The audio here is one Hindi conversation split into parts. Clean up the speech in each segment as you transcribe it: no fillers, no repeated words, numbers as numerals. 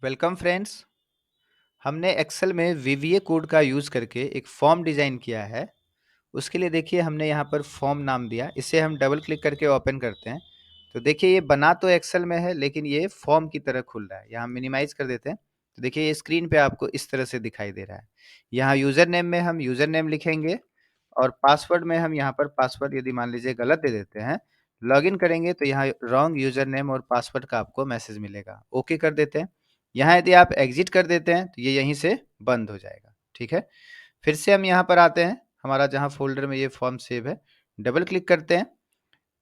Welcome friends. हमने एक्सेल में वीवीए कोड का यूज़ करके एक फॉर्म डिज़ाइन किया है। उसके लिए देखिए हमने यहाँ पर फॉर्म नाम दिया। इसे हम डबल क्लिक करके ओपन करते हैं तो देखिए ये बना तो एक्सेल में है लेकिन ये फॉर्म की तरह खुल रहा है। यहाँ मिनिमाइज कर देते हैं तो देखिए ये स्क्रीन पे आपको इस तरह से दिखाई दे रहा है। यहाँ यूज़र नेम में हम यूज़र नेम लिखेंगे और पासवर्ड में हम यहाँ पर पासवर्ड यदि मान लीजिए गलत दे देते हैं, लॉगिन करेंगे तो यहाँ रॉन्ग यूज़र नेम और पासवर्ड का आपको मैसेज मिलेगा। ओके कर देते हैं। यहाँ यदि आप एग्जिट कर देते हैं तो ये यहीं से बंद हो जाएगा। ठीक है, फिर से हम यहाँ पर आते हैं, हमारा जहाँ फ़ोल्डर में ये फॉर्म सेव है, डबल क्लिक करते हैं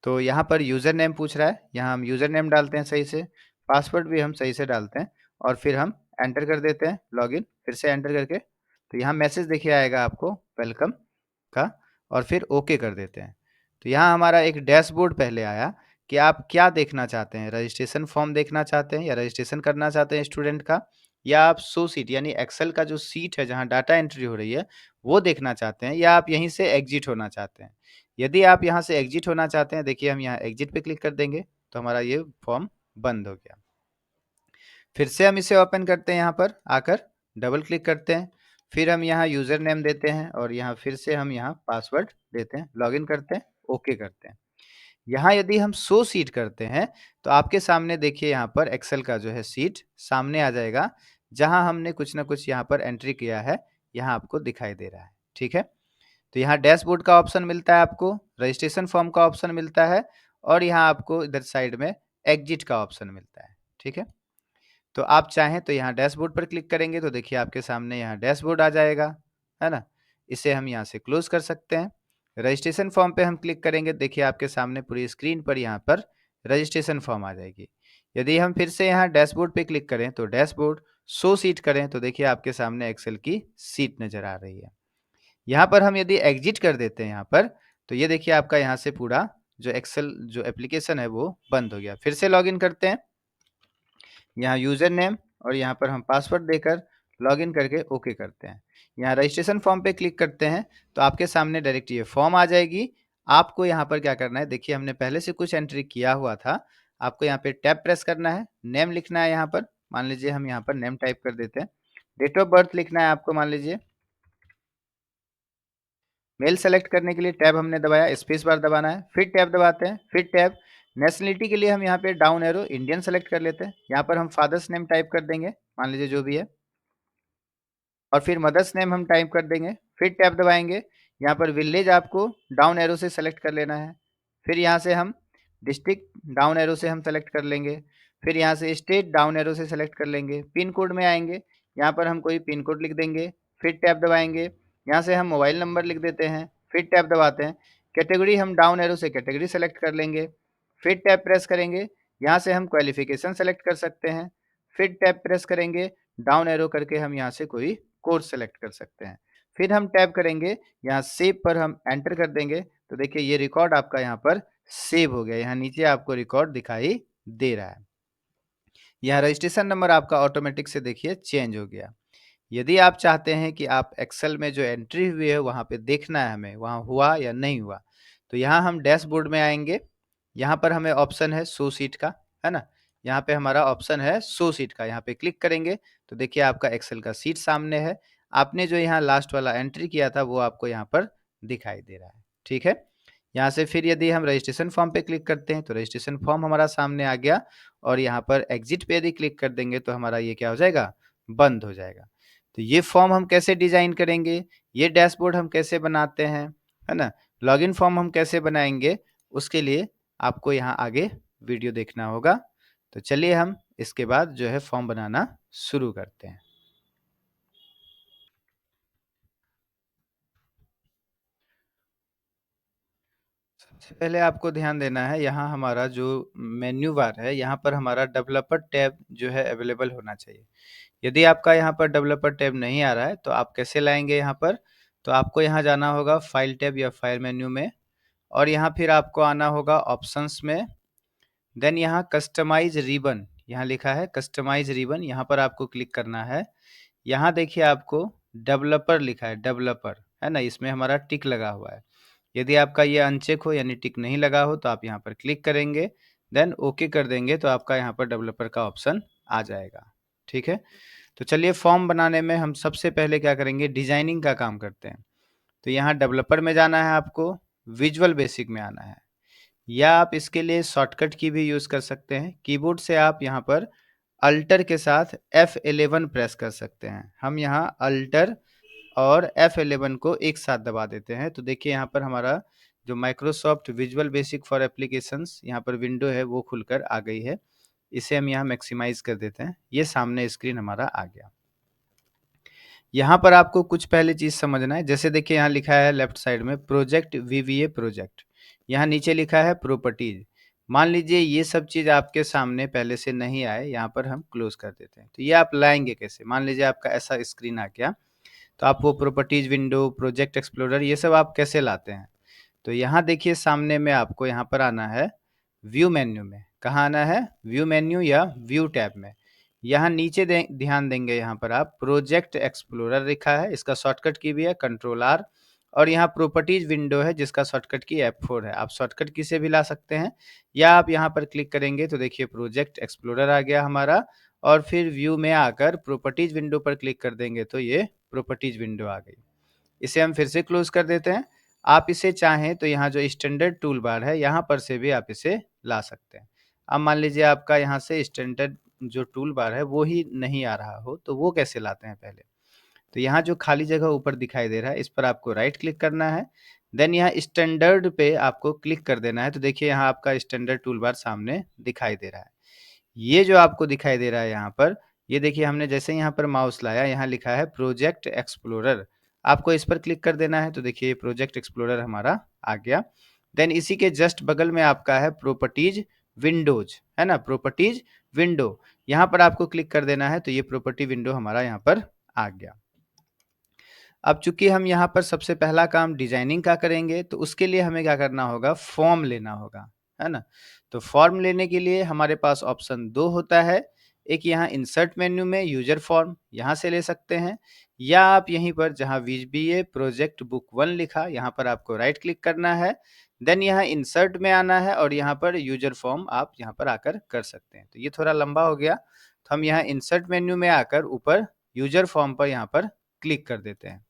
तो यहाँ पर यूज़र नेम पूछ रहा है, यहाँ हम यूज़र नेम डालते हैं सही से, पासवर्ड भी हम सही से डालते हैं और फिर हम एंटर कर देते हैं लॉगिन, फिर से एंटर करके तो यहाँ मैसेज देखिए आएगा आपको वेलकम का और फिर ओके कर देते हैं। तो यहाँ हमारा एक डैशबोर्ड पहले आया कि आप क्या देखना चाहते हैं, रजिस्ट्रेशन फॉर्म देखना चाहते हैं या रजिस्ट्रेशन करना चाहते हैं स्टूडेंट का, या आप शो सीट यानी एक्सेल का जो सीट है जहाँ डाटा एंट्री हो रही है वो देखना चाहते हैं, या आप यहीं से एग्जिट होना चाहते हैं। यदि आप यहाँ से एग्जिट होना चाहते हैं, देखिए हम यहाँ एग्जिट पे क्लिक कर देंगे तो हमारा ये फॉर्म बंद हो गया। फिर से हम इसे ओपन करते हैं, यहाँ पर आकर डबल क्लिक करते हैं, फिर हम यहाँ यूज़र नेम देते हैं और यहाँ फिर से हम यहाँ पासवर्ड देते हैं, लॉगिन करते हैं, ओके करते हैं। यहाँ यदि हम शो सीट करते हैं तो आपके सामने देखिए यहाँ पर एक्सेल का जो है सीट सामने आ जाएगा, जहाँ हमने कुछ ना कुछ यहाँ पर एंट्री किया है, यहाँ आपको दिखाई दे रहा है। ठीक है, तो यहाँ डैशबोर्ड का ऑप्शन मिलता है आपको, रजिस्ट्रेशन फॉर्म का ऑप्शन मिलता है और यहाँ आपको इधर साइड में एग्जिट का ऑप्शन मिलता है। ठीक है, तो आप चाहें तो यहाँ डैशबोर्ड पर क्लिक करेंगे तो देखिए आपके सामने यहाँ डैशबोर्ड आ जाएगा, है ना? इसे हम यहाँ से क्लोज कर सकते हैं। रजिस्ट्रेशन फॉर्म पे हम क्लिक करेंगे, देखिए आपके सामने पूरी स्क्रीन पर यहाँ पर रजिस्ट्रेशन फॉर्म आ जाएगी। यदि हम फिर से यहाँ डैशबोर्ड पे क्लिक करें तो डैशबोर्ड शो सीट करें तो देखिए आपके सामने एक्सेल की सीट नज़र आ रही है। यहाँ पर हम यदि एग्जिट कर देते हैं यहाँ पर, तो ये देखिए आपका यहाँ से पूरा जो एक्सेल जो एप्लीकेशन है वो बंद हो गया। फिर से लॉगिन करते हैं, यहाँ यूज़र नेम और यहाँ पर हम पासवर्ड देकर लॉगिन करके ओके करते हैं। यहाँ रजिस्ट्रेशन फॉर्म पे क्लिक करते हैं तो आपके सामने डायरेक्ट ये फॉर्म आ जाएगी। आपको यहाँ पर क्या करना है, देखिए हमने पहले से कुछ एंट्री किया हुआ था, आपको यहाँ पे टैब प्रेस करना है, नेम लिखना है यहाँ पर, मान लीजिए हम यहाँ पर नेम टाइप कर देते हैं, डेट ऑफ बर्थ लिखना है आपको, मान लीजिए मेल सेलेक्ट करने के लिए टैब हमने दबाया, स्पेस बार दबाना है, फिर टैब दबाते हैं, फिर टैब। नेशनलिटी के लिए हम यहाँ पे डाउन एरो इंडियन सेलेक्ट कर लेते हैं, यहाँ पर हम फादर्स नेम टाइप कर देंगे, मान लीजिए जो भी है, और फिर मदर्स नेम हम टाइप कर देंगे, फिर टैब दबाएंगे। यहाँ पर विलेज आपको डाउन एरो से सेलेक्ट कर लेना है, फिर यहाँ से हम डिस्ट्रिक्ट डाउन एरो से हम सेलेक्ट कर लेंगे, फिर यहाँ से स्टेट डाउन एरो से सेलेक्ट कर लेंगे, पिन कोड में आएंगे, यहाँ पर हम कोई पिन कोड लिख देंगे, फिर टैब दबाएंगे, यहाँ से हम मोबाइल नंबर लिख देते हैं, फिर टैब दबाते हैं। कैटेगरी हम डाउन एरो से कैटेगरी सेलेक्ट कर लेंगे, फिर टैब प्रेस करेंगे, यहाँ से हम क्वालिफिकेशन सेलेक्ट कर सकते हैं, फिर टैब प्रेस करेंगे, डाउन एरो करके हम यहाँ से कोई कोर्स सेलेक्ट कर सकते हैं, फिर हम टैब करेंगे, यहाँ सेव पर हम एंटर कर देंगे तो देखिए ये रिकॉर्ड आपका यहाँ पर सेव हो गया। यहाँ नीचे आपको रिकॉर्ड दिखाई दे रहा है। यहाँ रजिस्ट्रेशन नंबर आपका ऑटोमेटिक से देखिए चेंज हो गया। यदि आप चाहते हैं कि आप एक्सेल में जो एंट्री हुई है वहाँ पे देखना है हमें वहाँ हुआ या नहीं हुआ, तो यहाँ हम डैशबोर्ड में आएंगे, यहाँ पर हमें ऑप्शन है शो सीट का, है ना? यहाँ पे हमारा ऑप्शन है शो सीट का, यहाँ पे क्लिक करेंगे तो देखिए आपका एक्सेल का सीट सामने है। आपने जो यहाँ लास्ट वाला एंट्री किया था वो आपको यहाँ पर दिखाई दे रहा है। ठीक है, यहाँ से फिर यदि हम रजिस्ट्रेशन फॉर्म पे क्लिक करते हैं तो रजिस्ट्रेशन फॉर्म हमारा सामने आ गया और यहाँ पर एग्जिट पे यदि क्लिक कर देंगे तो हमारा ये क्या हो जाएगा, बंद हो जाएगा। तो ये फॉर्म हम कैसे डिज़ाइन करेंगे, ये डैशबोर्ड हम कैसे बनाते हैं, है ना? लॉगिन फॉर्म हम कैसे बनाएंगे, उसके लिए आपको यहाँ आगे वीडियो देखना होगा। तो चलिए हम इसके बाद जो है फॉर्म बनाना शुरू करते हैं। सबसे पहले आपको ध्यान देना है, यहाँ हमारा जो मेन्यू बार है यहाँ पर हमारा डेवलपर टैब जो है अवेलेबल होना चाहिए। यदि आपका यहाँ पर डेवलपर टैब नहीं आ रहा है तो आप कैसे लाएंगे यहाँ पर, तो आपको यहाँ जाना होगा फाइल टैब या फाइल मेन्यू में और यहाँ फिर आपको आना होगा ऑप्शंस में, देन यहाँ कस्टमाइज रिबन, यहाँ लिखा है कस्टमाइज रिबन, यहाँ पर आपको क्लिक करना है। यहाँ देखिए आपको डेवलपर लिखा है, डेवलपर है ना, इसमें हमारा टिक लगा हुआ है। यदि आपका ये अनचेक हो यानी टिक नहीं लगा हो तो आप यहाँ पर क्लिक करेंगे, देन ओके कर देंगे तो आपका यहाँ पर डेवलपर का ऑप्शन आ जाएगा। ठीक है? तो चलिए फॉर्म बनाने में हम सबसे पहले क्या करेंगे, डिजाइनिंग का काम करते हैं। तो यहाँ डेवलपर में जाना है आपको, विजुअल बेसिक में आना है, या आप इसके लिए शॉर्टकट की भी यूज़ कर सकते हैं। कीबोर्ड से आप यहाँ पर अल्टर के साथ F11 प्रेस कर सकते हैं। हम यहाँ अल्टर और F11 को एक साथ दबा देते हैं। तो देखिए यहाँ पर हमारा जो Microsoft visual basic for applications यहाँ पर विंडो है वो खुलकर आ गई है। इसे हम यहाँ मैक्सिमाइज कर देते हैं। ये सामने स्क्रीन हमारा आ गया। यहाँ पर आपको कुछ पहले चीज़ समझना है। जैसे देखिए यहाँ लिखा है लेफ्ट साइड में प्रोजेक्ट VVA प्रोजेक्ट, यहाँ नीचे लिखा है प्रॉपर्टीज। मान लीजिए ये सब चीज़ आपके सामने पहले से नहीं आए, यहाँ पर हम क्लोज कर देते हैं। तो ये आप लाएंगे कैसे? मान लीजिए आपका ऐसा स्क्रीन आ गया, तो आप वो प्रॉपर्टीज विंडो, प्रोजेक्ट एक्सप्लोरर, ये सब आप कैसे लाते हैं? तो यहाँ देखिए सामने में आपको यहाँ पर आना है व्यू मेन्यू में। कहाँ आना है? व्यू मेन्यू या व्यू टैब में। यहाँ नीचे ध्यान देंगे, यहाँ पर आप प्रोजेक्ट एक्सप्लोरर लिखा है, इसका शॉर्टकट की भी है Ctrl+R, और यहाँ प्रॉपर्टीज विंडो है जिसका शॉर्टकट की F4 है। आप शॉर्टकट की से भी ला सकते हैं, या आप यहाँ पर क्लिक करेंगे तो देखिए प्रोजेक्ट एक्सप्लोरर आ गया हमारा, और फिर व्यू में आकर प्रॉपर्टीज विंडो पर क्लिक कर देंगे तो ये प्रॉपर्टीज विंडो आ गई। इसे हम फिर से क्लोज कर देते हैं। आप इसे चाहें तो यहाँ जो स्टैंडर्ड टूल बार है यहाँ पर से भी आप इसे ला सकते हैं। अब मान लीजिए आपका यहाँ से स्टैंडर्ड जो टूल बार है वो ही नहीं आ रहा हो, तो वो कैसे लाते हैं पहले? तो यहाँ जो खाली जगह ऊपर दिखाई दे रहा है इस पर आपको राइट क्लिक करना है, देन यहाँ स्टैंडर्ड पे आपको क्लिक कर देना है। तो देखिए यहाँ आपका स्टैंडर्ड टूल बार सामने दिखाई दे रहा है। ये जो आपको दिखाई दे रहा है यहाँ पर, ये देखिए हमने जैसे यहाँ पर माउस लाया, यहाँ लिखा है प्रोजेक्ट एक्सप्लोरर, आपको इस पर क्लिक कर देना है। तो देखिए प्रोजेक्ट एक्सप्लोरर हमारा आ गया। देन इसी के जस्ट बगल में आपका है प्रॉपर्टीज विंडोज, है ना, प्रॉपर्टीज विंडो, यहाँ पर आपको क्लिक कर देना है। तो ये प्रॉपर्टी विंडो हमारा यहाँ पर आ गया। अब चूंकि हम यहाँ पर सबसे पहला काम डिजाइनिंग का करेंगे, तो उसके लिए हमें क्या करना होगा, फॉर्म लेना होगा, है ना। तो फॉर्म लेने के लिए हमारे पास ऑप्शन दो होता है। एक यहाँ इंसर्ट मेन्यू में यूजर फॉर्म, यहाँ से ले सकते हैं, या आप यहीं पर जहाँ VBA प्रोजेक्ट बुक 1 लिखा, यहाँ पर आपको राइट क्लिक करना है। देन यहाँ इंसर्ट में आना है और यहाँ पर यूजर फॉर्म आप यहाँ पर आकर कर सकते हैं। तो ये थोड़ा लंबा हो गया, तो हम यहाँ इंसर्ट मेन्यू में आकर ऊपर यूजर फॉर्म पर यहाँ पर क्लिक कर देते हैं।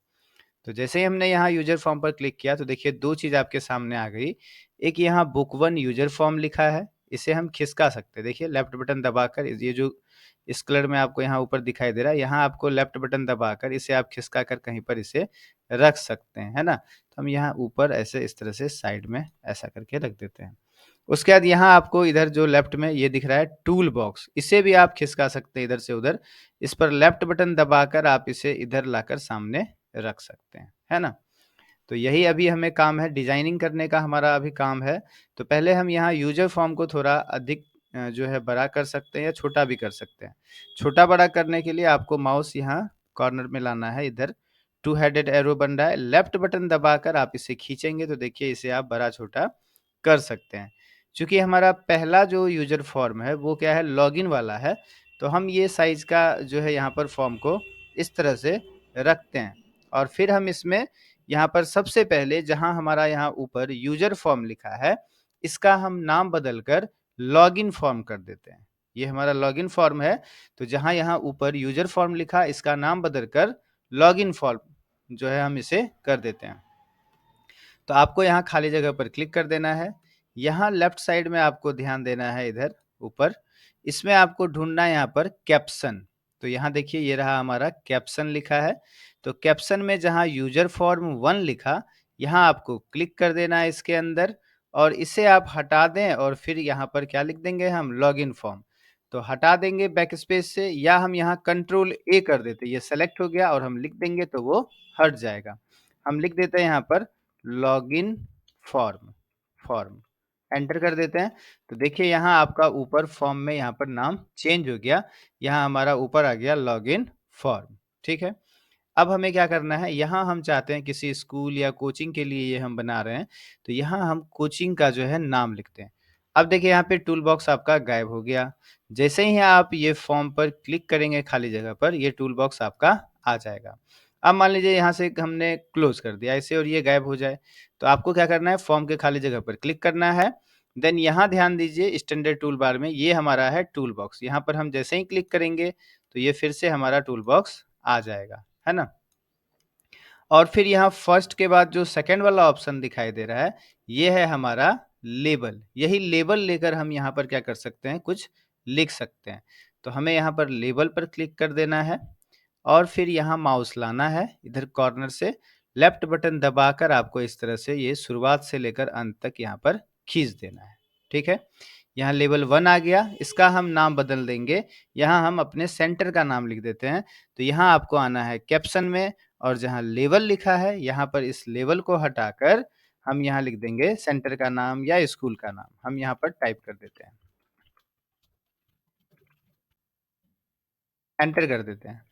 तो जैसे ही हमने यहाँ यूजर फॉर्म पर क्लिक किया तो देखिए दो चीज़ आपके सामने आ गई। एक यहाँ बुक 1 यूजर फॉर्म लिखा है, इसे हम खिसका सकते हैं। देखिए लेफ्ट बटन दबाकर, ये जो इस कलर में आपको यहाँ ऊपर दिखाई दे रहा है, यहाँ आपको लेफ्ट बटन दबाकर इसे आप खिसका कर कहीं पर इसे रख सकते हैं, है ना। तो हम यहाँ ऊपर ऐसे इस तरह से साइड में ऐसा करके रख देते हैं। उसके बाद यहाँ आपको इधर जो लेफ्ट में ये दिख रहा है टूल बॉक्स, इसे भी आप खिसका सकते हैं इधर से उधर। इस पर लेफ्ट बटन दबाकर आप इसे इधर लाकर सामने रख सकते हैं, है ना। तो यही अभी हमें काम है, डिजाइनिंग करने का हमारा अभी काम है। तो पहले हम यहाँ यूजर फॉर्म को थोड़ा अधिक जो है बड़ा कर सकते हैं या छोटा भी कर सकते हैं। छोटा बड़ा करने के लिए आपको माउस यहाँ कॉर्नर में लाना है, इधर टू हेडेड एरो बन रहा है, लेफ्ट बटन दबाकर आप इसे खींचेंगे तो देखिए इसे आप बड़ा छोटा कर सकते हैं। चूंकि हमारा पहला जो यूजर फॉर्म है वो क्या है, लॉगिन वाला है, तो हम ये साइज का जो है यहाँ पर फॉर्म को इस तरह से रखते हैं। और फिर हम इसमें यहाँ पर सबसे पहले जहाँ हमारा यहाँ ऊपर यूजर फॉर्म लिखा है, इसका हम नाम बदलकर लॉगिन फॉर्म कर देते हैं। ये हमारा लॉगिन फॉर्म है, तो जहाँ यहाँ ऊपर यूजर फॉर्म लिखा, इसका नाम बदलकर लॉगिन फॉर्म जो है हम इसे कर देते हैं। तो आपको यहाँ खाली जगह पर क्लिक कर देना है। यहाँ लेफ्ट साइड में आपको ध्यान देना है, इधर ऊपर इसमें आपको ढूंढना है यहाँ पर कैप्शन। तो यहाँ देखिए ये रहा हमारा कैप्शन लिखा है। तो कैप्शन में जहाँ यूजर फॉर्म 1 लिखा, यहाँ आपको क्लिक कर देना है इसके अंदर, और इसे आप हटा दें और फिर यहाँ पर क्या लिख देंगे हम, लॉगिन फॉर्म। तो हटा देंगे बैक स्पेस से, या हम यहाँ Ctrl+A कर देते, ये सेलेक्ट हो गया, और हम लिख देंगे तो वो हट जाएगा। हम लिख देते हैं यहाँ पर लॉगिन फॉर्म, फॉर्म एंटर कर देते हैं। तो देखिए यहाँ आपका ऊपर फॉर्म में यहाँ पर नाम चेंज हो गया, यहाँ हमारा ऊपर आ गया लॉगिन फॉर्म। ठीक है, अब हमें क्या करना है, यहाँ हम चाहते हैं किसी स्कूल या कोचिंग के लिए ये हम बना रहे हैं, तो यहाँ हम कोचिंग का जो है नाम लिखते हैं। अब देखिए यहाँ पे टूल बॉक्स आपका गायब हो गया। जैसे ही आप ये फॉर्म पर क्लिक करेंगे खाली जगह पर, ये टूल बॉक्स आपका आ जाएगा। अब मान लीजिए यहाँ से हमने क्लोज कर दिया इसे और ये गायब हो जाए, तो आपको क्या करना है, फॉर्म के खाली जगह पर क्लिक करना है। देन यहाँ ध्यान दीजिए स्टैंडर्ड टूल बार में ये हमारा है टूल बॉक्स, यहाँ पर हम जैसे ही क्लिक करेंगे तो ये फिर से हमारा टूल बॉक्स आ जाएगा, है ना? और फिर यहाँ फर्स्ट के बाद जो सेकंड वाला ऑप्शन दिखाई दे रहा है, ये है हमारा लेबल। यही लेबल लेकर हम यहाँ पर क्या कर सकते हैं, कुछ लिख सकते हैं। तो हमें यहाँ पर लेबल पर क्लिक कर देना है और फिर यहाँ माउस लाना है, इधर कॉर्नर से लेफ्ट बटन दबाकर आपको इस तरह से ये शुरुआत से लेकर अंत तक यहाँ पर खींच देना है, ठीक है? यहाँ लेवल 1 आ गया, इसका हम नाम बदल देंगे। यहाँ हम अपने सेंटर का नाम लिख देते हैं। तो यहाँ आपको आना है कैप्शन में और जहाँ लेवल लिखा है, यहाँ पर इस लेवल को हटाकर हम यहाँ लिख देंगे सेंटर का नाम या स्कूल का नाम। हम यहाँ पर टाइप कर देते हैं, एंटर कर देते हैं।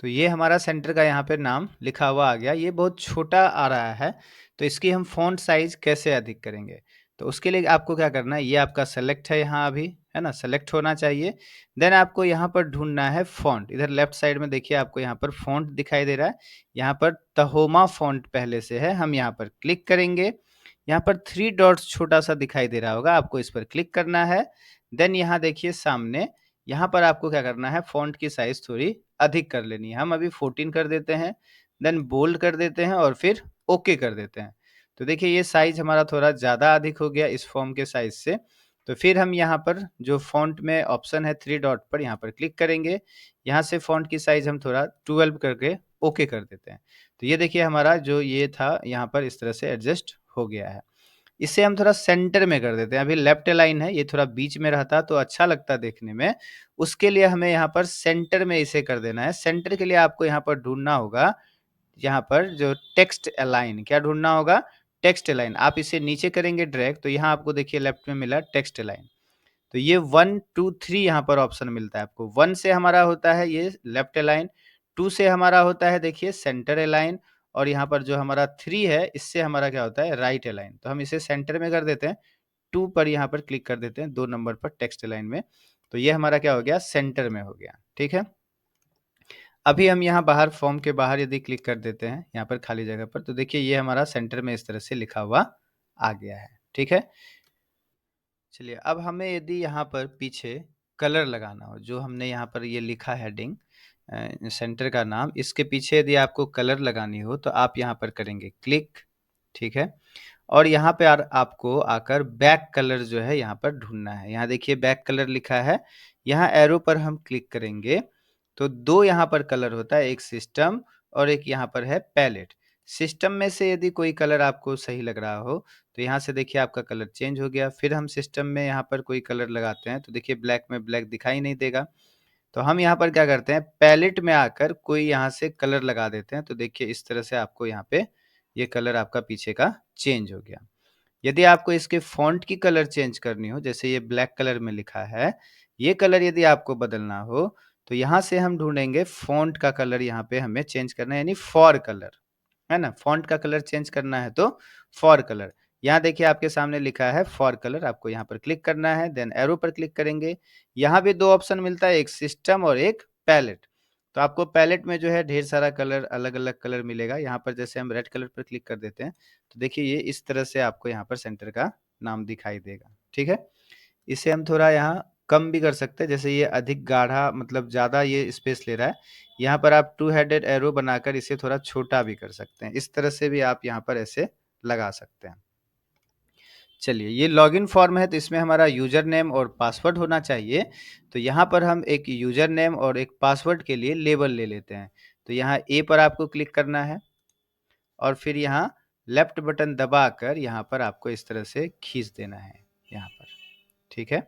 तो ये हमारा सेंटर का यहाँ पे नाम लिखा हुआ आ गया। ये बहुत छोटा आ रहा है, तो इसकी हम फ़ॉन्ट साइज़ कैसे अधिक करेंगे? तो उसके लिए आपको क्या करना है, ये आपका सेलेक्ट है यहाँ अभी, है ना? सेलेक्ट होना चाहिए। देन आपको यहाँ पर ढूँढना है फ़ॉन्ट। इधर लेफ्ट साइड में देखिए आपको यहाँ पर फ़ॉन्ट दिखाई दे रहा है। यहाँ पर तहोमा फ़ॉन्ट पहले से है, हम यहाँ पर क्लिक करेंगे। यहाँ पर 3 डॉट्स छोटा-सा दिखाई दे रहा होगा, आपको इस पर क्लिक करना है। देन यहाँ देखिए सामने, यहाँ पर आपको क्या करना है, फ़ॉन्ट की साइज़ थोड़ी अधिक कर लेनी है। हम अभी 14 कर देते हैं, देन बोल्ड कर देते हैं और फिर ओके कर देते हैं। तो देखिए ये साइज़ हमारा थोड़ा ज़्यादा अधिक हो गया इस फ़ॉर्म के साइज़ से। तो फिर हम यहाँ पर जो फ़ॉन्ट में ऑप्शन है 3 डॉट पर, यहाँ पर क्लिक करेंगे। यहाँ से फ़ॉन्ट की साइज़ हम थोड़ा 12 करके ओके कर देते हैं। तो ये देखिए हमारा जो ये था, यहाँ पर इस तरह से एडजस्ट हो गया है। इसे हम थोड़ा सेंटर में कर देते हैं। अभी लेफ्ट अलाइन है, ये थोड़ा बीच में रहता तो अच्छा लगता देखने में। उसके लिए हमें यहाँ पर सेंटर में इसे कर देना है। सेंटर के लिए आपको यहाँ पर ढूँढना होगा, यहाँ पर जो टेक्स्ट अलाइन, क्या ढूँढना होगा? Text align. आप इसे नीचे करेंगे ड्रैग, तो यहाँ आपको देखिए लेफ्ट में मिला टेक्स्ट अलाइन। तो ये 1, 2, 3 यहाँ पर ऑप्शन मिलता है आपको। 1 से हमारा होता है ये लेफ्ट अलाइन, 2 से हमारा होता है देखिए सेंटर अलाइन और यहाँ पर जो हमारा 3 है, इससे हमारा क्या होता है, राइट अलाइन। तो हम इसे सेंटर में कर देते हैं, 2 पर यहाँ पर क्लिक कर देते हैं, 2 नंबर पर टेक्स्ट अलाइन में। तो ये हमारा क्या हो गया, सेंटर में हो गया, ठीक है? अभी हम यहाँ बाहर फॉर्म के बाहर यदि क्लिक कर देते हैं, यहाँ पर खाली जगह पर, तो देखिए ये हमारा सेंटर में इस तरह से लिखा हुआ आ गया है, ठीक है? चलिए, अब हमें यदि यहाँ पर पीछे कलर लगाना हो, जो हमने यहाँ पर ये लिखा है हेडिंग सेंटर का नाम, इसके पीछे यदि आपको कलर लगानी हो तो आप यहाँ पर करेंगे क्लिक, ठीक है? और यहाँ पे आपको आकर बैक कलर जो है यहाँ पर ढूँढना है। यहाँ देखिए बैक कलर लिखा है, यहाँ एरो पर हम क्लिक करेंगे, तो 2 यहाँ पर कलर होता है, एक सिस्टम और एक यहाँ पर है पैलेट। सिस्टम में से यदि कोई कलर आपको सही लग रहा हो, तो यहाँ से देखिए आपका कलर चेंज हो गया। फिर हम सिस्टम में यहाँ पर कोई कलर लगाते हैं, तो देखिए ब्लैक में ब्लैक दिखाई नहीं देगा। तो हम यहाँ पर क्या करते हैं, पैलेट में आकर कोई यहाँ से कलर लगा देते हैं। तो देखिए इस तरह से आपको यहाँ पे ये कलर आपका पीछे का चेंज हो गया। यदि आपको इसके फ़ॉन्ट की कलर चेंज करनी हो, जैसे ये ब्लैक कलर में लिखा है, ये कलर यदि आपको बदलना हो, तो यहाँ से हम ढूँढेंगे फ़ॉन्ट का कलर, यहाँ पे हमें चेंज करना है, यानी फॉर कलर, है ना? फ़ॉन्ट का कलर चेंज करना है तो फॉर कलर। यहाँ देखिए आपके सामने लिखा है फॉर कलर, आपको यहाँ पर क्लिक करना है, देन एरो पर क्लिक करेंगे। यहाँ पे 2 ऑप्शन मिलता है, एक सिस्टम और एक पैलेट। तो आपको पैलेट में जो है ढेर सारा कलर, अलग-अलग कलर मिलेगा। यहाँ पर जैसे हम रेड कलर पर क्लिक कर देते हैं, तो देखिए ये इस तरह से आपको यहाँ पर सेंटर का नाम दिखाई देगा, ठीक है? इसे हम थोड़ा यहाँ कम भी कर सकते हैं, जैसे ये अधिक गाढ़ा मतलब ज़्यादा ये स्पेस ले रहा है। यहाँ पर आप टू हेडेड एरो बनाकर इसे थोड़ा छोटा भी कर सकते हैं। इस तरह से भी आप यहाँ पर ऐसे लगा सकते हैं। चलिए, ये लॉगिन फॉर्म है तो इसमें हमारा यूज़र नेम और पासवर्ड होना चाहिए। तो यहाँ पर हम एक यूज़र नेम और एक पासवर्ड के लिए लेबल ले लेते हैं। तो यहाँ ए पर आपको क्लिक करना है और फिर यहाँ लेफ्ट बटन दबाकर यहाँ पर आपको इस तरह से खींच देना है यहाँ पर, ठीक है?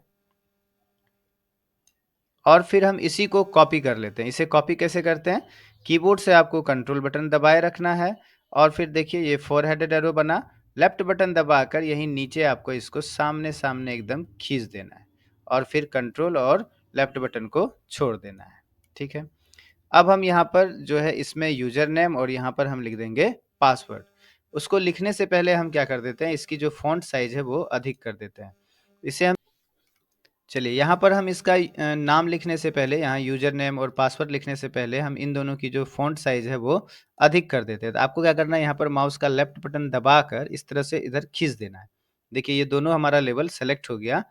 और फिर हम इसी को कॉपी कर लेते हैं। इसे कॉपी कैसे करते हैं? कीबोर्ड से आपको कंट्रोल बटन दबाए रखना है और फिर देखिए ये 4 हेडेड एरो बना, लेफ्ट बटन दबाकर यहीं नीचे आपको इसको सामने-सामने एकदम खींच देना है और फिर कंट्रोल और लेफ्ट बटन को छोड़ देना है, ठीक है? अब हम यहाँ पर जो है इसमें यूज़र नेम और यहाँ पर हम लिख देंगे पासवर्ड। उसको लिखने से पहले हम क्या कर देते हैं, इसकी जो फ़ॉन्ट साइज़ है वो अधिक कर देते हैं। इसे हम चलिए, यहाँ पर हम इसका नाम लिखने से पहले, यहाँ यूज़र नेम और पासवर्ड लिखने से पहले हम इन दोनों की जो फ़ॉन्ट साइज़ है वो अधिक कर देते हैं। तो आपको क्या करना है, यहाँ पर माउस का लेफ्ट बटन दबाकर इस तरह से इधर खींच देना है। देखिए ये दोनों हमारा लेवल सेलेक्ट हो गया।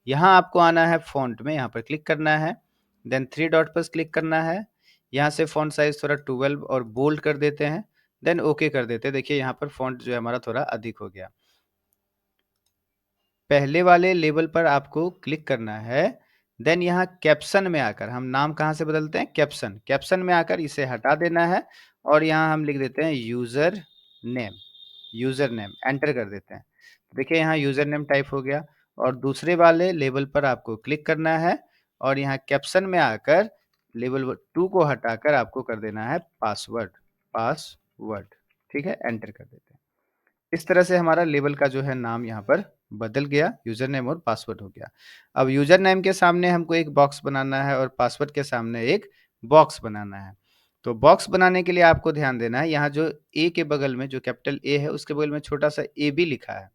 यहाँ आपको आना है फ़ॉन्ट में, यहाँ पर क्लिक करना है। देन 3 डॉट पर क्लिक करना है। यहाँ से फ़ॉन्ट साइज़ थोड़ा 12 और बोल्ड कर देते हैं, देन ओके कर देते हैं। देखिए यहाँ पर फ़ॉन्ट जो है हमारा थोड़ा अधिक हो गया। पहले वाले लेबल पर आपको क्लिक करना है, देन यहाँ कैप्शन में आकर हम नाम कहाँ से बदलते हैं? कैप्शन। कैप्शन में आकर इसे हटा देना है और यहाँ हम लिख देते हैं user name, user name, enter कर देते हैं। देखिए यहाँ यूज़र नेम टाइप हो गया और दूसरे वाले लेबल पर आपको क्लिक करना है और यहाँ कैप्शन में आकर लेबल 2 को हटाकर आपको कर देना है पासवर्ड, पासवर्ड, ठीक है? एंटर कर देते हैं। इस तरह से हमारा लेबल का जो है नाम यहाँ पर बदल गया, यूज़र नेम और पासवर्ड हो गया। अब यूज़र नेम के सामने हमको एक बॉक्स बनाना है और पासवर्ड के सामने एक बॉक्स बनाना है। तो बॉक्स बनाने के लिए आपको ध्यान देना है, यहाँ जो ए के बगल में जो कैपिटल ए है, उसके बगल में छोटा-सा ए बी लिखा है।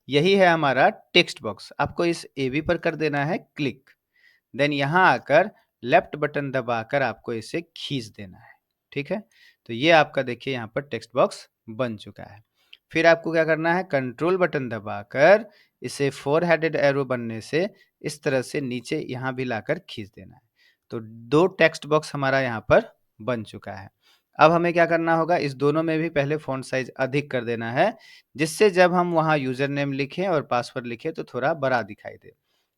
यही है हमारा टेक्स्ट बॉक्स। आपको इस ए बी पर कर देना है क्लिक। देन यहाँ आकर लेफ्ट बटन दबाकर आपको इसे खींच देना है, ठीक है? तो ये आपका देखिए यहाँ पर टेक्स्ट बॉक्स बन चुका है। फिर आपको क्या करना है, कंट्रोल बटन दबाकर इसे 4 हेडेड एरो बनने से इस तरह से नीचे यहाँ भी लाकर खींच देना है। तो 2 टेक्स्ट बॉक्स हमारा यहाँ पर बन चुका है। अब हमें क्या करना होगा, इस दोनों में भी पहले फ़ॉन्ट साइज़ अधिक कर देना है, जिससे जब हम वहाँ यूज़र नेम लिखें और पासवर्ड लिखें तो थोड़ा बड़ा दिखाई दे।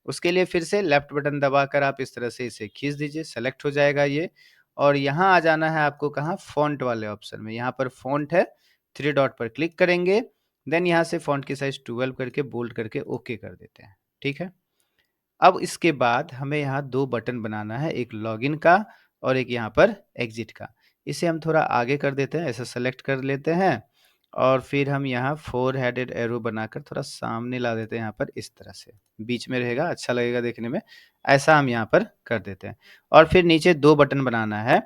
उसके लिए फिर से लेफ्ट बटन दबाकर आप इस तरह से इसे खींच दीजिए, सेलेक्ट हो जाएगा ये और यहाँ आ जाना है आपको कहाँ, फ़ॉन्ट वाले ऑप्शन में। यहाँ पर फ़ॉन्ट है, 3 डॉट पर क्लिक करेंगे, देन यहाँ से फ़ॉन्ट की साइज़ 12 करके बोल्ड करके ओके कर देते हैं, ठीक है? अब इसके बाद हमें यहाँ 2 बटन बनाना है, एक लॉगिन का और एक यहाँ पर एग्ज़िट का। इसे हम थोड़ा आगे कर देते हैं, ऐसा सेलेक्ट कर लेते हैं और फिर हम यहाँ 4 हेडेड एरो बनाकर थोड़ा सामने ला देते हैं यहाँ पर इस तरह से। बीच में रहेगा, अच्छा लगेगा देखने में, ऐसा हम यहाँ पर कर देते हैं। और फिर नीचे 2 बटन बनाना है,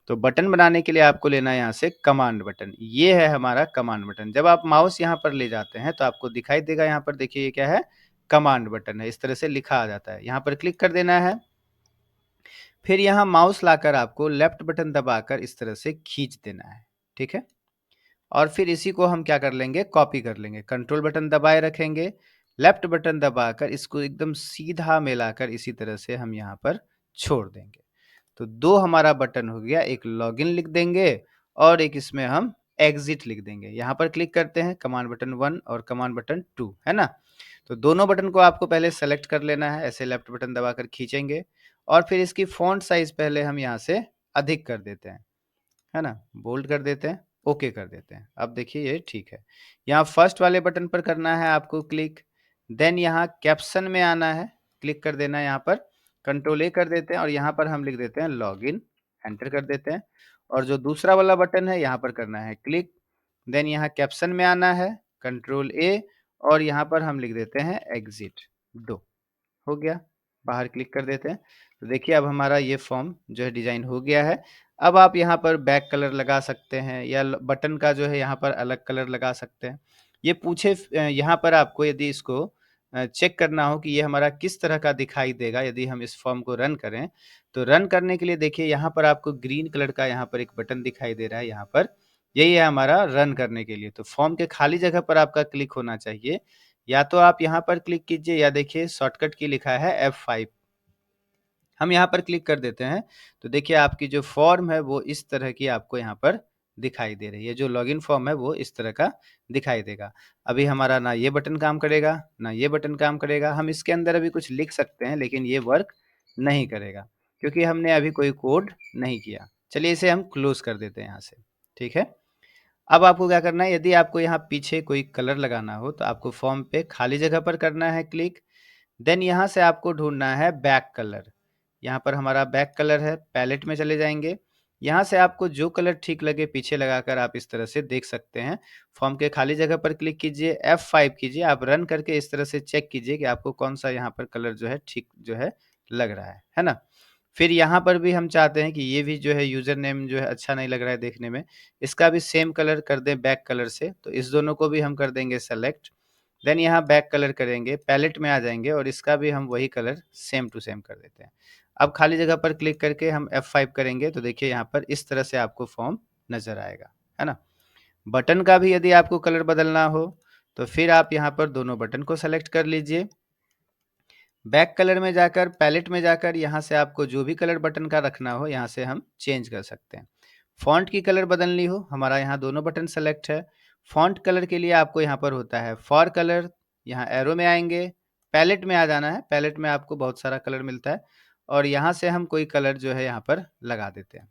तो बटन बनाने के लिए आपको लेना है यहाँ से कमांड बटन। ये है हमारा कमांड बटन। जब आप माउस यहाँ पर ले जाते हैं, तो आपको दिखाई देगा यहाँ पर देखिए ये क्या है? कमांड बटन है, इस तरह से लिखा आ जाता है। यहाँ पर क्लिक कर देना है। फिर यहाँ माउस लाकर आपको लेफ्ट बटन दबाकर इस तरह से खींच देना है, ठीक है? और फिर इसी को हम क्या कर लेंगे, कॉपी कर लेंगे। कंट्रोल बटन दबाए रखेंगे, लेफ्ट बटन दबाकर इसको एकदम सीधा मिलाकर इसी तरह से हम यहाँ पर छोड़ देंगे। तो 2 हमारा बटन हो गया, एक लॉगिन लिख देंगे और एक इसमें हम एग्ज़िट लिख देंगे। यहाँ पर क्लिक करते हैं, कमांड बटन 1 और कमांड बटन 2, है ना? तो दोनों बटन को आपको पहले सेलेक्ट कर लेना है, ऐसे लेफ्ट बटन दबाकर खींचेंगे और फिर इसकी फ़ॉन्ट साइज़ पहले हम यहाँ से अधिक कर देते हैं। है ना? बोल्ड कर देते हैं, ओके कर देते हैं। अब देखिए ये ठीक है। यहाँ फर्स्ट वाले बटन पर करना है आपको क्लिक, देन यहाँ कैप्शन में आना है, क्लिक कर देना है यहाँ पर, कंट्रोल ए कर देते हैं और यहाँ पर हम लिख देते हैं लॉगिन, एंटर कर देते हैं और जो दूसरा वाला बटन है यहाँ पर करना है क्लिक, देन यहाँ कैप्शन में आना है, कंट्रोल ए और यहाँ पर हम लिख देते हैं एग्ज़िट 2। हो गया, बाहर क्लिक कर देते हैं। तो देखिए अब हमारा ये फॉर्म जो है डिज़ाइन हो गया है। अब आप यहाँ पर बैक कलर लगा सकते हैं या ल बटन का जो है यहाँ पर अलग कलर लगा सकते हैं। ये यहाँ पर आपको यदि इसको चेक करना हो कि ये हमारा किस तरह का दिखाई देगा यदि हम इस फॉर्म को रन करें, तो रन करने के लिए देखिए यहाँ पर आपको ग्रीन कलर का यहाँ पर एक बटन दिखाई दे रहा है यहाँ पर, यही है हमारा रन करने के लिए। तो फॉर्म के खाली जगह पर आपका क्लिक होना चाहिए या तो आप यहाँ पर क्लिक कीजिए या देखिए शॉर्टकट की लिखा है F5 हम यहाँ पर क्लिक कर देते हैं, तो देखिए आपकी जो फॉर्म है वो इस तरह की आपको यहाँ पर दिखाई दे रही है। जो लॉगिन फॉर्म है वो इस तरह का दिखाई देगा। अभी हमारा ना ये बटन काम करेगा, ना ये बटन काम करेगा। हम इसके अंदर अभी कुछ लिख सकते हैं लेकिन ये वर्क नहीं करेगा, क्योंकि हमने अभी कोई कोड नहीं किया। चलिए इसे हम क्लोज़ कर देते हैं यहाँ से, ठीक है? अब आपको क्या करना है, यदि आपको यहाँ पीछे कोई कलर लगाना हो तो आपको फॉर्म पे खाली जगह पर करना है क्लिक, देन यहाँ से आपको ढूंढना है बैक कलर। यहाँ पर हमारा बैक कलर है, पैलेट में चले जाएंगे। यहाँ से आपको जो कलर ठीक लगे पीछे लगाकर आप इस तरह से देख सकते हैं। फॉर्म के खाली जगह पर क्लिक कीजिए, F5 कीजिए, आप रन करके इस तरह से चेक कीजिए कि आपको कौन सा यहाँ पर कलर जो है ठीक जो है लग रहा है ना? फिर यहाँ पर भी हम चाहते हैं कि ये भी जो है यूज़र नेम जो है अच्छा नहीं लग रहा है देखने में, इसका भी सेम कलर कर दें बैक कलर से, तो इस दोनों को भी हम कर देंगे सेलेक्ट। देन यहाँ बैक कलर करेंगे, पैलेट में आ जाएँगे और इसका भी हम वही कलर सेम टू सेम कर देते हैं। अब खाली जगह पर क्लिक करके हम F5 करेंगे तो देखिए यहाँ पर इस तरह से आपको फॉर्म नज़र आएगा, है ना? बटन का भी यदि आपको कलर बदलना हो, तो फिर आप यहाँ पर दोनों बटन को सेलेक्ट कर लीजिए। बैक कलर में जाकर पैलेट में जाकर यहाँ से आपको जो भी कलर बटन का रखना हो यहाँ से हम चेंज कर सकते हैं। फ़ॉन्ट की कलर बदलनी हो, हमारा यहाँ दोनों बटन सेलेक्ट है। फ़ॉन्ट कलर के लिए आपको यहाँ पर होता है फॉर कलर, यहाँ एरो में आएँगे, पैलेट में आ जाना है। पैलेट में आपको बहुत सारा कलर मिलता है और यहाँ से हम कोई कलर जो है यहाँ पर लगा देते हैं।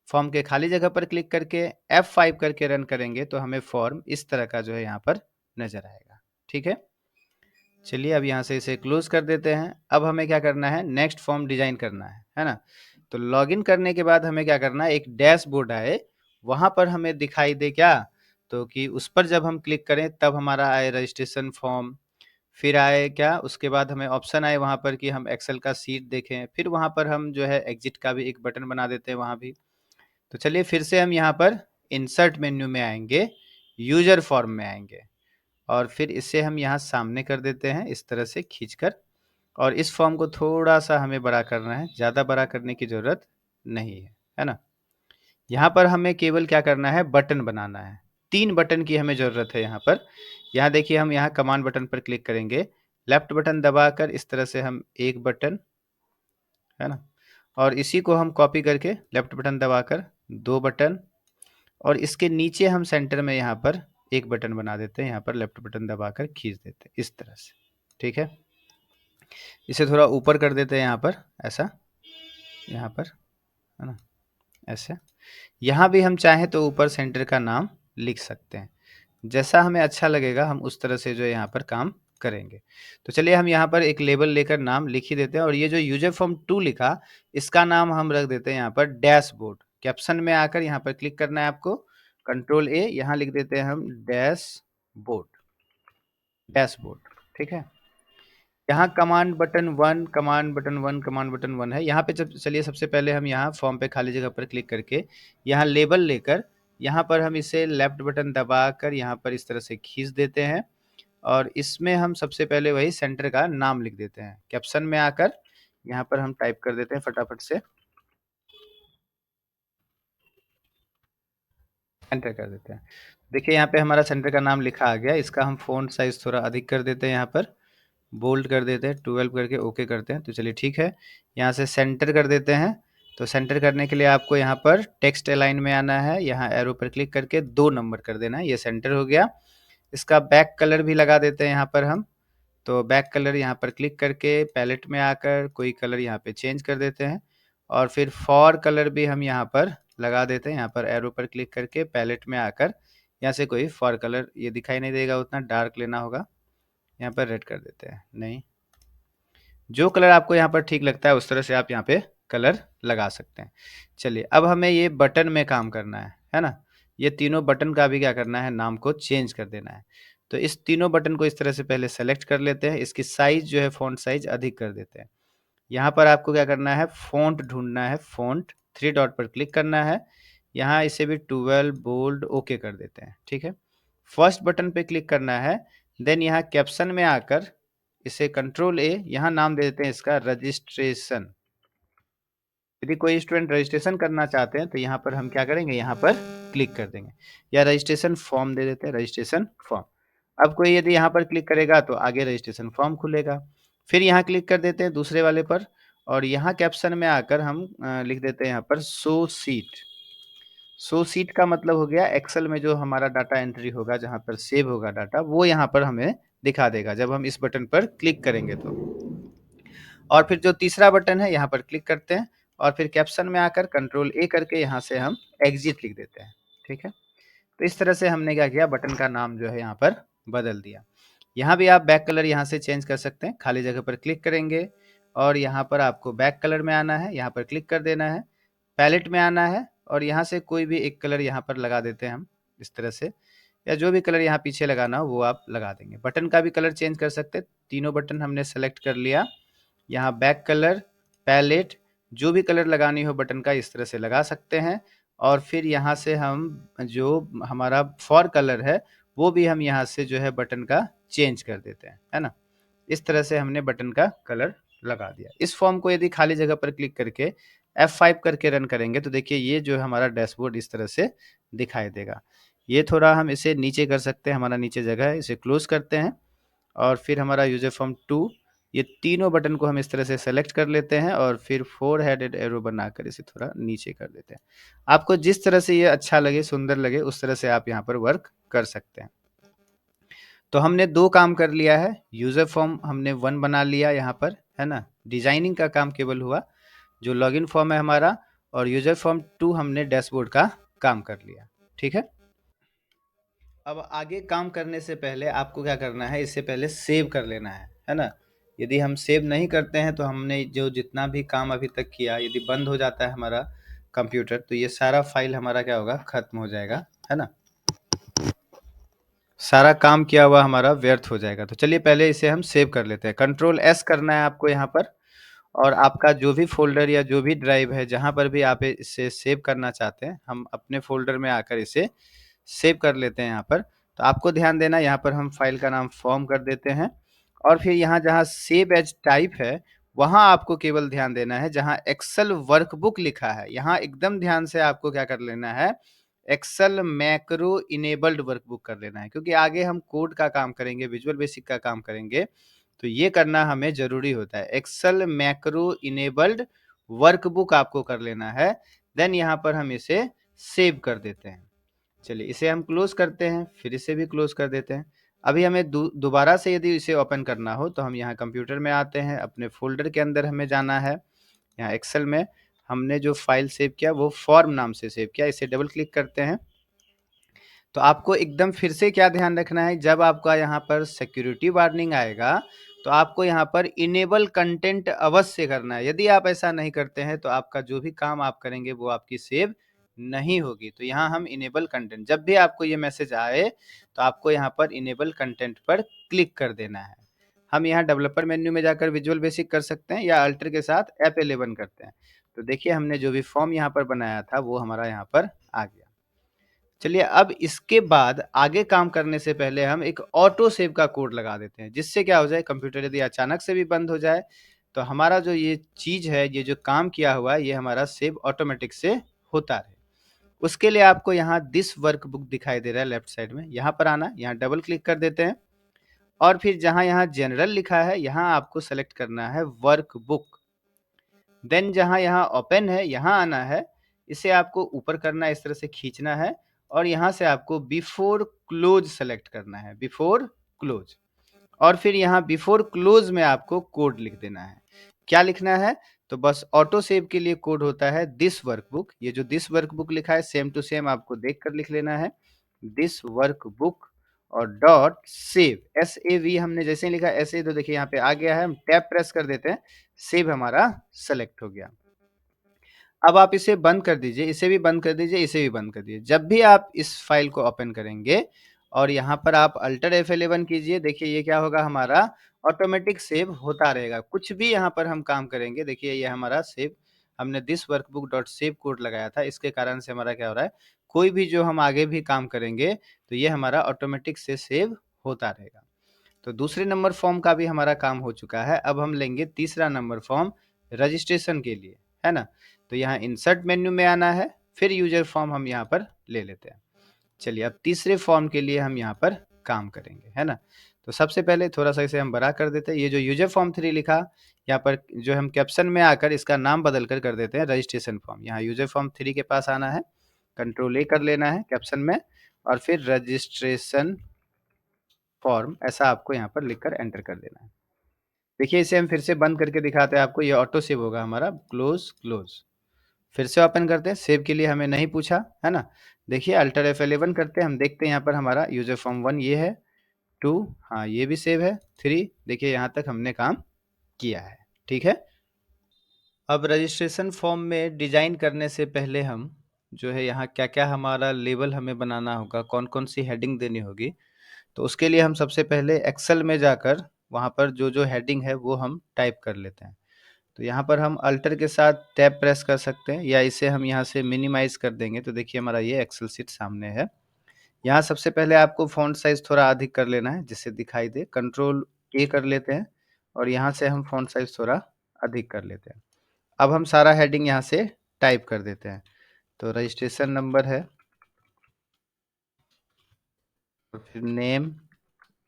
फॉर्म के खाली जगह पर क्लिक करके F5 करके रन करेंगे तो हमें फॉर्म इस तरह का जो है यहाँ पर नज़र आएगा। ठीक है? चलिए अब यहाँ से इसे क्लोज़ कर देते हैं। अब हमें क्या करना है, नेक्स्ट फॉर्म डिज़ाइन करना है ना? तो लॉगिन करने के बाद हमें क्या करना है, एक डैशबोर्ड आए, वहाँ पर हमें दिखाई दे क्या? तो कि उस पर जब हम क्लिक करें तब हमारा आए रजिस्ट्रेशन फॉर्म, फिर आए क्या, उसके बाद हमें ऑप्शन आए वहाँ पर कि हम एक्सेल का शीट देखें, फिर वहाँ पर हम जो है एग्ज़िट का भी एक बटन बना देते हैं वहाँ भी। तो चलिए फिर से हम यहाँ पर इंसर्ट मेन्यू में आएँगे, यूज़र फॉर्म में आएँगे और फिर इसे हम यहाँ सामने कर देते हैं इस तरह से खींचकर और इस फॉर्म को थोड़ा-सा हमें बड़ा करना है, ज़्यादा बड़ा करने की ज़रूरत नहीं है ना? यहाँ पर हमें केवल क्या करना है, बटन बनाना है। 3 बटन की हमें ज़रूरत है यहाँ पर। यहाँ देखिए हम यहाँ कमांड बटन पर क्लिक करेंगे, लेफ्ट बटन दबाकर इस तरह से हम 1 बटन, है ना? और इसी को हम कॉपी करके लेफ्ट बटन दबाकर 2 बटन और इसके नीचे हम सेंटर में यहाँ पर 1 बटन बना देते हैं, यहाँ पर लेफ्ट बटन दबाकर खींच देते हैं इस तरह से। ठीक है? इसे थोड़ा ऊपर कर देते हैं यहाँ पर, ऐसा, यहाँ पर, है ना? ऐसे। यहाँ भी हम चाहें तो ऊपर सेंटर का नाम लिख सकते हैं। जैसा हमें अच्छा लगेगा हम उस तरह से जो है यहाँ पर काम करेंगे। तो चलिए हम यहाँ पर एक लेबल लेकर नाम लिख ही देते हैं और ये जो यूजर फॉर्म 2 लिखा, इसका नाम हम रख देते हैं यहाँ पर डैशबोर्ड। कैप्शन में आकर यहाँ पर क्लिक करना है आपको, कंट्रोल ए, यहाँ लिख देते हैं हम डैशबोर्ड, डैशबोर्ड, ठीक है? यहाँ command button 1, command button 1, command button 1 है। यहाँ पे जब चलिए सबसे पहले हम यहाँ फॉर्म पे खाली जगह पर क्लिक करके यहाँ लेबल लेकर यहाँ पर हम इसे लेफ्ट बटन दबाकर यहाँ पर इस तरह से खींच देते हैं और इसमें हम सबसे पहले वही सेंटर का नाम लिख देते हैं। कैप्शन में आकर यहाँ पर हम टाइप कर देते हैं फटाफट से, एंटर कर देते हैं। देखिए यहाँ पे हमारा सेंटर का नाम लिखा आ गया। इसका हम फ़ॉन्ट साइज़ थोड़ा अधिक कर देते हैं, यहाँ पर बोल्ड कर देते हैं, 12 करके ओके करते हैं। तो चलिए ठीक है, यहाँ से सेंटर कर देते हैं। तो सेंटर करने के लिए आपको यहाँ पर टेक्स्ट अलाइन में आना है, यहाँ एरो पर क्लिक करके 2 नंबर कर देना है, ये सेंटर हो गया। इसका बैक कलर भी लगा देते हैं यहाँ पर हम। तो बैक कलर यहाँ पर क्लिक करके पैलेट में आकर कोई कलर यहाँ पे चेंज कर देते हैं और फिर फॉर कलर भी हम यहाँ पर लगा देते हैं। यहाँ पर एरो पर क्लिक करके पैलेट में आकर यहाँ से कोई फॉर कलर, ये दिखाई नहीं देगा उतना, डार्क लेना होगा, यहाँ पर रेड कर देते हैं। नहीं, जो कलर आपको यहाँ पर ठीक लगता है उस तरह से आप यहाँ पे कलर लगा सकते हैं। चलिए अब हमें ये बटन में काम करना है ना? ये तीनों बटन का भी क्या करना है, नाम को चेंज कर देना है। तो इस तीनों बटन को इस तरह से पहले सेलेक्ट कर लेते हैं, इसकी साइज़ जो है फ़ॉन्ट साइज़ अधिक कर देते हैं। यहाँ पर आपको क्या करना है, फ़ॉन्ट ढूँढना है, फ़ॉन्ट 3 डॉट पर क्लिक करना है। यहाँ इसे भी 12 बोल्ड ओके कर देते हैं, ठीक है? फर्स्ट बटन पे क्लिक करना है, देन यहाँ कैप्शन में आकर इसे कंट्रोल ए, यहाँ नाम दे देते हैं इसका रजिस्ट्रेशन। यदि कोई स्टूडेंट रजिस्ट्रेशन करना चाहते हैं तो यहाँ पर हम क्या करेंगे, यहाँ पर क्लिक कर देंगे या रजिस्ट्रेशन फॉर्म दे देते हैं, रजिस्ट्रेशन फॉर्म। अब कोई यदि यहाँ पर क्लिक करेगा तो आगे रजिस्ट्रेशन फॉर्म खुलेगा। फिर यहाँ क्लिक कर देते हैं दूसरे वाले पर और यहाँ कैप्शन में आकर हम लिख देते हैं यहाँ पर शो सीट। शो सीट का मतलब हो गया एक्सेल में जो हमारा डाटा एंट्री होगा, जहाँ पर सेव होगा डाटा, वो यहाँ पर हमें दिखा देगा जब हम इस बटन पर क्लिक करेंगे तो। और फिर जो तीसरा बटन है यहाँ पर क्लिक करते हैं और फिर कैप्शन में आकर कंट्रोल ए करके यहाँ से हम एग्जिट लिख देते हैं, ठीक है? तो इस तरह से हमने क्या किया, बटन का नाम जो है यहाँ पर बदल दिया। यहाँ भी आप बैक कलर यहाँ से चेंज कर सकते हैं, खाली जगह पर क्लिक करेंगे और यहाँ पर आपको बैक कलर में आना है, यहाँ पर क्लिक कर देना है, पैलेट में आना है और यहाँ से कोई भी एक कलर यहाँ पर लगा देते हैं हम इस तरह से, या जो भी कलर यहाँ पीछे लगाना हो वो आप लगा देंगे। बटन का भी कलर चेंज कर सकते हैं, तीनों बटन हमने सेलेक्ट कर लिया। यहाँ बैक कलर, पैलेट, जो भी कलर लगानी हो बटन का इस तरह से लगा सकते हैं और फिर यहाँ से हम जो हमारा फॉर कलर है वो भी हम यहाँ से जो है बटन का चेंज कर देते हैं, है ना? इस तरह से हमने बटन का कलर लगा दिया। इस फॉर्म को यदि खाली जगह पर क्लिक करके F5 करके रन करेंगे तो देखिए ये जो है हमारा डैशबोर्ड इस तरह से दिखाई देगा। ये थोड़ा हम इसे नीचे कर सकते हैं, हमारा नीचे जगह है, इसे क्लोज करते हैं और फिर हमारा यूजर फॉर्म 2 ये तीनों बटन को हम इस तरह से सेलेक्ट कर लेते हैं और फिर 4 हेडेड एरो बनाकर इसे थोड़ा नीचे कर देते हैं। आपको जिस तरह से ये अच्छा लगे, सुंदर लगे, उस तरह से आप यहाँ पर वर्क कर सकते हैं। तो हमने 2 काम कर लिया है, यूज़र फॉर्म हमने 1 बना लिया यहाँ पर, है ना? डिज़ाइनिंग का काम केवल हुआ, जो लॉगिन फॉर्म है हमारा, और यूज़र फॉर्म 2 हमने डैशबोर्ड का काम कर लिया, ठीक है? अब आगे काम करने से पहले आपको क्या करना है, इससे पहले सेव कर लेना है ना? यदि हम सेव नहीं करते हैं तो हमने जो जितना भी काम अभी तक किया, यदि बंद हो जाता है हमारा कंप्यूटर, तो ये सारा फाइल हमारा क्या होगा, खत्म हो जाएगा, है ना? सारा काम किया हुआ हमारा व्यर्थ हो जाएगा। तो चलिए पहले इसे हम सेव कर लेते हैं। कंट्रोल एस करना है आपको यहाँ पर, और आपका जो भी फ़ोल्डर या जो भी ड्राइव है, जहाँ पर भी आप इसे सेव करना चाहते हैं, हम अपने फ़ोल्डर में आकर इसे सेव कर लेते हैं यहाँ पर। तो आपको ध्यान देना, यहाँ पर हम फ़ाइल का नाम फॉर्म कर देते हैं, और फिर यहाँ जहाँ सेव एज़ टाइप है, वहाँ आपको केवल ध्यान देना है, जहाँ एक्सेल वर्कबुक लिखा है, यहाँ एकदम ध्यान से आपको क्या कर लेना है, एक्सेल मैक्रो इनेबल्ड वर्कबुक कर लेना है, क्योंकि आगे हम कोड का काम करेंगे, विजुअल बेसिक का काम करेंगे, तो ये करना हमें ज़रूरी होता है। एक्सेल मैक्रो इनेबल्ड वर्कबुक आपको कर लेना है, देन यहाँ पर हम इसे सेव कर देते हैं। चलिए इसे हम क्लोज़ करते हैं, फिर इसे भी क्लोज़ कर देते हैं। अभी हमें दोबारा से यदि इसे ओपन करना हो, तो हम यहाँ कंप्यूटर में आते हैं, अपने फ़ोल्डर के अंदर हमें जाना है। यहाँ एक्सेल में हमने जो फ़ाइल सेव किया वो फॉर्म नाम से सेव किया, इसे डबल क्लिक करते हैं। तो आपको एकदम फिर से क्या ध्यान रखना है, जब आपका यहाँ पर सिक्योरिटी वार्निंग आएगा, तो आपको यहाँ पर इनेबल कंटेंट अवश्य करना है। यदि आप ऐसा नहीं करते हैं, तो आपका जो भी काम आप करेंगे वो आपकी सेव नहीं होगी। तो यहाँ हम इनेबल कंटेंट, जब भी आपको ये मैसेज आए, तो आपको यहाँ पर इनेबल कंटेंट पर क्लिक कर देना है। हम यहाँ डेवलपर मेन्यू में जाकर विजुअल बेसिक कर सकते हैं, या अल्टर के साथ F11 करते हैं। तो देखिए हमने जो भी फॉर्म यहाँ पर बनाया था वो हमारा यहाँ पर आ गया। चलिए अब इसके बाद आगे काम करने से पहले हम एक ऑटो सेव का कोड लगा देते हैं, जिससे क्या हो जाए, कंप्यूटर यदि अचानक से भी बंद हो जाए, तो हमारा जो ये चीज़ है, ये जो काम किया हुआ है, ये हमारा सेव ऑटोमेटिक से होता रहे। उसके लिए आपको यहाँ दिस वर्कबुक दिखाई दे रहा है लेफ्ट साइड में, यहाँ पर आना, यहाँ डबल क्लिक कर देते हैं, और फिर जहाँ यहाँ जनरल लिखा है, यहाँ आपको सेलेक्ट करना है वर्कबुक। देन जहाँ यहाँ ओपन है, यहाँ आना है, इसे आपको ऊपर करना है, इस तरह से खींचना है, और यहाँ से आपको बिफोर क्लोज सेलेक्ट करना है, बिफोर क्लोज, और फिर यहाँ बिफोर क्लोज में आपको कोड लिख देना है। क्या लिखना है, तो बस ऑटो सेव के लिए कोड होता है दिस वर्कबुक। ये जो दिस वर्कबुक लिखा है, सेम टू सेम आपको देखकर लिख लेना है, दिस वर्कबुक, और डॉट सेव, SAV हमने जैसे ही लिखा ऐसे ही, तो देखिए यहाँ पे आ गया है, हम टैब प्रेस कर देते हैं, सेव हमारा सेलेक्ट हो गया। अब आप इसे बंद कर दीजिए, इसे भी बंद कर दीजिए, इसे भी बंद कर दीजिए। जब भी आप इस फाइल को ओपन करेंगे और यहाँ पर आप अल्टर F11 कीजिए, देखिए ये क्या होगा, हमारा ऑटोमेटिक सेव होता रहेगा। कुछ भी यहाँ पर हम काम करेंगे, देखिए ये हमारा सेव, हमने this workbook dot save code लगाया था, इसके कारण से हमारा क्या हो रहा है, कोई भी जो हम आगे भी काम करेंगे, तो ये हमारा ऑटोमेटिक से सेव होता रहेगा। तो दूसरे नंबर फॉर्म का भी हमारा काम हो चुका है। अब हम लेंगे तीसरा नंबर फॉर्म रजिस्ट्रेशन के लिए, है ना? तो यहाँ इंसर्ट मेन्यू में आना है, फिर यूजर फॉर्म हम यहाँ पर ले लेते हैं। चलिए अब तीसरे फॉर्म के लिए हम यहाँ पर काम करेंगे, है ना? तो सबसे पहले थोड़ा सा इसे हम बड़ा कर देते हैं। ये जो यूजर फॉर्म 3 लिखा, यहाँ पर जो हम कैप्शन में आकर इसका नाम बदल कर देते हैं रजिस्ट्रेशन फॉर्म। यहाँ यूजर फॉर्म 3 के पास आना है, कंट्रोल A कर लेना है कैप्शन में, और फिर रजिस्ट्रेशन फॉर्म ऐसा आपको यहाँ पर लिखकर एंटर कर देना है। देखिए इसे हम फिर से बंद करके दिखाते हैं आपको, ये ऑटो सेव होगा हमारा, क्लोज क्लोज। फिर से ओपन करते हैं, सेव के लिए हमें नहीं पूछा, है ना? देखिए अल्टर F11 करते हैं, हम देखते हैं यहाँ पर हमारा यूजर फॉर्म 1 ये है, 2 हाँ ये भी सेव है, 3 देखिए यहाँ तक हमने काम किया है, ठीक है? अब रजिस्ट्रेशन फॉर्म में डिजाइन करने से पहले हम जो है यहाँ क्या-क्या हमारा लेबल हमें बनाना होगा, कौन-कौन सी हेडिंग देनी होगी, तो उसके लिए हम सबसे पहले एक्सेल में जाकर वहाँ पर जो हेडिंग है वो हम टाइप कर लेते हैं। तो यहाँ पर हम अल्टर के साथ टैब प्रेस कर सकते हैं, या इसे हम यहाँ से मिनिमाइज कर देंगे, तो देखिए हमारा ये एक्सेल शीट सामने है। यहाँ सबसे पहले आपको फ़ॉन्ट साइज़ थोड़ा अधिक कर लेना है, जिससे दिखाई दे। कंट्रोल A कर लेते हैं, और यहाँ से हम फ़ॉन्ट साइज़ थोड़ा अधिक कर लेते हैं। अब हम सारा हेडिंग यहाँ से टाइप कर देते हैं। तो रजिस्ट्रेशन नंबर है, और फिर नेम,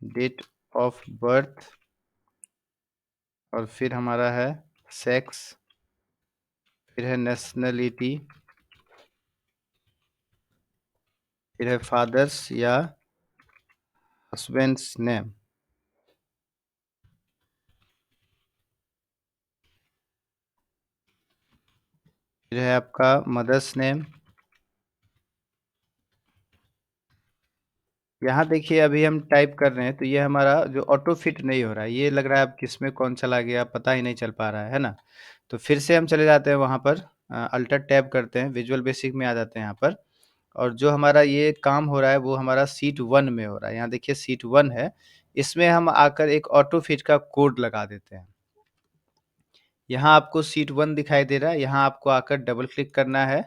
डेट ऑफ बर्थ, और फिर हमारा है सेक्स, फिर है नेशनलिटी, फिर है फादर्स या हस्बैंड्स नेम, फिर है आपका मदर्स नेम। यहाँ देखिए अभी हम टाइप कर रहे हैं तो ये हमारा जो ऑटो फिट नहीं हो रहा है, ये लग रहा है अब किस में कौन चला गया, पता ही नहीं चल पा रहा है ना। तो फिर से हम चले जाते हैं वहाँ पर, अल्टर टैब करते हैं, विजुअल बेसिक में आ जाते हैं यहाँ पर। और जो हमारा ये काम हो रहा है वो हमारा सीट 1 में हो रहा है। यहाँ देखिए सीट 1 है, इसमें हम आकर एक ऑटो फिट का कोड लगा देते हैं। यहाँ आपको सीट 1 दिखाई दे रहा है, यहाँ आपको आकर डबल क्लिक करना है।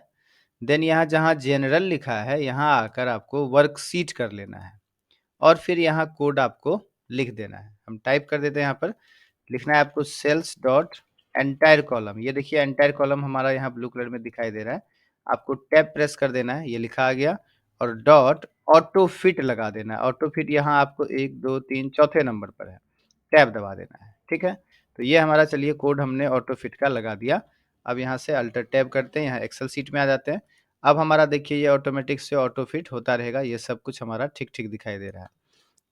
देन यहाँ जहाँ जनरल लिखा है, यहाँ आकर आपको वर्कशीट कर लेना है और फिर यहाँ कोड आपको लिख देना है। हम टाइप कर देते हैं यहाँ पर, लिखना है आपको सेल्स डॉट एंटायर कॉलम। ये देखिए एंटायर कॉलम हमारा यहाँ ब्लू कलर में दिखाई दे रहा है। आपको टैब प्रेस कर देना है, ये लिखा आ गया, और डॉट ऑटो फिट लगा देना है। ऑटो फिट यहाँ आपको 1 2 3 चौथे नंबर पर है, टैब दबा देना है, ठीक है। तो ये हमारा चलिए कोड हमने ऑटो फिट का लगा दिया। अब यहाँ से अल्टर टैब करते हैं, यहाँ एक्सेल सीट में आ जाते हैं। अब हमारा देखिए ये ऑटोमेटिक से ऑटो फिट होता रहेगा, ये सब कुछ हमारा ठीक ठीक दिखाई दे रहा है।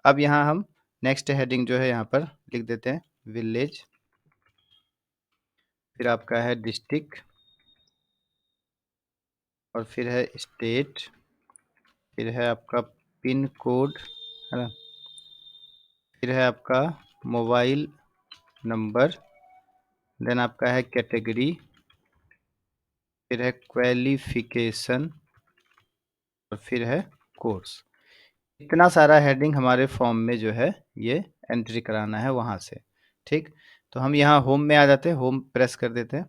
अब यहाँ हम नेक्स्ट हेडिंग जो है यहाँ पर लिख देते हैं विलेज, फिर आपका है डिस्ट्रिक्ट, और फिर है स्टेट, फिर है आपका पिन कोड, है ना, फिर है आपका मोबाइल नंबर, देन आपका है कैटेगरी, फिर है क्वालिफिकेशन, और फिर है कोर्स। इतना सारा हेडिंग हमारे फॉर्म में जो है ये एंट्री कराना है वहाँ से, ठीक। तो हम यहाँ होम में आ जाते हैं, होम प्रेस कर देते हैं।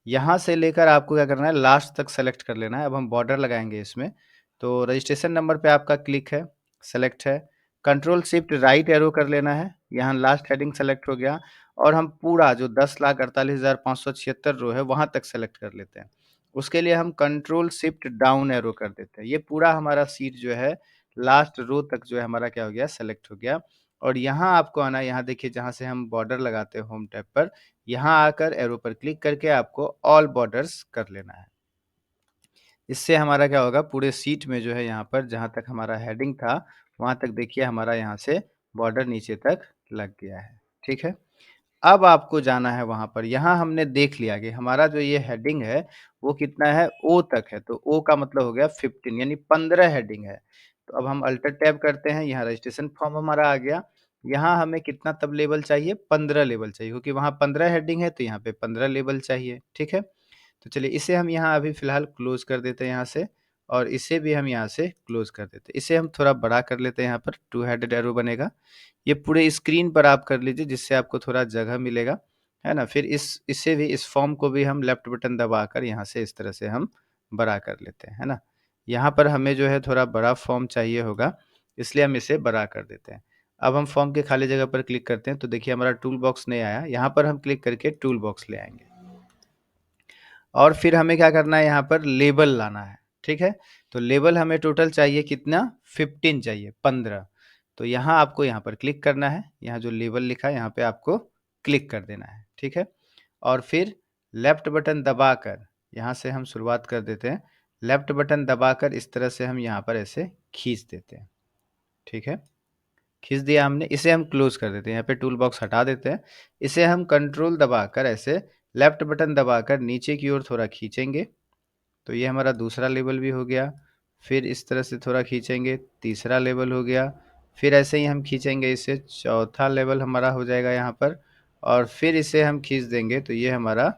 यहाँ से लेकर आपको क्या करना है, लास्ट तक सेलेक्ट कर लेना है। अब हम बॉर्डर लगाएंगे इसमें, तो रजिस्ट्रेशन नंबर पे आपका क्लिक है, सेलेक्ट है, कंट्रोल शिफ्ट राइट एरो कर लेना है, यहाँ लास्ट हेडिंग सेलेक्ट हो गया। और हम पूरा जो 10,48,576 रो है वहाँ तक सेलेक्ट कर लेते हैं। उसके लिए हम कंट्रोल शिफ्ट डाउन एरो कर देते हैं। ये पूरा हमारा सीट जो है लास्ट रो तक जो है हमारा क्या हो गया, सेलेक्ट हो गया। और यहाँ आपको आना है, यहाँ देखिए जहाँ से हम बॉर्डर लगाते हैं होम टैब पर, यहाँ आकर एरो पर क्लिक करके आपको ऑल बॉर्डर्स कर लेना है। इससे हमारा क्या होगा, पूरे सीट में जो है यहाँ पर जहाँ तक हमारा हेडिंग था वहाँ तक देखिए हमारा यहाँ से बॉर्डर नीचे तक लग गया है, ठीक है। अब आपको जाना है वहाँ पर, यहाँ हमने देख लिया कि हमारा जो ये हेडिंग है वो कितना है, ओ तक है। तो ओ का मतलब हो गया 15, यानी 15 हेडिंग है। तो अब हम अल्टर टैब करते हैं, यहाँ रजिस्ट्रेशन फॉर्म हमारा आ गया। यहाँ हमें कितना तब लेवल चाहिए, 15 लेवल चाहिए, क्योंकि वहाँ 15 हेडिंग है तो यहाँ पे 15 लेवल चाहिए, ठीक है। तो चलिए इसे हम यहाँ अभी फ़िलहाल क्लोज़ कर देते हैं यहाँ से, और इसे भी हम यहाँ से क्लोज़ कर देते हैं। इसे हम थोड़ा बड़ा कर लेते हैं, यहाँ पर 2 हेडेड एरो बनेगा। ये पूरे स्क्रीन पर आप कर लीजिए जिससे आपको थोड़ा जगह मिलेगा, है ना। फिर इसे भी, इस फॉर्म को भी हम लेफ्ट बटन दबाकर यहाँ से इस तरह से हम बड़ा कर लेते हैं, है ना। यहाँ पर हमें जो है थोड़ा बड़ा फॉर्म चाहिए होगा, इसलिए हम इसे बड़ा कर देते हैं। अब हम फॉर्म के खाली जगह पर क्लिक करते हैं तो देखिए हमारा टूल बॉक्स नहीं आया, यहाँ पर हम क्लिक करके टूल बॉक्स ले आएँगे। और फिर हमें क्या करना है, यहाँ पर लेबल लाना है, ठीक है। तो लेबल हमें टोटल चाहिए कितना, 15 चाहिए, 15। तो यहाँ आपको यहाँ पर क्लिक करना है, यहाँ जो लेबल लिखा है यहाँ पे आपको क्लिक कर देना है, ठीक है। और फिर लेफ्ट बटन दबाकर यहाँ से हम शुरुआत कर देते हैं। लेफ्ट बटन दबाकर इस तरह से हम यहाँ पर ऐसे खींच देते हैं, ठीक है। खींच दिया हमने, इसे हम क्लोज कर देते हैं, यहाँ पे टूल बॉक्स हटा देते हैं। इसे हम कंट्रोल दबाकर ऐसे लेफ्ट बटन दबाकर नीचे की ओर थोड़ा खींचेंगे, तो ये हमारा दूसरा लेवल भी हो गया। फिर इस तरह से थोड़ा खींचेंगे, तीसरा लेवल हो गया। फिर ऐसे ही हम खींचेंगे इसे, चौथा लेवल हमारा हो जाएगा यहाँ पर। और फिर इसे हम खींच देंगे तो ये हमारा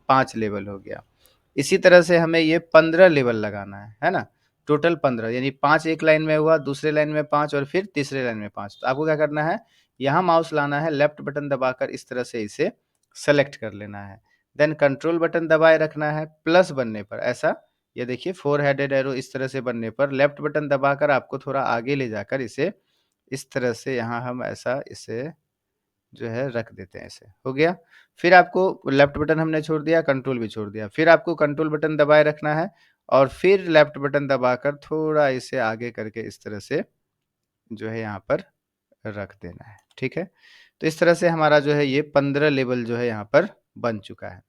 5 लेवल हो गया। इसी तरह से हमें ये 15 लेवल लगाना है ना। टोटल 15, यानी 5 एक लाइन में हुआ, दूसरे लाइन में 5, और फिर तीसरे लाइन में 5। तो आपको क्या करना है, यहाँ माउस लाना है, लेफ्ट बटन दबाकर इस तरह से इसे सेलेक्ट कर लेना है। देन कंट्रोल बटन दबाए रखना है, प्लस बनने पर ऐसा, ये देखिए 4 हेडेड एरो इस तरह से बनने पर लेफ्ट बटन दबाकर आपको थोड़ा आगे ले जाकर इसे इस तरह से यहाँ हम ऐसा इसे जो है रख देते हैं, ऐसे हो गया। फिर आपको लेफ्ट बटन हमने छोड़ दिया, कंट्रोल भी छोड़ दिया, फिर आपको कंट्रोल बटन दबाए रखना है और फिर लेफ्ट बटन दबाकर थोड़ा इसे आगे करके इस तरह से जो है यहाँ पर रख देना है, ठीक है। तो इस तरह से हमारा जो है ये 15 लेवल जो है यहाँ पर बन चुका है।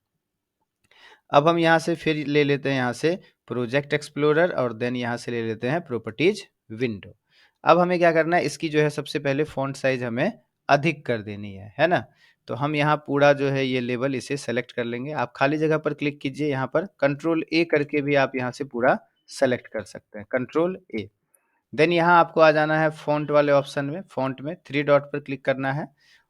अब हम यहाँ से फिर ले लेते हैं यहाँ से प्रोजेक्ट एक्सप्लोरर और देन यहाँ से ले लेते हैं प्रॉपर्टीज विंडो। अब हमें क्या करना है, इसकी जो है सबसे पहले फ़ॉन्ट साइज़ हमें अधिक कर देनी है ना? तो हम यहाँ पूरा जो है ये लेवल इसे सेलेक्ट कर लेंगे। आप खाली जगह पर क्लिक कीजिए, यहाँ पर कंट्रोल ए करके भी आप यहाँ से पूरा सेलेक्ट कर सकते हैं, कंट्रोल ए। देन यहाँ आपको आ जाना है फ़ॉन्ट वाले ऑप्शन में, फ़ॉन्ट में 3 डॉट पर क्लिक करना है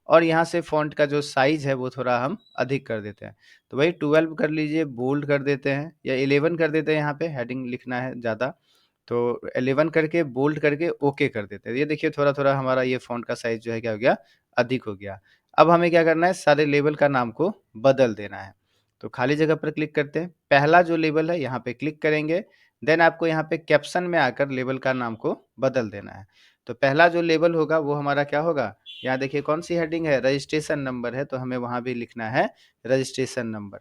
और यहाँ से फ़ॉन्ट का जो साइज़ है वो थोड़ा हम अधिक कर देते हैं। तो वही 12 कर लीजिए, बोल्ड कर देते हैं या 11 कर देते हैं, यहाँ पे हेडिंग लिखना है ज़्यादा, तो 11 करके बोल्ड करके ओके कर देते हैं। ये देखिए थोड़ा-थोड़ा हमारा ये फ़ॉन्ट का साइज़ जो है क्या हो गया, अधिक हो गया। अब हमें क्या करना है, सारे लेबल का नाम को बदल देना है। तो खाली जगह पर क्लिक करते हैं, पहला जो लेबल है यहाँ पे क्लिक करेंगे, देन आपको यहाँ पे कैप्शन में आकर लेबल का नाम को बदल देना है। तो पहला जो लेबल होगा वो हमारा क्या होगा, यहाँ देखिए कौन-सी हेडिंग है, रजिस्ट्रेशन नंबर है, तो हमें वहाँ भी लिखना है रजिस्ट्रेशन नंबर।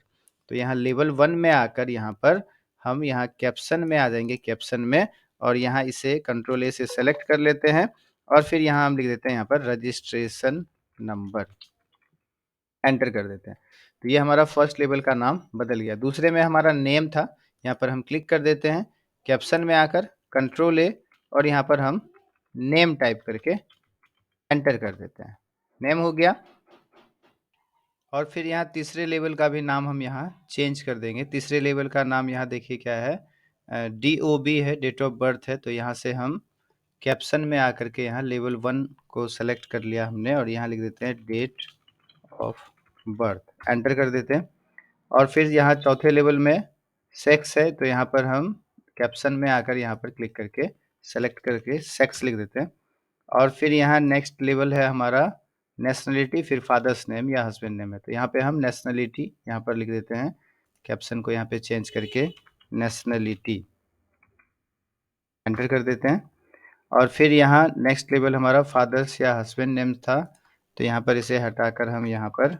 तो यहाँ लेवल 1 में आकर यहाँ पर हम यहाँ कैप्शन में आ जाएँगे, कैप्शन में, और यहाँ इसे कंट्रोल ए से सेलेक्ट कर लेते हैं और फिर यहाँ हम लिख देते हैं यहाँ पर रजिस्ट्रेशन नंबर, एंटर कर देते हैं। तो ये हमारा फर्स्ट लेवल का नाम बदल गया। दूसरे में हमारा नेम था, यहाँ पर हम क्लिक कर देते हैं, कैप्शन में आकर कंट्रोल ए और यहाँ पर हम नेम टाइप करके एंटर कर देते हैं। नेम हो गया और फिर यहाँ तीसरे लेवल का भी नाम हम यहाँ चेंज कर देंगे। तीसरे लेवल का नाम यहाँ देखिए क्या है, DOB है, डेट ऑफ बर्थ है, तो यहाँ से हम कैप्शन में आकर के यहाँ लेवल 1 को सेलेक्ट कर लिया हमने और यहाँ लिख देते हैं डेट ऑफ बर्थ, एंटर कर देते हैं। और फिर यहाँ चौथे लेवल में सेक्स है, तो यहाँ पर हम कैप्शन में आकर यहाँ पर क्लिक करके सेलेक्ट करके सेक्स लिख देते हैं। और फिर यहाँ नेक्स्ट लेवल है हमारा नेशनलिटी, फिर फादर्स नेम या हस्बैंड नेम है, तो यहाँ पे हम नेशनलिटी यहाँ पर लिख देते हैं, कैप्शन को यहाँ पे चेंज करके नेशनलिटी, एंटर कर देते हैं। और फिर यहाँ नेक्स्ट लेवल हमारा फादर्स या हस्बैंड नेम था, तो यहाँ पर इसे हटाकर हम यहाँ पर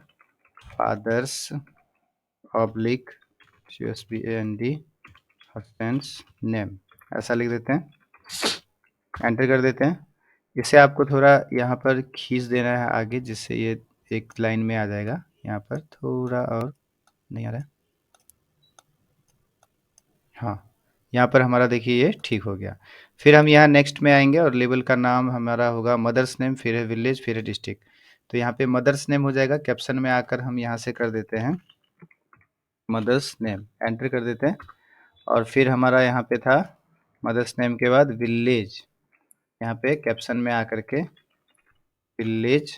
father's oblique HUSBAND husband's name ऐसा लिख देते हैं, एंटर कर देते हैं। इसे आपको थोड़ा यहाँ पर खींच देना है आगे, जिससे ये एक लाइन में आ जाएगा। यहाँ पर थोड़ा और नहीं आ रहा है, हाँ, यहाँ पर हमारा देखिए ये ठीक हो गया। फिर हम यहाँ नेक्स्ट में आएंगे और लेवल का नाम हमारा होगा मदर्स नेम, फिर है विलेज, फिर है डिस्ट्रिक्ट। तो यहाँ पे मदर्स नेम हो जाएगा, कैप्शन में आकर हम यहाँ से कर देते हैं मदर्स नेम, एंटर कर देते हैं। और फिर हमारा यहाँ पे था मदर्स नेम के बाद विलेज, यहाँ पे कैप्शन में आकर के विलेज।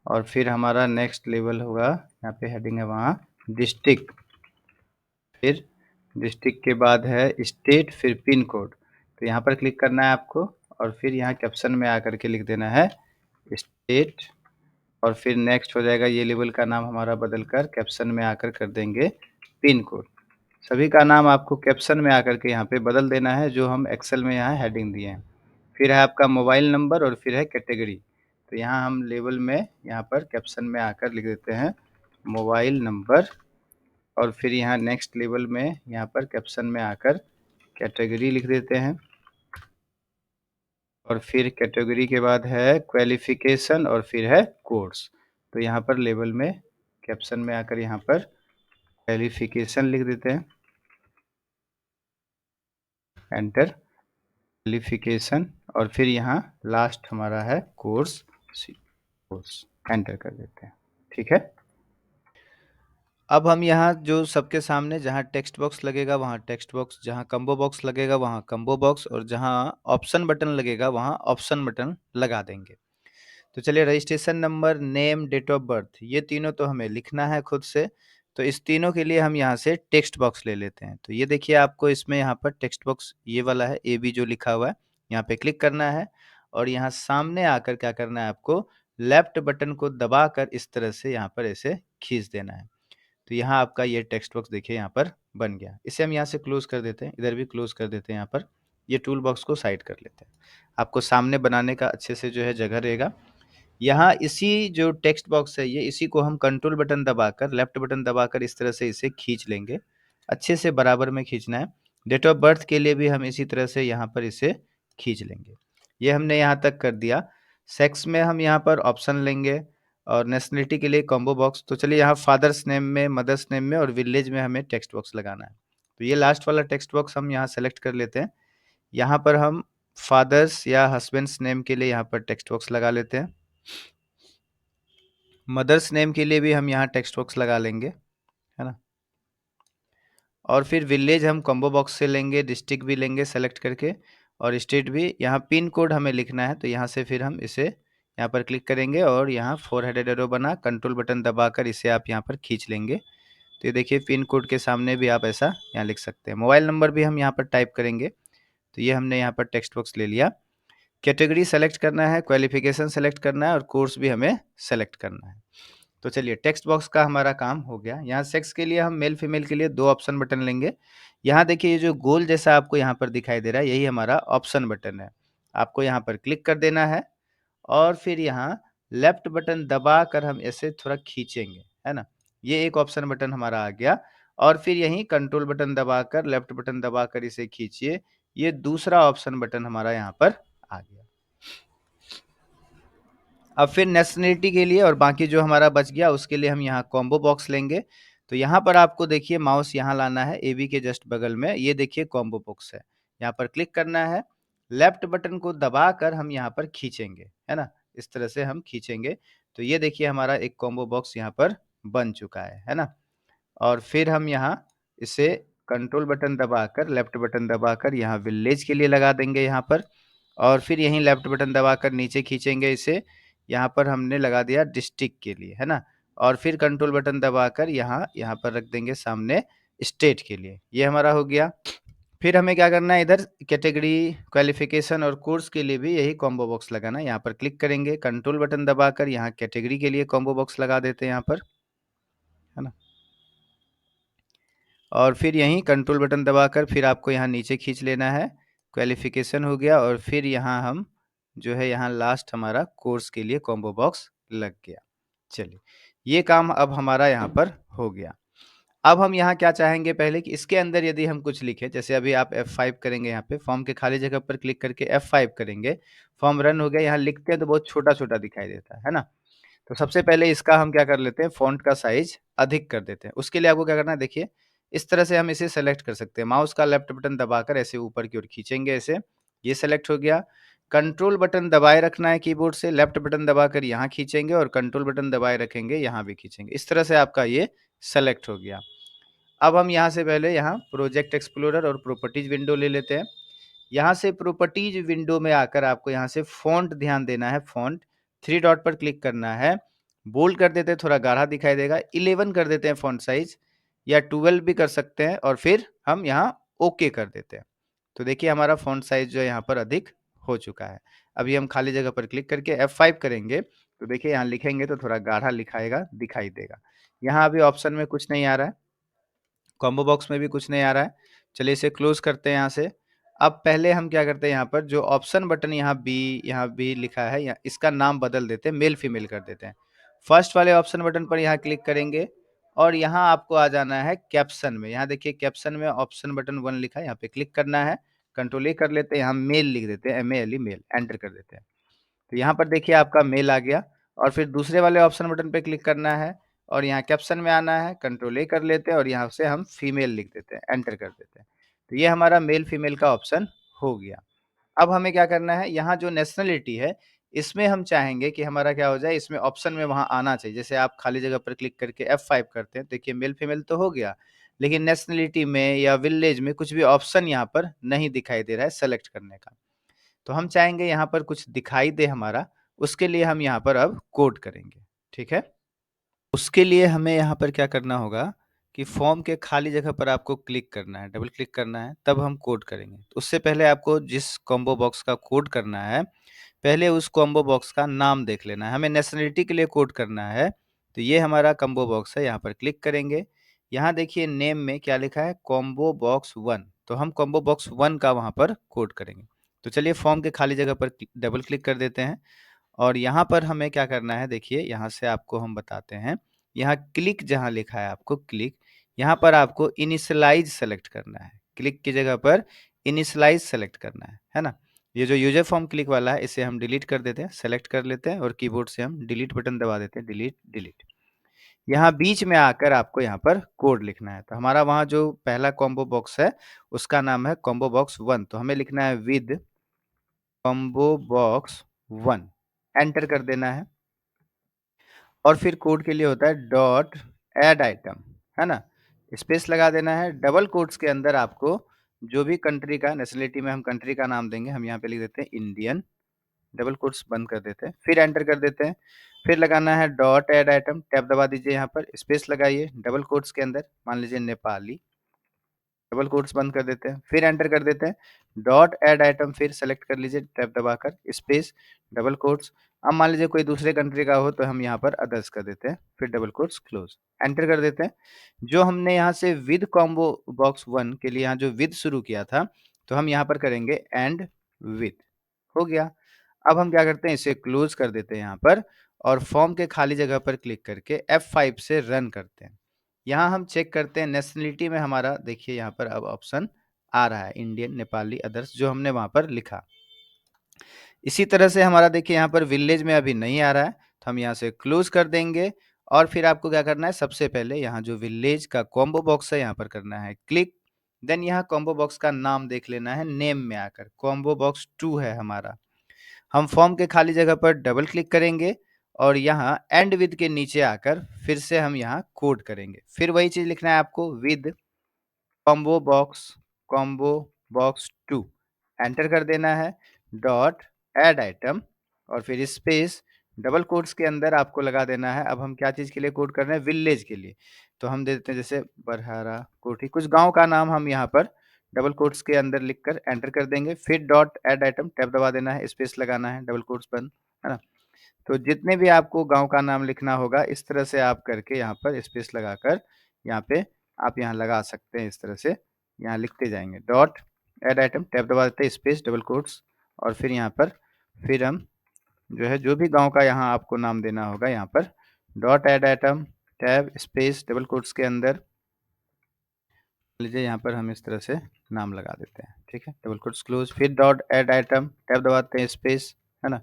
और फिर हमारा नेक्स्ट लेवल होगा, यहाँ पे हेडिंग है वहाँ डिस्ट्रिक्ट, फिर डिस्ट्रिक्ट के बाद है स्टेट, फिर पिन कोड। तो यहाँ पर क्लिक करना है आपको और फिर यहाँ कैप्शन में आकर के लिख देना है स्टेट। और फिर नेक्स्ट हो जाएगा ये लेवल का नाम हमारा बदल कर कैप्शन में आकर कर देंगे पिन कोड। सभी का नाम आपको कैप्शन में आकर के यहाँ पे बदल देना है, जो हम एक्सेल में यहाँ हेडिंग दिए हैं। फिर है आपका मोबाइल नंबर और फिर है कैटेगरी। तो यहाँ हम लेवल में यहाँ पर कैप्शन में आकर लिख देते हैं मोबाइल नंबर और फिर यहाँ नेक्स्ट लेवल में यहाँ पर कैप्शन में आकर कैटेगरी लिख देते हैं। और फिर कैटेगरी के बाद है क्वालिफिकेशन और फिर है कोर्स। तो यहाँ पर लेवल में कैप्शन में आकर यहाँ पर क्वालिफिकेशन लिख देते हैं, एंटर, क्वालिफिकेशन। और फिर यहाँ लास्ट हमारा है कोर्स, कोर्स, एंटर कर देते हैं। ठीक है, अब हम यहाँ जो सबके सामने जहाँ टेक्स्ट बॉक्स लगेगा वहाँ टेक्स्ट बॉक्स, जहाँ कम्बो बॉक्स लगेगा वहाँ कम्बो बॉक्स और जहाँ ऑप्शन बटन लगेगा वहाँ ऑप्शन बटन लगा देंगे। तो चलिए, registration number, name, date of birth, ये तीनों तो हमें लिखना है खुद से। तो इस तीनों के लिए हम यहाँ से टेक्स्ट बॉक्स ले लेते हैं। तो ये देखिए आपको इसमें यहाँ पर टेक्स्ट बॉक्स ये वाला है, AB जो लिखा हुआ है, यहाँ पे क्लिक करना है और यहाँ सामने आकर क्या करना है आपको, लेफ्ट बटन को दबाकर इस तरह से यहाँ पर ऐसे खींच देना है। तो यहाँ आपका ये टेक्स्ट बॉक्स देखिए यहाँ पर बन गया। इसे हम यहाँ से क्लोज कर देते हैं, इधर भी क्लोज कर देते हैं। यहाँ पर ये टूल बॉक्स को साइड कर लेते हैं। आपको सामने बनाने का अच्छे से जो है जगह रहेगा। यहाँ इसी जो टेक्स्ट बॉक्स है, ये इसी को हम कंट्रोल बटन दबाकर, लेफ्ट बटन दबाकर इस तरह से इसे खींच लेंगे। अच्छे से बराबर में खींचना है। डेट ऑफ बर्थ के लिए भी हम इसी तरह से यहाँ पर इसे खींच लेंगे। ये हमने यहाँ तक कर दिया। सेक्स में हम यहाँ पर ऑप्शन लेंगे और नेशनलिटी के लिए कॉम्बो बॉक्स, तो चलिए यहाँ फादर्स नेम में, मदर्स नेम में और विलेज में हमें टेक्स्ट बॉक्स लगाना है। तो ये लास्ट वाला टेक्स्ट बॉक्स हम यहाँ सेलेक्ट कर लेते हैं। यहाँ पर हम फादर्स या हस्बैंड्स नेम के लिए यहाँ पर टेक्स्ट बॉक्स लगा लेते हैं। मदर्स नेम के लिए भी हम यहाँ टेक्स्ट बॉक्स लगा लेंगे, है ना। और फिर विलेज हम कॉम्बो बॉक्स से लेंगे, डिस्ट्रिक्ट भी लेंगे सेलेक्ट करके, और स्टेट भी। यहाँ पिन कोड हमें लिखना है, तो यहाँ से फिर हम इसे यहाँ पर क्लिक करेंगे और यहाँ 4 हेडेड एरो बना कंट्रोल बटन दबाकर इसे आप यहाँ पर खींच लेंगे। तो ये देखिए पिन कोड के सामने भी आप ऐसा यहाँ लिख सकते हैं। मोबाइल नंबर भी हम यहाँ पर टाइप करेंगे। तो ये हमने यहाँ पर टेक्स्ट बॉक्स ले लिया। कैटेगरी सेलेक्ट करना है, क्वालिफिकेशन सेलेक्ट करना है और कोर्स भी हमें सेलेक्ट करना है। तो चलिए टेक्स्ट बॉक्स का हमारा काम हो गया। यहाँ सेक्स के लिए हम मेल फीमेल के लिए 2 ऑप्शन बटन लेंगे। यहाँ देखिए ये जो गोल जैसा आपको यहाँ पर दिखाई दे रहा है, यही हमारा ऑप्शन बटन है। आपको यहाँ पर क्लिक कर देना है और फिर यहाँ लेफ्ट बटन दबाकर हम ऐसे थोड़ा खींचेंगे, है ना। ये एक ऑप्शन बटन हमारा आ गया और फिर यहीं कंट्रोल बटन दबाकर, लेफ्ट बटन दबाकर इसे खींचिए। ये दूसरा ऑप्शन बटन हमारा यहाँ पर आ गया। अब फिर नेशनलिटी के लिए और बाकी जो हमारा बच गया उसके लिए हम यहाँ कॉम्बो बॉक्स लेंगे। तो यहाँ पर आपको देखिए माउस यहाँ लाना है, एबी के जस्ट बगल में ये देखिए कॉम्बो बॉक्स है। यहाँ पर क्लिक करना है, लेफ्ट बटन को दबाकर हम यहाँ पर खींचेंगे, है ना। इस तरह से हम खींचेंगे तो ये देखिए हमारा एक कॉम्बो बॉक्स यहाँ पर बन चुका है ना। और फिर हम यहाँ इसे कंट्रोल बटन दबाकर, लेफ्ट बटन दबाकर यहाँ विलेज के लिए लगा देंगे यहाँ पर, और फिर यहीं लेफ्ट बटन दबाकर नीचे खींचेंगे इसे। यहाँ पर हमने लगा दिया डिस्ट्रिक्ट के लिए, है ना। और फिर कंट्रोल बटन दबाकर यहाँ यहाँ पर रख देंगे सामने स्टेट के लिए। ये हमारा हो गया। फिर हमें क्या करना है, इधर कैटेगरी, क्वालिफिकेशन और कोर्स के लिए भी यही कॉम्बो बॉक्स लगाना है। यहाँ पर क्लिक करेंगे, कंट्रोल बटन दबाकर यहाँ कैटेगरी के लिए कॉम्बो बॉक्स लगा देते हैं यहाँ पर, है ना। और फिर यहीं कंट्रोल बटन दबाकर फिर आपको यहाँ नीचे खींच लेना है। क्वालिफिकेशन हो गया और फिर यहाँ हम जो है यहाँ लास्ट हमारा कोर्स के लिए कॉम्बो बॉक्स लग गया। चलिए ये काम अब हमारा यहाँ पर हो गया। अब हम यहाँ क्या चाहेंगे पहले कि इसके अंदर यदि हम कुछ लिखें, जैसे अभी आप F5 करेंगे, यहाँ पे फॉर्म के खाली जगह पर क्लिक करके F5 करेंगे, फॉर्म रन हो गया। यहाँ लिखते हैं तो बहुत छोटा छोटा दिखाई देता है ना। तो सबसे पहले इसका हम क्या कर लेते हैं, फ़ॉन्ट का साइज़ अधिक कर देते हैं। उसके लिए आपको क्या करना है, देखिए इस तरह से हम इसे सेलेक्ट कर सकते हैं। माउस का लेफ्ट बटन दबाकर ऐसे ऊपर की ओर खींचेंगे ऐसे, ये सेलेक्ट हो गया। कंट्रोल बटन दबाए रखना है कीबोर्ड से, लेफ्ट बटन दबाकर यहाँ खींचेंगे और कंट्रोल बटन दबाए रखेंगे, यहाँ भी खींचेंगे। इस तरह से आपका ये सेलेक्ट हो गया। अब हम यहाँ से पहले यहाँ प्रोजेक्ट एक्सप्लोरर और प्रॉपर्टीज विंडो ले लेते हैं। यहाँ से प्रॉपर्टीज विंडो में आकर आपको यहाँ से फ़ॉन्ट ध्यान देना है। फ़ॉन्ट 3 डॉट पर क्लिक करना है, बोल्ड कर देते हैं, थोड़ा गाढ़ा दिखाई देगा। 11 कर देते हैं फ़ॉन्ट साइज़, या 12 भी कर सकते हैं और फिर हम यहाँ ओके कर देते हैं। तो देखिए हमारा फ़ॉन्ट साइज़ जो है यहाँ पर अधिक हो चुका है। अभी हम खाली जगह पर क्लिक करके F5 करेंगे तो देखिए यहाँ लिखेंगे तो थोड़ा गाढ़ा लिखाएगा, दिखाई देगा। यहाँ अभी ऑप्शन में कुछ नहीं आ रहा है, कॉम्बो बॉक्स में भी कुछ नहीं आ रहा है। चलिए इसे क्लोज़ करते हैं यहाँ से। अब पहले हम क्या करते हैं, यहाँ पर जो ऑप्शन बटन यहाँ बी लिखा है, या इसका नाम बदल देते हैं, मेल फीमेल कर देते हैं। फर्स्ट वाले ऑप्शन बटन पर यहाँ क्लिक करेंगे और यहाँ आपको आ जाना है कैप्शन में। यहाँ देखिए कैप्शन में ऑप्शन बटन 1 लिखा है, यहाँ पे क्लिक करना है। कंट्रोल ए कर लेते हैं, यहाँ मेल लिख देते हैं, MALE मेल, एंटर कर देते हैं। तो यहाँ पर देखिए आपका मेल आ गया। और फिर दूसरे वाले ऑप्शन बटन पे क्लिक करना है और यहाँ कैप्शन में आना है, कंट्रोल ए कर लेते हैं और यहाँ से हम फीमेल लिख देते हैं, एंटर कर देते हैं। तो ये हमारा मेल फीमेल का ऑप्शन हो गया। अब हमें क्या करना है, यहाँ जो नेशनलिटी है इसमें हम चाहेंगे कि हमारा क्या हो जाए, इसमें ऑप्शन में वहाँ आना चाहिए। जैसे आप खाली जगह पर क्लिक करके F5 करते हैं, देखिए मेल फीमेल तो हो गया, लेकिन नेशनलिटी में या विलेज में कुछ भी ऑप्शन यहाँ पर नहीं दिखाई दे रहा है सेलेक्ट करने का। तो हम चाहेंगे यहाँ पर कुछ दिखाई दे हमारा, उसके लिए हम यहाँ पर अब कोड करेंगे, ठीक है। उसके लिए हमें यहाँ पर क्या करना होगा कि फॉर्म के खाली जगह पर आपको क्लिक करना है, डबल क्लिक करना है, तब हम कोड करेंगे। तो उससे पहले आपको जिस कॉम्बो बॉक्स का कोड करना है, पहले उस कॉम्बो बॉक्स का नाम देख लेना है। हमें नेशनलिटी के लिए कोड करना है, तो ये हमारा कॉम्बो बॉक्स है, यहाँ पर क्लिक करेंगे। यहाँ देखिए नेम में क्या लिखा है, कॉम्बो बॉक्स 1, तो हम कॉम्बो बॉक्स 1 का वहाँ पर कोड करेंगे। तो चलिए फॉर्म के खाली जगह पर डबल क्लिक कर देते हैं और यहाँ पर हमें क्या करना है, देखिए यहाँ से आपको हम बताते हैं। यहाँ क्लिक जहाँ लिखा है आपको क्लिक, यहाँ पर आपको इनिशियलाइज सेलेक्ट करना है। क्लिक की जगह पर इनिशियलाइज सेलेक्ट करना है ना। ये जो यूजर फॉर्म क्लिक वाला है इसे हम डिलीट कर देते हैं, सेलेक्ट कर लेते हैं और कीबोर्ड से हम डिलीट बटन दबा देते हैं, डिलीट डिलीट। यहाँ बीच में आकर आपको यहाँ पर कोड लिखना है। तो हमारा वहाँ जो पहला कॉम्बो बॉक्स है उसका नाम है कॉम्बो बॉक्स 1, तो हमें लिखना है विद कॉम्बो बॉक्स 1, एंटर कर देना है। और फिर कोड के लिए होता है डॉट ऐड आइटम, है ना, स्पेस लगा देना है। डबल कोट्स के अंदर आपको जो भी कंट्री का, नेशनलिटी में हम कंट्री का नाम देंगे, हम यहाँ पे लिख देते हैं इंडियन, डबल कोट्स बंद कर देते हैं, फिर एंटर कर देते हैं। फिर लगाना है डॉट ऐड आइटम, टैब दबा दीजिए, यहाँ पर स्पेस लगाइए, डबल कोट्स के अंदर मान लीजिए नेपाली, डबल कोट्स बंद कर देते हैं, फिर एंटर कर देते हैं। डॉट ऐड आइटम फिर सेलेक्ट कर लीजिए, टैब दबाकर, स्पेस, डबल कोट्स। अब मान लीजिए कोई दूसरे कंट्री का हो तो हम यहाँ पर अदर्स कर देते हैं, फिर डबल कोट्स क्लोज, एंटर कर देते हैं। जो हमने यहाँ से विद कॉम्बो बॉक्स 1 के लिए यहाँ जो विद शुरू किया था, तो हम यहाँ पर करेंगे एंड विद, हो गया। अब हम क्या करते हैं, इसे क्लोज कर देते हैं यहाँ पर, और फॉर्म के खाली जगह पर क्लिक करके F5 से रन करते हैं। यहाँ हम चेक करते हैं नेशनलिटी में हमारा, देखिए यहाँ पर अब ऑप्शन आ रहा है इंडियन, नेपाली, अदर्स, जो हमने वहाँ पर लिखा। इसी तरह से हमारा देखिए यहाँ पर विलेज में अभी नहीं आ रहा है, तो हम यहाँ से क्लोज कर देंगे। और फिर आपको क्या करना है, सबसे पहले यहाँ जो विलेज का कॉम्बो बॉक्स है यहाँ पर करना है क्लिक। देन यहाँ कॉम्बो बॉक्स का नाम देख लेना है, नेम में आकर कॉम्बो बॉक्स 2 है हमारा। हम फॉर्म के खाली जगह पर डबल क्लिक करेंगे और यहाँ एंड विद के नीचे आकर फिर से हम यहाँ कोड करेंगे। फिर वही चीज लिखना है आपको, with combo box, combo box 2, enter कर देना है। डॉट ऐड आइटम और फिर स्पेस, डबल कोट्स के अंदर आपको लगा देना है। अब हम क्या चीज के लिए कोड कर रहे हैं, विलेज के लिए, तो हम दे देते हैं जैसे बरहारा कोठी, कुछ गांव का नाम हम यहाँ पर डबल कोट्स के अंदर लिखकर एंटर कर देंगे। फिर डॉट ऐड आइटम, टैब दबा देना है, स्पेस लगाना है, डबल कोट्स बंद, है ना। तो जितने भी आपको गांव का नाम लिखना होगा इस तरह से आप करके यहाँ पर स्पेस लगाकर यहाँ पे आप यहाँ लगा सकते हैं, इस तरह से यहाँ लिखते जाएंगे। डॉट ऐड आइटम, टैब दबा देते हैं, स्पेस, डबल कोट्स, और फिर यहाँ पर फिर हम जो है जो भी गांव का यहाँ आपको नाम देना होगा यहाँ पर dot add item, tab, space, double quotes के अंदर लीजिए, यहाँ पर हम इस तरह से नाम लगा देते हैं, ठीक है, डबल कोट्स क्लोज, फिर डॉट ऐड आइटम, टैब दबाते हैं, स्पेस, है ना।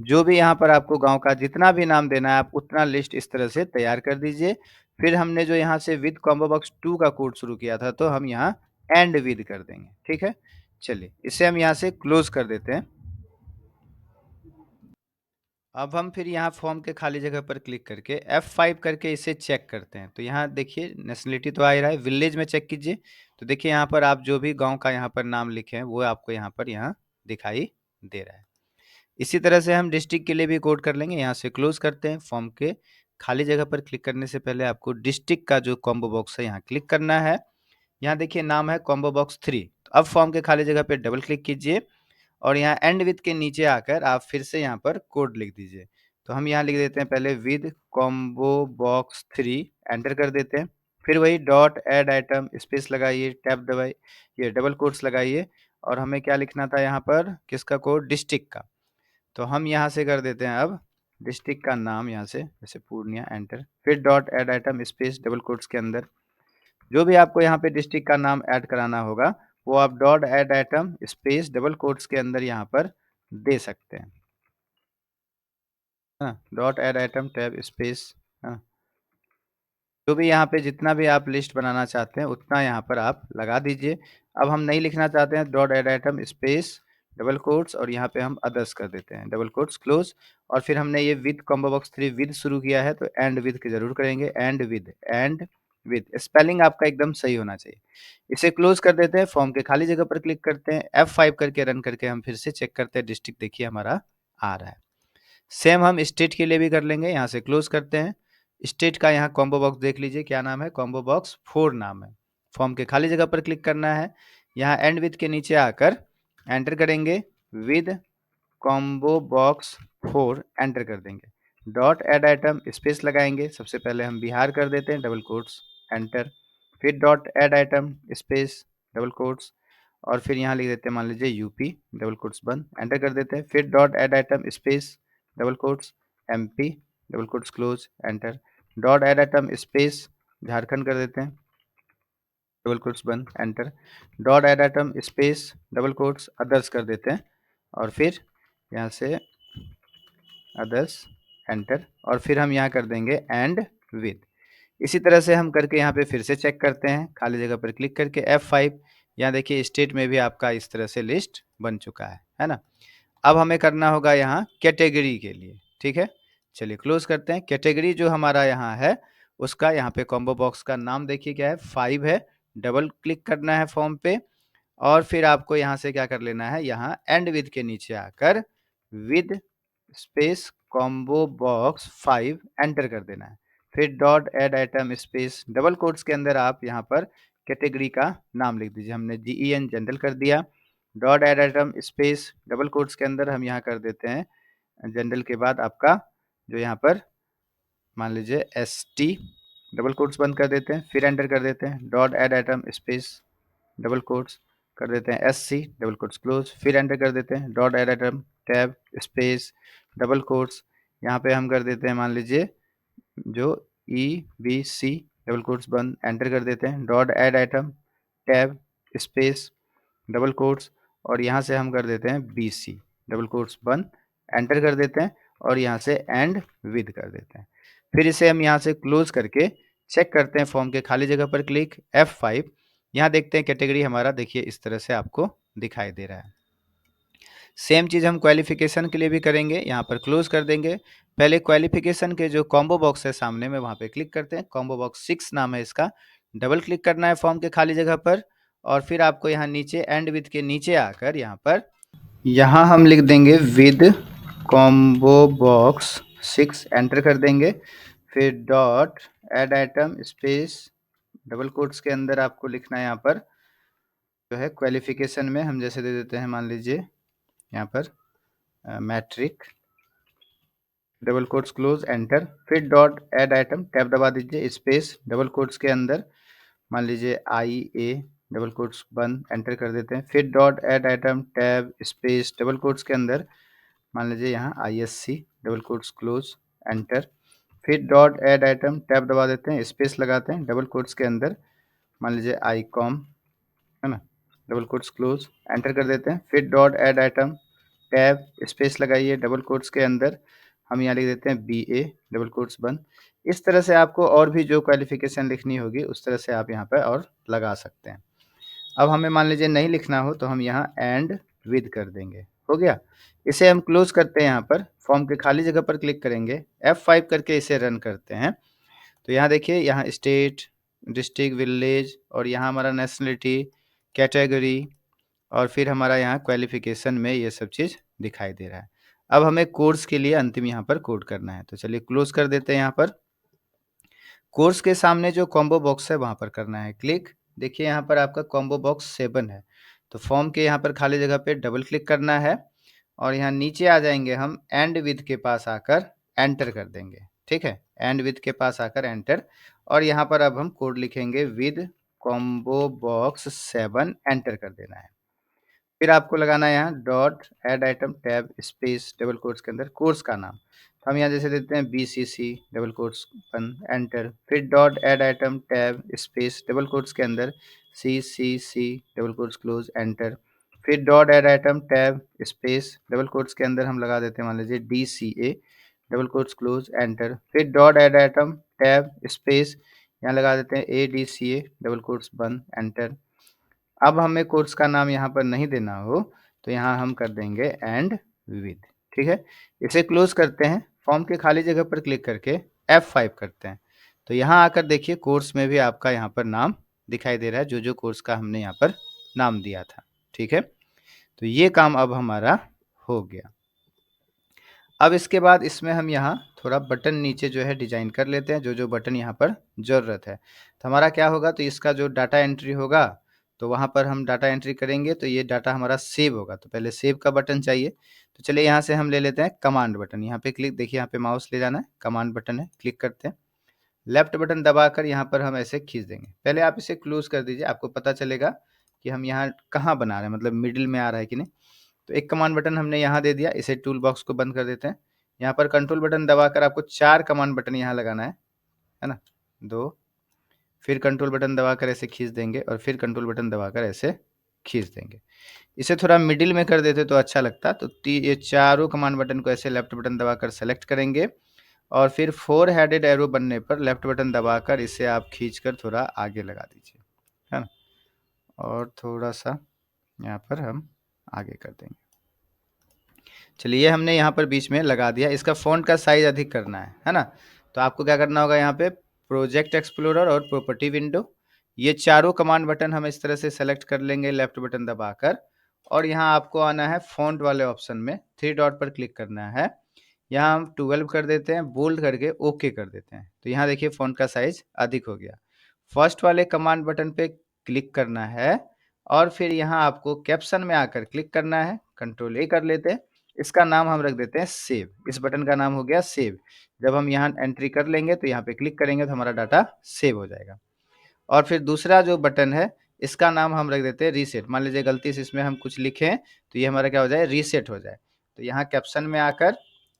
जो भी यहाँ पर आपको गांव का जितना भी नाम देना है आप उतना लिस्ट इस तरह से तैयार कर दीजिए। फिर हमने जो यहाँ से विद कॉम्बो बॉक्स 2 का कोड शुरू किया था, तो हम यहाँ एंड विद कर देंगे, ठीक है। चलिए इसे हम यहाँ से क्लोज कर देते हैं। अब हम फिर यहाँ फॉर्म के खाली जगह पर क्लिक करके F5 करके इसे चेक करते हैं। तो यहाँ देखिए नेशनलिटी तो आ ही रहा है, विलेज में चेक कीजिए। तो देखिए यहाँ पर आप जो भी गांव का यहाँ पर नाम लिखे हैं वो आपको यहाँ पर दिखाई दे रहा है। इसी तरह से हम डिस्ट्रिक्ट के लिए भी कोड कर लेंगे। यहाँ से क्लोज करते हैं। फॉर्म के खाली जगह पर क्लिक करने से पहले आपको डिस्ट्रिक्ट का जो कॉम्बो बॉक्स है यहाँ क्लिक करना है। यहाँ देखिए नाम है कॉम्बो बॉक्स 3। तो अब फॉर्म के खाली जगह पे डबल क्लिक कीजिए और यहाँ एंड विद के नीचे आकर आप फिर से यहाँ पर कोड लिख दीजिए। तो हम यहाँ लिख देते हैं पहले विद कॉम्बो बॉक्स 3, एंटर कर देते हैं। फिर वही डॉट ऐड आइटम, स्पेस लगाइए, टैब दबाइए, ये डबल कोट्स लगाइए, और हमें क्या लिखना था यहाँ पर, किसका कोड, डिस्ट्रिक्ट का। तो हम यहाँ से कर देते हैं अब डिस्ट्रिक्ट का नाम, यहाँ से जैसे पूर्णिया, एंटर, फिर dot add item, space, double quotes के अंदर जो भी आपको यहाँ पे डिस्ट्रिक्ट का नाम ऐड कराना होगा वो आप dot add item, space, double quotes के अंदर यहाँ पर दे सकते हैं, हाँ, dot add item, tab, space, हाँ, जो भी यहाँ पे जितना भी आप लिस्ट बनाना चाहते हैं उतना यहाँ पर आप लगा दीजिए। अब हम नहीं लिखना चाहते हैं, dot add item, space, double quotes, और यहाँ पे हम अदर्स कर देते हैं, डबल कोट्स क्लोज। और फिर हमने ये विद कॉम्बो बॉक्स 3 विद शुरू किया है तो एंड विद की जरूर करेंगे, and with, and with, spelling आपका एकदम सही होना चाहिए। इसे क्लोज कर देते हैं। फॉर्म के खाली जगह पर क्लिक करते हैं, F5 करके रन करके हम फिर से चेक करते हैं। डिस्ट्रिक्ट देखिए हमारा आ रहा है। सेम हम स्टेट के लिए भी कर लेंगे। यहाँ से क्लोज करते हैं। स्टेट का यहाँ कॉम्बो बॉक्स देख लीजिए क्या नाम है, कॉम्बो बॉक्स 4 नाम है। फॉर्म के खाली जगह पर क्लिक करना है। यहाँ एंड विद के नीचे आकर एंटर करेंगे, विद कॉम्बो बॉक्स 4, एंटर कर देंगे। डॉट ऐड आइटम, स्पेस लगाएंगे, सबसे पहले हम बिहार कर देते हैं, डबल कोट्स, एंटर, फिर dot add item, space, double quotes, और फिर यहाँ लिख देते हैं मान लीजिए यूपी, डबल कोट्स बंद, एंटर कर देते हैं। फिर dot add item, space, double quotes, MP, double quotes close, enter, dot add item, space, Jharkhand कर देते हैं, डबल कोट्स बंद, enter, dot add item, space, double quotes, others कर देते हैं, और फिर यहाँ से अदर्स, एंटर, और फिर हम यहाँ कर देंगे एंड विद। इसी तरह से हम करके यहाँ पे फिर से चेक करते हैं, खाली जगह पर क्लिक करके F5। यहाँ देखिए स्टेट में भी आपका इस तरह से लिस्ट बन चुका है ना। अब हमें करना होगा यहाँ कैटेगरी के लिए, ठीक है। चलिए क्लोज करते हैं। कैटेगरी जो हमारा यहाँ है उसका यहाँ पे कॉम्बो बॉक्स का नाम देखिए क्या है, 5 है। डबल क्लिक करना है फॉर्म पे और फिर आपको यहाँ से क्या कर लेना है, यहाँ एंड विद के नीचे आकर with space combo box 5 enter कर देना है। फिर dot add item space double quotes के अंदर आप यहाँ पर कैटेगरी का नाम लिख दीजिए। हमने GEN जनरल कर दिया। Dot add item space double quotes के अंदर हम यहाँ कर देते हैं जनरल के बाद आपका जो यहाँ पर मान लीजिए ST, डबल कोट्स बंद कर देते हैं, फिर एंटर कर देते हैं। Dot add item space double quotes कर देते हैं SC, डबल कोट्स क्लोज, फिर एंटर कर देते हैं। Dot add item tab space double quotes, यहाँ पे हम कर देते हैं मान लीजिए जो EBC, डबल कोट्स बंद, एंटर कर देते हैं। Dot add item tab space double quotes और यहाँ से हम कर देते हैं BC, डबल कोट्स बंद, एंटर कर देते हैं और यहाँ से एंड विद कर देते हैं। फिर इसे हम यहाँ से क्लोज करके चेक करते हैं फॉर्म के खाली जगह पर क्लिक F5। यहाँ देखते हैं कैटेगरी हमारा देखिए इस तरह से आपको दिखाई दे रहा है। सेम चीज़ हम क्वालिफिकेशन के लिए भी करेंगे। यहाँ पर क्लोज कर देंगे। पहले क्वालिफिकेशन के जो कॉम्बो बॉक्स है सामने में वहाँ पे क्लिक करते हैं। कॉम्बो बॉक्स 6 नाम है इसका। डबल क्लिक करना है फॉर्म के खाली जगह पर और फिर आपको यहाँ नीचे एंड विद के नीचे आकर यहाँ हम लिख देंगे विद कॉम्बो बॉक्स 6 एंटर कर देंगे। फिर dot add item space double quotes के अंदर आपको लिखना है यहाँ पर जो है क्वालिफिकेशन में हम जैसे दे देते हैं मान लीजिए यहाँ पर matric, double quotes close, enter. फिर डॉट एड आइटम टैब दबा दीजिए स्पेस डबल कोट्स के अंदर मान लीजिए IA, डबल कोट्स बंद, एंटर कर देते हैं। फिर dot add item tab space double quotes के अंदर मान लीजिए यहाँ ISC, double quotes close, enter. फिर डॉट एड आइटम टैब दबा देते हैं, स्पेस लगाते हैं डबल कोट्स के अंदर मान लीजिए ICOM, है ना, डबल कोट्स क्लोज, एंटर कर देते हैं। फिर dot add item tab space लगाइए डबल कोट्स के अंदर हम यहाँ लिख देते हैं BA, डबल कोट्स बंद। इस तरह से आपको और भी जो क्वालिफिकेशन लिखनी होगी उस तरह से आप यहाँ पर और लगा सकते हैं। अब हमें मान लीजिए नहीं लिखना हो तो हम यहाँ एंड विद कर देंगे। हो गया। इसे हम क्लोज करते हैं। यहाँ पर फॉर्म के खाली जगह पर क्लिक करेंगे, F5 करके इसे रन करते हैं। तो यहाँ देखिए यहाँ स्टेट, डिस्ट्रिक्ट, विलेज और यहाँ हमारा नेशनलिटी, कैटेगरी और फिर हमारा यहाँ क्वालिफिकेशन में ये सब चीज़ दिखाई दे रहा है। अब हमें कोर्स के लिए अंतिम यहाँ पर कोड करना है। तो चलिए क्लोज कर देते हैं। यहाँ पर कोर्स के सामने जो कॉम्बो बॉक्स है वहाँ पर करना है क्लिक। देखिए यहाँ पर आपका कॉम्बो बॉक्स 7 है। तो फॉर्म के यहाँ पर खाली जगह पे डबल क्लिक करना है और यहाँ नीचे आ जाएंगे हम एंड विद के पास आकर एंटर कर देंगे। ठीक है, एंड विद के पास आकर एंटर और यहाँ पर अब हम कोड लिखेंगे विद कॉम्बो बॉक्स 7 एंटर कर देना है। फिर आपको लगाना है यहाँ dot add item tab space double quotes के अंदर कोर्स का नाम। तो हम यहाँ जैसे देते हैं BCC, डबल कोट्स बंद, एंटर। फिर dot add item tab space double quotes के अंदर CCC, double quotes close, enter. फिर dot add item tab space double quotes के अंदर हम लगा देते हैं मान लीजिए DCA, double quotes close, enter. फिर dot add item tab space यहाँ लगा देते हैं ADCA, डबल कोट्स बंद, एंटर। अब हमें कोर्स का नाम यहाँ पर नहीं देना हो तो यहाँ हम कर देंगे एंड विद। ठीक है, इसे क्लोज करते हैं। फॉर्म के खाली जगह पर क्लिक करके F5 करते हैं। तो यहाँ आकर देखिए कोर्स में भी आपका यहाँ पर नाम दिखाई दे रहा है, जो जो कोर्स का हमने यहाँ पर नाम दिया था। ठीक है, तो ये काम अब हमारा हो गया। अब इसके बाद इसमें हम यहाँ थोड़ा बटन नीचे जो है डिजाइन कर लेते हैं, जो जो बटन यहाँ पर ज़रूरत है। तो हमारा क्या होगा, तो इसका जो डाटा एंट्री होगा तो वहाँ पर हम डाटा एंट्री करेंगे तो ये डाटा हमारा सेव होगा। तो पहले सेव का बटन चाहिए। तो चलिए यहाँ से हम ले लेते हैं कमांड बटन। यहाँ पे क्लिक, देखिए यहाँ पे माउस ले जाना है, कमांड बटन है, क्लिक करते हैं। लेफ्ट बटन दबाकर यहाँ पर हम ऐसे खींच देंगे। पहले आप इसे क्लोज कर दीजिए, आपको पता चलेगा कि हम यहाँ कहाँ बना रहे हैं, मतलब मिडिल में आ रहा है कि नहीं। तो एक कमांड बटन हमने यहाँ दे दिया, इसे टूल बॉक्स को बंद कर देते हैं। यहाँ पर कंट्रोल बटन दबाकर आपको 4 कमांड बटन यहाँ लगाना है ना, 2, फिर कंट्रोल बटन दबाकर ऐसे खींच देंगे और फिर कंट्रोल बटन दबाकर ऐसे खींच देंगे। इसे थोड़ा मिडिल में कर देते तो अच्छा लगता। तो ये चारों कमांड बटन को ऐसे लेफ्ट बटन दबाकर सेलेक्ट करेंगे और फिर 4 हेडेड एरो बनने पर लेफ्ट बटन दबाकर इसे आप खींचकर थोड़ा आगे लगा दीजिए, है ना? और थोड़ा-सा यहाँ पर हम आगे कर देंगे। चलिए हमने यहाँ पर बीच में लगा दिया। इसका फ़ॉन्ट का साइज़ अधिक करना है ना? तो आपको क्या करना होगा, यहाँ पे प्रोजेक्ट एक्सप्लोरर और प्रॉपर्टी विंडो, ये चारों कमांड बटन हम इस तरह से सेलेक्ट कर लेंगे लेफ्ट बटन दबाकर और यहाँ आपको आना है फ़ॉन्ट वाले ऑप्शन में, 3 डॉट पर क्लिक करना है। यहाँ हम 12 कर देते हैं, बोल्ड करके ओके कर देते हैं। तो यहाँ देखिए फ़ॉन्ट का साइज़ अधिक हो गया। फर्स्ट वाले कमांड बटन पे क्लिक करना है और फिर यहाँ आपको कैप्शन में आकर क्लिक करना है, कंट्रोल ए कर लेते हैं। इसका नाम हम रख देते हैं सेव। इस बटन का नाम हो गया सेव। जब हम यहाँ एंट्री कर लेंगे तो यहाँ पे क्लिक करेंगे तो हमारा डाटा सेव हो जाएगा। और फिर दूसरा जो बटन है इसका नाम हम रख देते हैं रीसेट। मान लीजिए गलती से इसमें हम कुछ लिखें तो ये हमारा क्या हो जाए, रीसेट हो जाए। तो यहाँ कैप्शन में आकर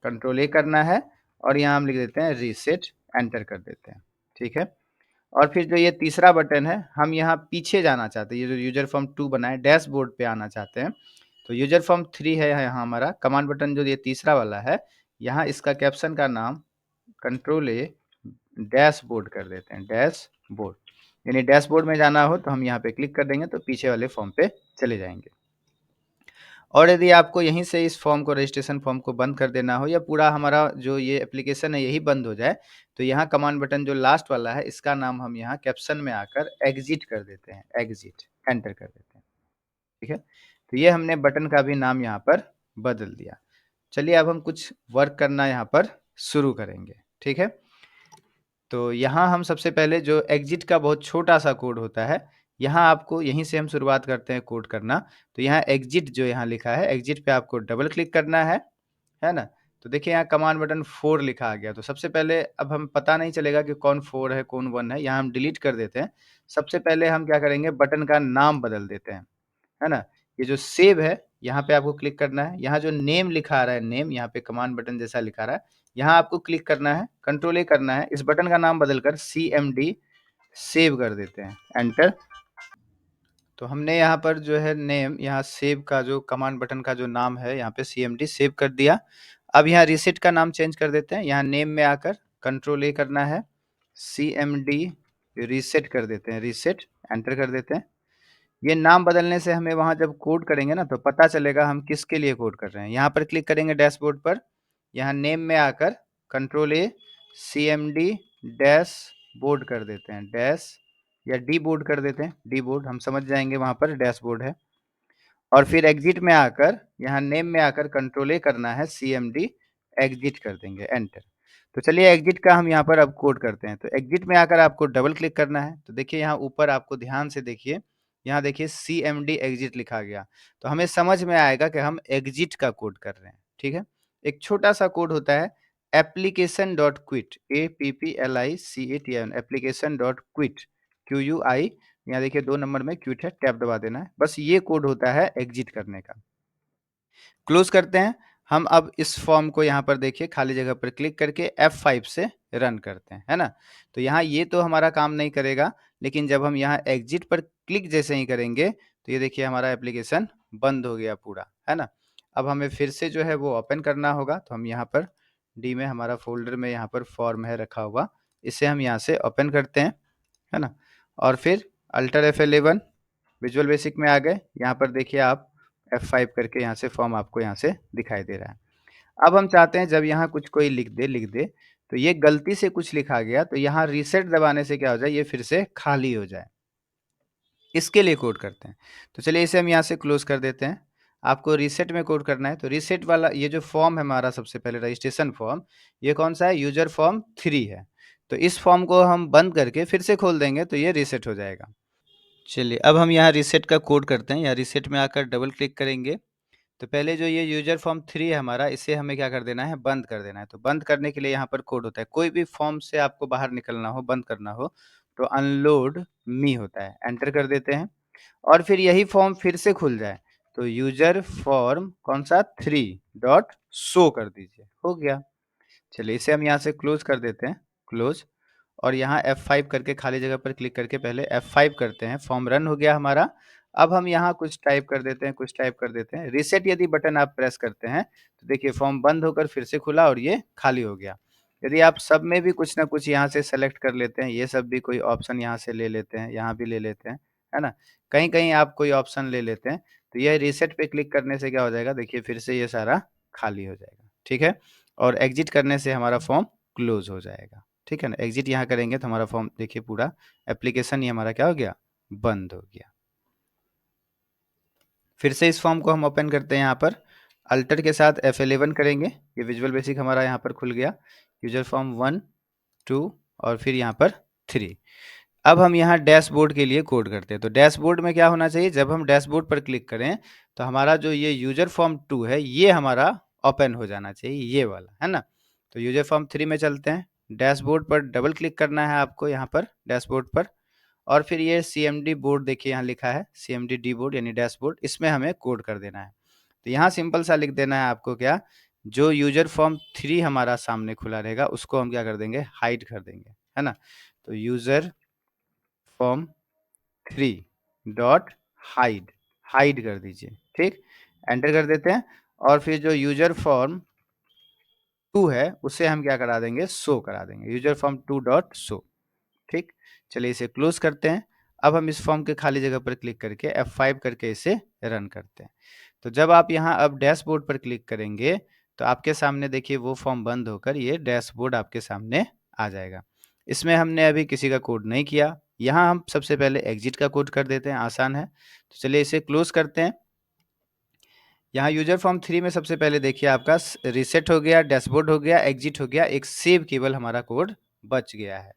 कंट्रोल ए करना है और यहाँ हम लिख देते हैं रीसेट, एंटर कर देते हैं। ठीक है। और फिर जो ये तीसरा बटन है, हम यहाँ पीछे जाना चाहते हैं। ये जो यूजर फॉर्म 2 बना है, डैशबोर्ड पे आना चाहते हैं। तो यूजर फॉर्म 3 है यहाँ हमारा कमांड बटन जो ये तीसरा वाला है, यहाँ इसका कैप्शन का नाम कंट्रोल ए डैशबोर्ड कर देते हैं, डैशबोर्ड। यानी डैशबोर्ड में जाना हो तो हम यहाँ पे क्लिक कर देंगे तो पीछे वाले फॉर्म पे चले जाएंगे। और यदि आपको यहीं से इस फॉर्म को, रजिस्ट्रेशन फॉर्म को बंद कर देना हो या पूरा हमारा जो ये एप्लीकेशन है यही बंद हो जाए, तो यहाँ कमांड बटन जो लास्ट वाला है इसका नाम हम यहाँ कैप्शन में आकर एग्जिट कर देते हैं, एग्जिट, एंटर कर देते हैं। ठीक है। तो ये हमने बटन का भी नाम यहाँ पर बदल दिया। चलिए अब हम कुछ वर्क करना यहाँ पर शुरू करेंगे। ठीक है। तो यहाँ हम सबसे पहले जो एग्जिट का बहुत छोटा सा कोड होता है, यहाँ आपको यहीं से हम शुरुआत करते हैं कोड करना। तो यहाँ एग्जिट जो यहाँ लिखा है, एग्जिट पे आपको डबल क्लिक करना है ना? तो देखिए यहाँ कमांड बटन 4 लिखा आ गया। तो सबसे पहले अब हम पता नहीं चलेगा कि कौन 4 है, कौन 1 है, यहाँ हम डिलीट कर देते हैं। सबसे पहले हम क्या करेंगे, बटन का नाम बदल देते हैं, है ना? ये जो सेव है, यहाँ पे आपको क्लिक करना है। यहाँ जो नेम लिखा आ रहा है, नेम यहाँ पे कमांड बटन जैसा लिखा आ रहा है, यहाँ आपको क्लिक करना है, कंट्रोल ए करना है। इस बटन का नाम बदलकर CMD सेव कर देते हैं, एंटर। तो हमने यहाँ पर जो है नेम, यहाँ सेव का जो कमांड बटन का जो नाम है, यहाँ पे CMD सेव कर दिया। अब यहाँ रीसेट का नाम चेंज कर देते हैं। यहाँ नेम में आकर कंट्रोल ए करना है, CMD रीसेट कर देते हैं, रीसेट, एंटर कर देते हैं। ये नाम बदलने से हमें वहाँ जब कोड करेंगे ना तो पता चलेगा हम किसके लिए कोड कर रहे हैं। यहाँ पर क्लिक करेंगे डैशबोर्ड पर, यहाँ नेम में आकर कंट्रोल ए CMD डैश बोर्ड कर देते हैं, डैश या डी बोर्ड कर देते हैं, डी बोर्ड, हम समझ जाएंगे वहाँ पर डैशबोर्ड है। और फिर एग्जिट में आकर यहाँ नेम में आकर कंट्रोल ए करना है, CMD एग्जिट कर देंगे, एंटर। तो चलिए एग्जिट का हम यहाँ पर अब कोड करते हैं। तो एग्जिट में आकर आपको डबल क्लिक करना है। तो देखिए यहाँ ऊपर आपको ध्यान से देखिए, यहाँ देखिए CMD एग्जिट लिखा गया। तो हमें समझ में आएगा कि हम एग्जिट का कोड कर रहे हैं। ठीक है। एक छोटा सा कोड होता है application dot quit, APPLICATN, application dot quit, QUI। यहाँ देखिए 2 नंबर में क्विट है, टैब दबा देना है। बस ये कोड होता है एग्जिट करने का। क्लोज करते हैं। हम अब इस फॉर्म को यहाँ पर देखिए खाली जगह पर क्लिक करके F5 से रन करते हैं, है ना? तो यहाँ ये तो हमारा काम नहीं करेगा, लेकिन जब हम यहाँ एग्जिट पर क्लिक जैसे ही करेंगे तो ये देखिए हमारा एप्लीकेशन बंद हो गया पूरा, है ना? अब हमें फिर से जो है वो ओपन करना होगा। तो हम यहाँ पर डी में हमारा फ़ोल्डर में यहाँ पर फॉर्म है रखा हुआ, इसे हम यहाँ से ओपन करते हैं, है ना? और फिर अल्टर F11 विजुअल बेसिक में आ गए। यहाँ पर देखिए आप F5 करके यहाँ से फॉर्म आपको यहाँ से दिखाई दे रहा है। अब हम चाहते हैं जब यहाँ कुछ कोई लिख दे तो ये गलती से कुछ लिखा गया तो यहाँ रीसेट दबाने से क्या हो जाए, ये फिर से खाली हो जाए। इसके लिए कोड करते हैं। तो चलिए इसे हम यहाँ से क्लोज कर देते हैं। आपको रीसेट में कोड करना है। तो रीसेट वाला ये जो फॉर्म है हमारा, सबसे पहले रजिस्ट्रेशन फॉर्म, ये कौन सा है, यूजर फॉर्म 3 है। तो इस फॉर्म को हम बंद करके फिर से खोल देंगे तो ये रीसेट हो जाएगा। चलिए अब हम यहाँ रीसेट का कोड करते हैं। यहाँ रीसेट में आकर डबल क्लिक करेंगे। तो पहले जो ये यूजर फॉर्म 3 है हमारा, इसे हमें क्या कर देना है, बंद कर देना है। तो बंद करने के लिए यहाँ पर कोड होता है। कोई भी फॉर्म से आपको बाहर निकलना हो, बंद करना हो तो अनलोड मी होता है, एंटर कर देते हैं। और फिर यही फॉर्म फिर से खुल जाए तो यूजर फॉर्म कौन सा 3 डॉट शो कर दीजिए, हो गया। चलिए इसे हम यहाँ से क्लोज कर देते हैं, क्लोज। और यहाँ F5 करके खाली जगह पर क्लिक करके पहले F5 करते हैं। फॉर्म रन हो गया हमारा। अब हम यहाँ कुछ टाइप कर देते हैं, कुछ टाइप कर देते हैं। रीसेट यदि बटन आप प्रेस करते हैं तो देखिए फॉर्म बंद होकर फिर से खुला और ये खाली हो गया। यदि आप सब में भी कुछ ना कुछ यहाँ से सेलेक्ट कर लेते हैं, ये सब भी कोई ऑप्शन यहाँ से ले लेते हैं, यहाँ भी ले लेते हैं, है ना? कहीं-कहीं आप कोई ऑप्शन ले लेते हैं, तो ये रीसेट पे क्लिक करने से क्या हो जाएगा, देखिए फिर से ये सारा खाली हो जाएगा, ठीक है? और एग्ज़िट करने से हमारा फॉर्म क्लोज़ हो जाएगा, ठीक है ना? एग्ज़िट यहाँ करेंगे तो हमारा फॉर्म देखिए पूरा एप्लीकेशन ही हमारा क्या हो गया, बंद हो गया। फिर से इस फॉर्म को हम ओपन करते हैं यहाँ पर, अल्टर के साथ F11 करेंगे, ये विजुअल बेसिक हमारा यहाँ पर खुल गया। यूजर फॉर्म 1, 2 और फिर यहाँ पर 3। अब हम यहाँ डैशबोर्ड के लिए कोड करते हैं। तो डैशबोर्ड में क्या होना चाहिए, जब हम डैशबोर्ड पर क्लिक करें तो हमारा जो ये यूजर फॉर्म 2 है ये हमारा ओपन हो जाना चाहिए, ये वाला, है ना? तो यूजर फॉर्म 3 में चलते हैं, डैशबोर्ड पर डबल क्लिक करना है आपको यहाँ पर डैशबोर्ड पर, और फिर ये CMD बोर्ड देखिए यहाँ लिखा है CMD डी बोर्ड यानी डैशबोर्ड, इसमें हमें कोड कर देना है। तो यहाँ सिंपल सा लिख देना है आपको, क्या, जो यूजर फॉर्म 3 हमारा सामने खुला रहेगा उसको हम क्या कर देंगे, हाइड कर देंगे, है ना? तो user form 3 dot hide, hide कर दीजिए, ठीक, एंटर कर देते हैं। और फिर जो यूजर फॉर्म 2 है उसे हम क्या करा देंगे, शो करा देंगे, यूजर फॉर्म 2 डॉट शो, ठीक। चलिए इसे क्लोज करते हैं। अब हम इस फॉर्म के खाली जगह पर क्लिक करके F5 करके इसे रन करते हैं। तो जब आप यहाँ अब डैशबोर्ड पर क्लिक करेंगे तो आपके सामने देखिए वो फॉर्म बंद होकर ये डैशबोर्ड आपके सामने आ जाएगा। इसमें हमने अभी किसी का कोड नहीं किया। यहाँ हम सबसे पहले एग्जिट का कोड कर देते हैं, आसान है। तो चलिए इसे क्लोज करते हैं। यहाँ यूजर फॉर्म 3 में सबसे पहले देखिए आपका रीसेट हो गया, डैशबोर्ड हो गया, एग्जिट हो गया, एक सेव केवल हमारा कोड बच गया है।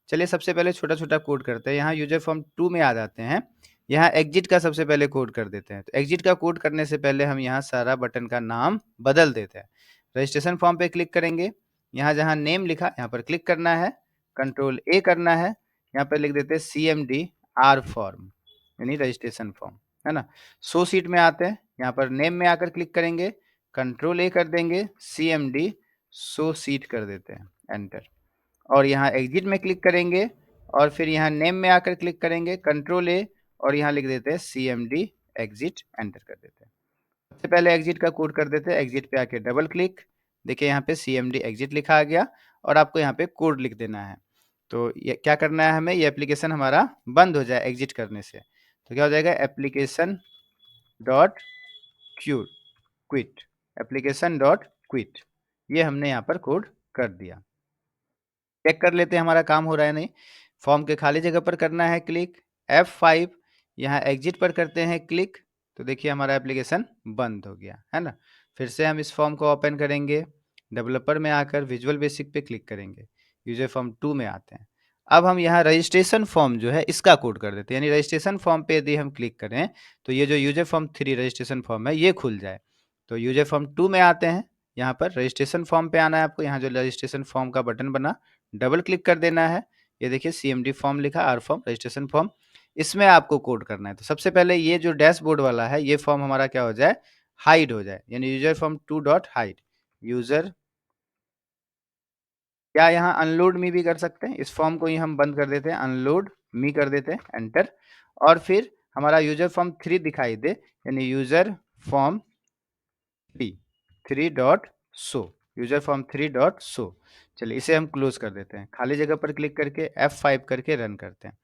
चलिए सबसे पहले छोटा-छोटा कोड करते हैं। यहाँ यूजर फॉर्म 2 में आ जाते हैं। यहाँ एग्जिट का सबसे पहले कोड कर देते हैं। तो एग्जिट का कोड करने से पहले हम यहाँ सारा बटन का नाम बदल देते हैं। रजिस्ट्रेशन फॉर्म पे क्लिक करेंगे। यहाँ जहाँ नेम लिखा यहाँ पर क्लिक करना है, कंट्रोल ए करना है। यहाँ पर लिख देते हैं CMD आर फॉर्म यानी रजिस्ट्रेशन फॉर्म, है ना? शो सीट में आते हैं, यहाँ पर नेम में आकर क्लिक करेंगे, कंट्रोल ए कर देंगे, CMD शो सीट कर देते हैं, एंटर। और यहाँ एग्जिट में क्लिक करेंगे और फिर यहाँ नेम में आकर क्लिक करेंगे, कंट्रोल ए, और यहाँ लिख देते हैं CMD एग्जिट, एंटर कर देते हैं। सबसे पहले एग्जिट का कोड कर देते हैं। एग्जिट पे आके डबल क्लिक, देखिए यहाँ पे CMD एग्जिट लिखा आ गया और आपको यहाँ पे कोड लिख देना है। तो ये क्या करना है हमें, ये एप्लीकेशन हमारा बंद हो जाए एग्जिट करने से। तो क्या हो जाएगा, application dot quit, application dot quit, ये हमने यहाँ पर कोड कर दिया। चेक कर लेते हैं हमारा काम हो रहा है नहीं। फॉर्म के खाली जगह पर करना है क्लिक, F5, यहाँ एग्जिट पर करते हैं क्लिक, तो देखिए हमारा एप्लीकेशन बंद हो गया, है ना? फिर से हम इस फॉर्म को ओपन करेंगे, डेवलपर में आकर विजुअल बेसिक पे क्लिक करेंगे, यूजर फॉर्म 2 में आते हैं। अब हम यहाँ रजिस्ट्रेशन फॉर्म जो है इसका कोड कर देते हैं, यानी रजिस्ट्रेशन फॉर्म पे यदि हम क्लिक करें तो ये जो यूजर फॉर्म 3 रजिस्ट्रेशन फॉर्म है ये खुल जाए। तो यूजर फॉर्म 2 में आते हैं, यहाँ पर रजिस्ट्रेशन फॉर्म पे आना है आपको, यहाँ जो रजिस्ट्रेशन फॉर्म का बटन बना डबल क्लिक कर देना है। ये देखिए CMD फॉर्म लिखा, आर फॉर्म, रजिस्ट्रेशन फॉर्म, इसमें आपको कोड करना है। तो सबसे पहले ये जो डैशबोर्ड वाला है ये फॉर्म हमारा क्या हो जाए, हाइड हो जाए, यानी user form 2 dot hide, user, क्या यहाँ अनलोड मी भी कर सकते हैं, इस फॉर्म को ही हम बंद कर देते हैं, अनलोड मी कर देते हैं, एंटर। और फिर हमारा यूजर फॉर्म 3 दिखाई दे, यानी user form 3 dot show, user form 3 dot show. चलिए इसे हम क्लोज कर देते हैं, खाली जगह पर क्लिक करके F5 करके रन करते हैं।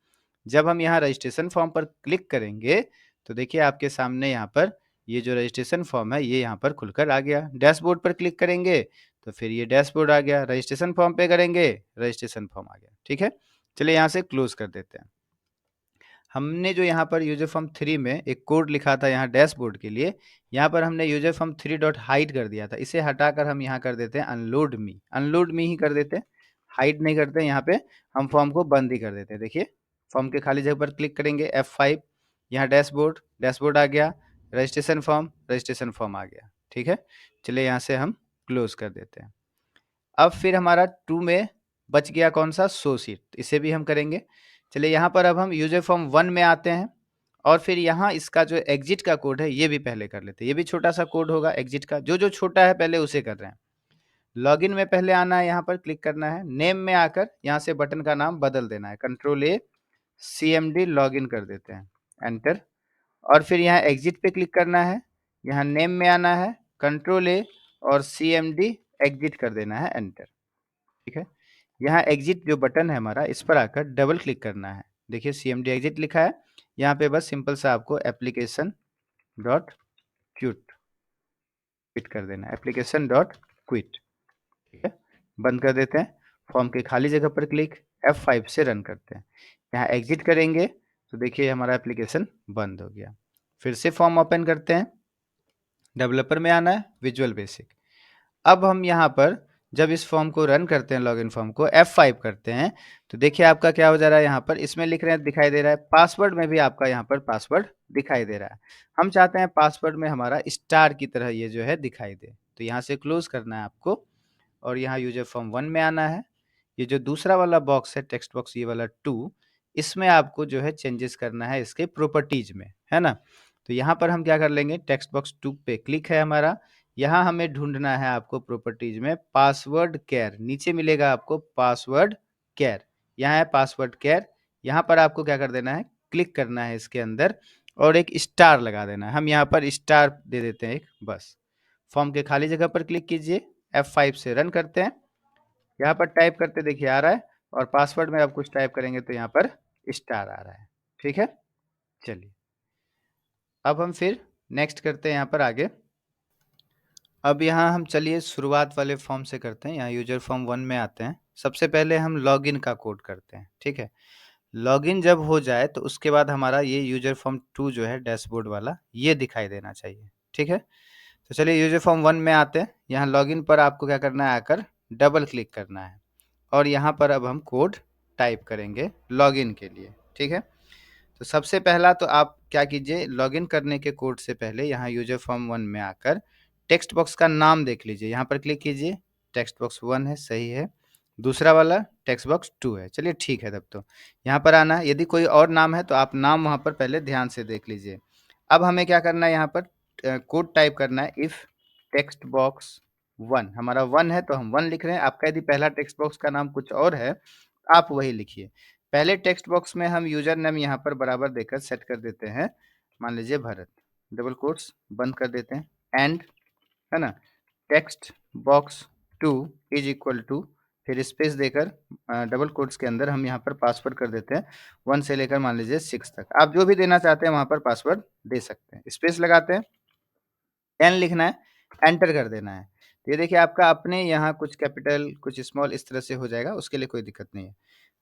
जब हम यहाँ रजिस्ट्रेशन फॉर्म पर क्लिक करेंगे तो देखिए आपके सामने यहाँ पर ये जो रजिस्ट्रेशन फॉर्म है ये यहाँ पर खुलकर आ गया। डैशबोर्ड पर क्लिक करेंगे तो फिर ये डैशबोर्ड आ गया, रजिस्ट्रेशन फॉर्म पे करेंगे रजिस्ट्रेशन फॉर्म आ गया, ठीक है। चलिए यहाँ से क्लोज कर देते हैं। हमने जो यहाँ पर यूजर फॉर्म 3 में एक कोड लिखा था यहाँ डैशबोर्ड के लिए, यहाँ पर हमने यूजर फॉर्म 3 डॉट हाइड कर दिया था, इसे हटाकर हम यहाँ कर देते हैं अनलोड मी, अनलोड मी ही कर देते हैं, हाइड नहीं करते। यहाँ पे हम फॉर्म को बंद ही कर देते हैं। देखिए फॉर्म के खाली जगह पर क्लिक करेंगे, F5, यहाँ डैशबोर्ड, डैशबोर्ड आ गया, रजिस्ट्रेशन फॉर्म, रजिस्ट्रेशन फॉर्म आ गया, ठीक है। चलिए यहाँ से हम क्लोज कर देते हैं। अब फिर हमारा 2 में बच गया कौन सा, शो सीट, इसे भी हम करेंगे। चलिए यहाँ पर अब हम यूजर फॉर्म 1 में आते हैं और फिर यहाँ इसका जो एग्जिट का कोड है ये भी पहले कर लेते हैं। ये भी छोटा सा कोड होगा एग्जिट का, जो जो छोटा है पहले उसे कर रहे हैं। लॉगिन में पहले आना है, यहाँ पर क्लिक करना है, नेम में आकर यहाँ से बटन का नाम बदल देना है, कंट्रोल ए, CMD लॉगिन कर देते हैं, एंटर। और फिर यहाँ एग्जिट पे क्लिक करना है, यहाँ नेम में आना है, कंट्रोल ए और CMD एग्जिट कर देना है, एंटर। ठीक है, यहाँ एग्जिट जो बटन है हमारा, इस पर आकर डबल क्लिक करना है। देखिए CMD एग्जिट लिखा है, यहाँ पे बस सिंपल सा आपको एप्लीकेशन डॉट क्विट कर देना है, एप्लीकेशन डॉट क्विट। ठीक है, बंद कर देते हैं। फॉर्म के खाली जगह पर क्लिक, F5 से रन करते हैं। यहाँ एग्जिट करेंगे तो देखिए हमारा एप्लीकेशन बंद हो गया। फिर से फॉर्म ओपन करते हैं, डेवलपर में आना है, विजुअल बेसिक। अब हम यहाँ पर जब इस फॉर्म को रन करते हैं, लॉगिन फॉर्म को F5 करते हैं, तो देखिए आपका क्या हो जा रहा है, यहाँ पर इसमें लिख रहे हैं, दिखाई दे रहा है, पासवर्ड में भी आपका यहाँ पर पासवर्ड दिखाई दे रहा है। हम चाहते हैं पासवर्ड में हमारा स्टार की तरह ये जो है दिखाई दे, तो यहाँ से क्लोज करना है आपको और यहाँ यूजर फॉर्म 1 में आना है। ये जो दूसरा वाला बॉक्स है, टेक्स्ट बॉक्स ये वाला 2, इसमें आपको जो है चेंजेस करना है इसके प्रॉपर्टीज में, है ना। तो यहाँ पर हम क्या कर लेंगे, टेक्स्ट बॉक्स 2 पे क्लिक है हमारा, यहाँ हमें ढूंढना है आपको प्रॉपर्टीज में पासवर्ड केयर, नीचे मिलेगा आपको पासवर्ड केयर, यहाँ है पासवर्ड केयर। यहाँ पर आपको क्या कर देना है, क्लिक करना है इसके अंदर और एक स्टार लगा देना है। हम यहाँ पर स्टार दे देते हैं एक, बस। फॉर्म के खाली जगह पर क्लिक कीजिए, F5 से रन करते हैं। यहाँ पर टाइप करते देखिए आ रहा है, और पासवर्ड में आप कुछ टाइप करेंगे तो यहाँ पर स्टार आ रहा है। ठीक है, चलिए अब हम फिर नेक्स्ट करते हैं यहाँ पर आगे। अब यहाँ हम चलिए शुरुआत वाले फॉर्म से करते हैं, यहाँ यूजर फॉर्म 1 में आते हैं। सबसे पहले हम लॉगिन का कोड करते हैं। ठीक है, लॉगिन जब हो जाए तो उसके बाद हमारा ये यूजर फॉर्म 2 जो है डैशबोर्ड वाला, ये दिखाई देना चाहिए। ठीक है, तो चलिए यूजर फॉर्म 1 में आते हैं। यहाँ लॉगिन पर आपको क्या करना है, आकर डबल क्लिक करना है और यहाँ पर अब हम कोड टाइप करेंगे लॉगिन के लिए। ठीक है, तो सबसे पहला तो आप क्या कीजिए, लॉगिन करने के कोड से पहले यहाँ यूजर फॉर्म 1 में आकर टेक्स्ट बॉक्स का नाम देख लीजिए, यहाँ पर क्लिक कीजिए। टेक्स्ट बॉक्स 1 है, सही है। दूसरा वाला टेक्स्ट बॉक्स 2 है, चलिए ठीक है। तब तो यहाँ पर आना है, यदि कोई और नाम है तो आप नाम वहाँ पर पहले ध्यान से देख लीजिए। अब हमें क्या करना है, यहाँ पर कोड टाइप करना है, इफ़ टेक्स्ट बॉक्स 1, हमारा 1 है तो हम 1 लिख रहे हैं। आपका यदि पहला टेक्स्ट बॉक्स का नाम कुछ और है, आप वही लिखिए। पहले टेक्स्ट बॉक्स में हम यूजर नेम यहाँ पर बराबर देकर सेट कर देते हैं, मान लीजिए भरत, डबल कोट्स बंद कर देते हैं, एंड, है ना, text box 2 is equal to, फिर स्पेस देकर डबल कोट्स के अंदर हम यहाँ पर पासवर्ड कर देते हैं 1 से लेकर मान लीजिए 6 तक। आप जो भी देना चाहते हैं वहाँ पर पासवर्ड दे सकते हैं। स्पेस लगाते हैं, 10 लिखना है, एंटर कर देना है। तो ये देखिए आपका अपने यहाँ कुछ कैपिटल कुछ स्मॉल इस तरह से हो जाएगा, उसके लिए कोई दिक्कत नहीं है।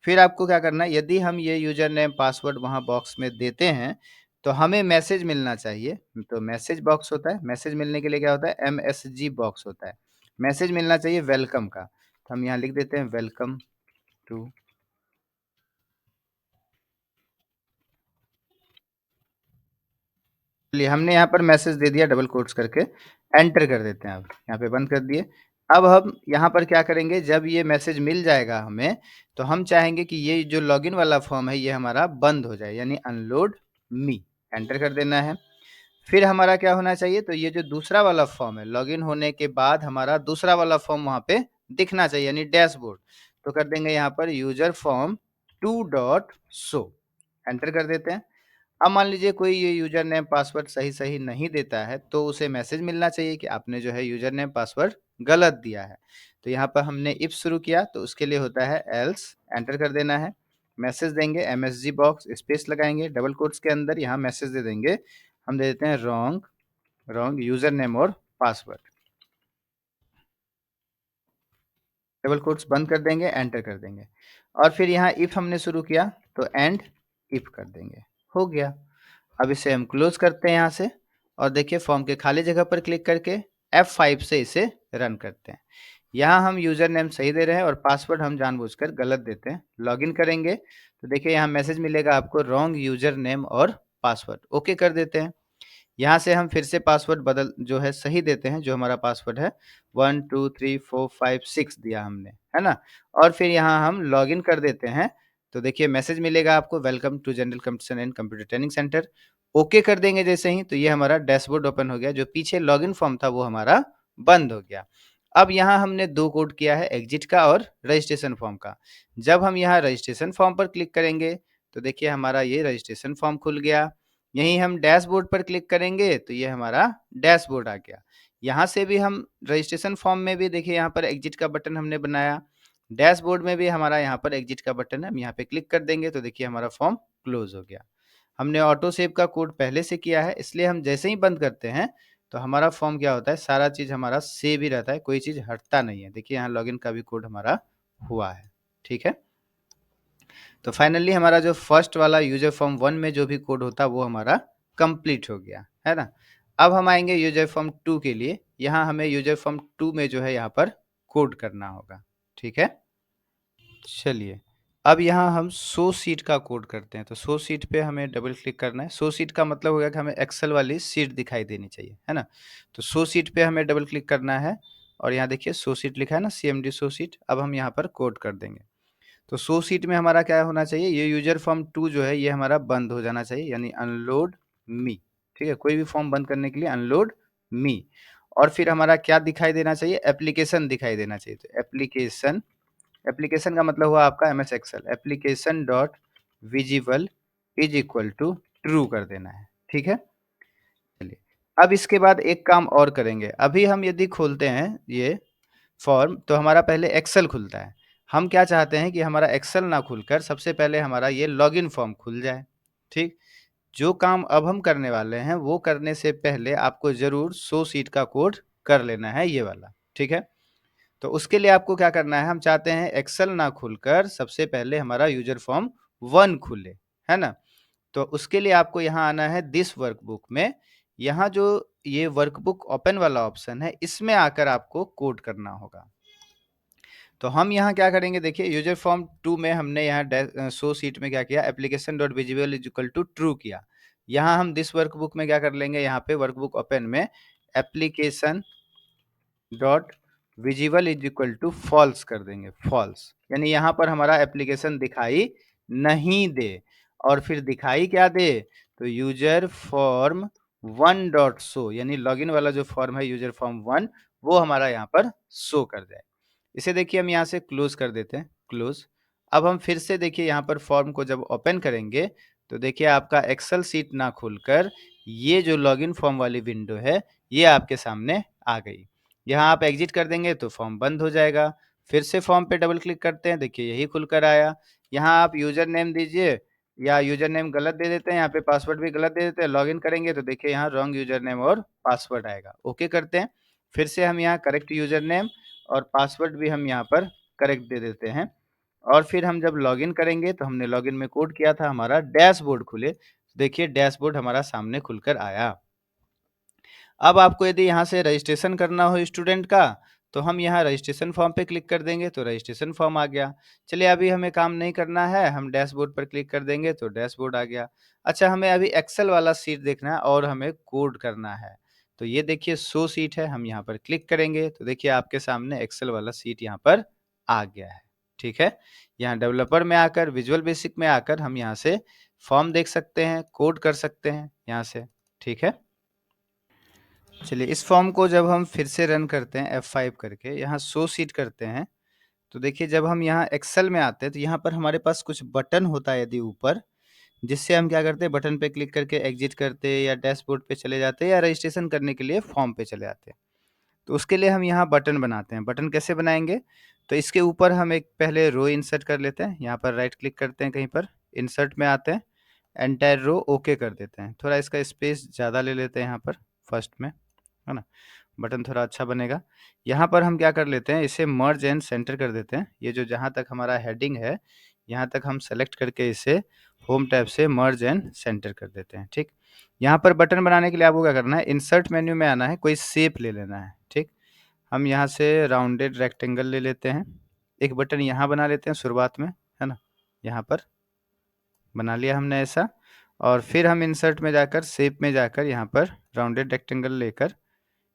फिर आपको क्या करना है, यदि हम ये यूजर नेम पासवर्ड वहाँ बॉक्स में देते हैं तो हमें मैसेज मिलना चाहिए। तो मैसेज बॉक्स होता है, मैसेज मिलने के लिए क्या होता है, MSG बॉक्स होता है। मैसेज मिलना चाहिए वेलकम का, तो हम यहाँ लिख देते हैं वेलकम टू। चलिए हमने यहाँ पर मैसेज दे दिया डबल कोट्स करके, एंटर कर देते हैं। अब यहाँ पे बंद कर दिए। अब हम यहाँ पर क्या करेंगे, जब ये मैसेज मिल जाएगा हमें, तो हम चाहेंगे कि ये जो लॉगिन वाला फॉर्म है ये हमारा बंद हो जाए, यानी अनलोड मी, एंटर कर देना है। फिर हमारा क्या होना चाहिए, तो ये जो दूसरा वाला फॉर्म है, लॉगिन होने के बाद हमारा दूसरा वाला फॉर्म वहाँ पे दिखना चाहिए, यानी डैशबोर्ड। तो कर देंगे यहाँ पर user form 2 dot show, enter कर देते हैं। अब मान लीजिए कोई ये यूजर नेम पासवर्ड सही सही नहीं देता है, तो उसे मैसेज मिलना चाहिए कि आपने जो है यूजर नेम पासवर्ड गलत दिया है। तो यहाँ पर हमने इफ शुरू किया तो उसके लिए होता है एल्स, एंटर कर देना है। मैसेज देंगे MSG बॉक्स, स्पेस लगाएंगे, डबल कोट्स के अंदर यहाँ मैसेज दे देंगे, हम दे देते हैं रॉन्ग, रॉन्ग यूजर नेम और पासवर्ड, डबल कोट्स बंद कर देंगे, एंटर कर देंगे। और फिर यहाँ इफ हमने शुरू किया तो एंड इफ कर देंगे, हो गया। अब इसे हम क्लोज करते हैं यहाँ से, और देखिए फॉर्म के खाली जगह पर क्लिक करके F5 से इसे रन करते हैं। यहाँ हम यूजर नेम सही दे रहे हैं और पासवर्ड हम जानबूझकर गलत देते हैं। लॉगिन करेंगे तो देखिए यहाँ मैसेज मिलेगा आपको रॉन्ग यूजर नेम और पासवर्ड, ओके कर देते हैं। यहाँ से हम फिर से पासवर्ड बदल जो है सही देते हैं, जो हमारा पासवर्ड है 1 2 3 4 5 6 दिया हमने, है ना। और फिर यहाँ हम लॉगिन कर देते हैं, तो देखिए मैसेज मिलेगा आपको welcome to general competition and computer training centre, okay कर देंगे जैसे ही, तो ये हमारा डैशबोर्ड ओपन हो गया। जो पीछे लॉगिन फॉर्म था वो हमारा बंद हो गया। अब यहाँ हमने दो कोड किया है, एग्जिट का और रजिस्ट्रेशन फॉर्म का। जब हम यहाँ रजिस्ट्रेशन फॉर्म पर क्लिक करेंगे तो देखिए हमारा ये रजिस्ट्रेशन फॉर्म खुल गया। यहीं हम डैशबोर्ड पर क्लिक करेंगे तो ये हमारा डैशबोर्ड आ गया। यहाँ से भी हम रजिस्ट्रेशन फॉर्म में भी देखिए यहाँ पर एग्जिट का बटन हमने बनाया, डैशबोर्ड में भी हमारा यहाँ पर एग्जिट का बटन है, हम यहाँ पे क्लिक कर देंगे तो देखिए हमारा फॉर्म क्लोज हो गया। हमने ऑटो सेव का कोड पहले से किया है, इसलिए हम जैसे ही बंद करते हैं तो हमारा फॉर्म क्या होता है, सारा चीज़ हमारा सेव ही रहता है, कोई चीज़ हटता नहीं है। देखिए यहाँ लॉगिन का भी कोड हमारा हुआ है, ठीक है। तो फाइनली हमारा जो फर्स्ट वाला यूजर फॉर्म 1 में जो भी कोड होता है वो हमारा कंप्लीट हो गया है ना। अब हम आएंगे यूजर फॉर्म 2 के लिए। यहाँ हमें यूजर फॉर्म 2 में जो है यहाँ पर कोड करना होगा, ठीक है। चलिए, अब यहाँ हम शो सीट का कोड करते हैं। तो शो सीट पे हमें डबल क्लिक करना है। शो सीट का मतलब हो गया कि हमें एक्सेल वाली सीट दिखाई देनी चाहिए, है ना। तो शो सीट पे हमें डबल क्लिक करना है और यहाँ देखिए शो सीट लिखा है ना, CMD शो सीट। अब हम यहाँ पर कोड कर देंगे। तो शो सीट में हमारा क्या होना चाहिए, ये यूजर फॉर्म 2 जो है ये हमारा बंद हो जाना चाहिए, यानी अनलोड मी, ठीक है। कोई भी फॉर्म बंद करने के लिए अनलोड मी। और फिर हमारा क्या दिखाई देना चाहिए, एप्लीकेशन दिखाई देना चाहिए। तो एप्लीकेशन, एप्लीकेशन का मतलब हुआ आपका MS Excel. Application dot visible is equal to true कर देना है, ठीक है। चलिए, अब इसके बाद एक काम और करेंगे। अभी हम यदि खोलते हैं ये फॉर्म तो हमारा पहले एक्सेल खुलता है। हम क्या चाहते हैं कि हमारा एक्सेल ना खुलकर सबसे पहले हमारा ये लॉगिन फॉर्म खुल जाए, ठीक। जो काम अब हम करने वाले हैं वो करने से पहले आपको ज़रूर शो सीट का कोड कर लेना है, ये वाला, ठीक है। तो उसके लिए आपको क्या करना है, हम चाहते हैं एक्सेल ना खुलकर सबसे पहले हमारा यूजर फॉर्म 1 खुले, है ना। तो उसके लिए आपको यहाँ आना है दिस वर्कबुक में। यहाँ जो ये वर्कबुक ओपन वाला ऑप्शन है इसमें आकर आपको कोड करना होगा। तो हम यहाँ क्या करेंगे, देखिए यूजर फॉर्म 2 में हमने यहाँ शो सीट में क्या किया, application dot visible is equal to true किया। यहाँ हम दिस वर्कबुक में क्या कर लेंगे, यहाँ पे वर्कबुक ओपन में application dot visible is equal to false कर देंगे, फॉल्स। यानी यहाँ पर हमारा एप्लीकेशन दिखाई नहीं दे, और फिर दिखाई क्या दे, तो यूजर फॉर्म 1 डॉट शो, यानी लॉगिन वाला जो फॉर्म है यूजर फॉर्म 1 वो हमारा यहाँ पर शो कर जाए। इसे देखिए हम यहाँ से क्लोज कर देते हैं, क्लोज। अब हम फिर से देखिए यहाँ पर फॉर्म को जब ओपन करेंगे तो देखिए आपका एक्सेल सीट ना खुलकर ये जो लॉगिन फॉर्म वाली विंडो है ये आपके सामने आ गई। यहाँ आप एग्जिट कर देंगे तो फॉर्म बंद हो जाएगा। फिर से फॉर्म पे डबल क्लिक करते हैं, देखिए यही खुलकर आया। यहाँ आप यूजर नेम दीजिए, या यूजर नेम गलत दे देते हैं, यहाँ पे पासवर्ड भी गलत दे देते हैं। लॉगिन करेंगे तो देखिए यहाँ रॉन्ग यूजर नेम और पासवर्ड आएगा। ओके करते हैं। फिर से हम यहाँ करेक्ट यूजर नेम और पासवर्ड भी हम यहाँ पर करेक्ट दे देते हैं। और फिर हम जब लॉगिन करेंगे तो हमने लॉगिन में कोड किया था, हमारा डैशबोर्ड खुले। देखिए डैशबोर्ड हमारा सामने खुलकर आया। अब आपको यदि यहाँ से रजिस्ट्रेशन करना हो स्टूडेंट का तो हम यहाँ रजिस्ट्रेशन फॉर्म पे क्लिक कर देंगे तो रजिस्ट्रेशन फॉर्म आ गया। चलिए अभी हमें काम नहीं करना है, हम डैशबोर्ड पर क्लिक कर देंगे तो डैशबोर्ड आ गया। अच्छा, हमें अभी एक्सेल वाला सीट देखना है और हमें कोड करना है। तो ये देखिए शो सीट है, हम यहाँ पर क्लिक करेंगे तो देखिए आपके सामने एक्सेल वाला सीट यहाँ पर आ गया है, ठीक है। यहाँ डेवलपर में आकर, विजुअल बेसिक में आकर हम यहाँ से फॉर्म देख सकते हैं, कोड कर सकते हैं यहाँ से, ठीक है। चलिए इस फॉर्म को जब हम फिर से रन करते हैं F5 करके, यहाँ शो सीट करते हैं तो देखिए जब हम यहाँ एक्सेल में आते हैं तो यहाँ पर हमारे पास कुछ बटन होता है यदि ऊपर, जिससे हम क्या करते हैं, बटन पे क्लिक करके एग्जिट करते हैं या डैशबोर्ड पे चले जाते हैं या रजिस्ट्रेशन करने के लिए फॉर्म पे चले जाते हैं। तो उसके लिए हम यहाँ बटन बनाते हैं। बटन कैसे बनाएंगे, तो इसके ऊपर हम एक पहले रो इंसर्ट कर लेते हैं। यहाँ पर राइट क्लिक करते हैं, कहीं पर इंसर्ट में आते हैं, एंटायर रो ओके कर देते हैं। थोड़ा इसका स्पेस ज़्यादा ले लेते हैं यहाँ पर फर्स्ट में, है ना, बटन थोड़ा अच्छा बनेगा। यहाँ पर हम क्या कर लेते हैं, इसे मर्ज एंड सेंटर कर देते हैं। ये जो जहाँ तक हमारा हेडिंग है यहाँ तक हम सेलेक्ट करके इसे होम टैब से मर्ज एंड सेंटर कर देते हैं, ठीक। यहाँ पर बटन बनाने के लिए आपको क्या करना है, इंसर्ट मेन्यू में आना है, कोई शेप ले लेना है, ठीक। हम यहाँ से राउंडेड रेक्टेंगल ले लेते हैं। एक बटन यहाँ बना लेते हैं शुरुआत में, है ना, यहाँ पर बना लिया हमने ऐसा। और फिर हम इंसर्ट में जाकर शेप में जाकर यहाँ पर राउंडेड रेक्टेंगल लेकर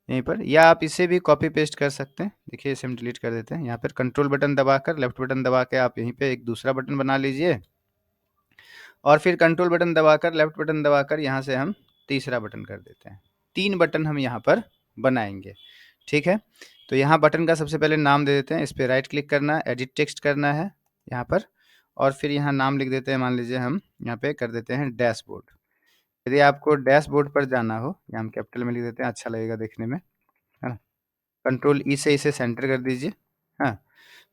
यहीं पर, या आप इसे भी कॉपी पेस्ट कर सकते हैं। देखिए इसे हम डिलीट कर देते हैं। यहाँ पर कंट्रोल बटन दबाकर, लेफ्ट बटन दबा के आप यहीं पे एक दूसरा बटन बना लीजिए, और फिर कंट्रोल बटन दबाकर, लेफ्ट बटन दबाकर यहाँ से हम तीसरा बटन कर देते हैं। 3 बटन हम यहाँ पर बनाएंगे, ठीक है। तो यहाँ बटन का सबसे पहले नाम दे देते हैं, इस पर राइट क्लिक करना है, एडिट टेक्स्ट करना है यहाँ पर, और फिर यहाँ नाम लिख देते हैं, मान लीजिए हम यहाँ पे कर देते हैं डैशबोर्ड। यदि आपको डैशबोर्ड पर जाना हो, यहाँ हम कैपिटल में लिख देते हैं, अच्छा लगेगा देखने में, है ना? कंट्रोल ई से इसे सेंटर कर दीजिए। हाँ,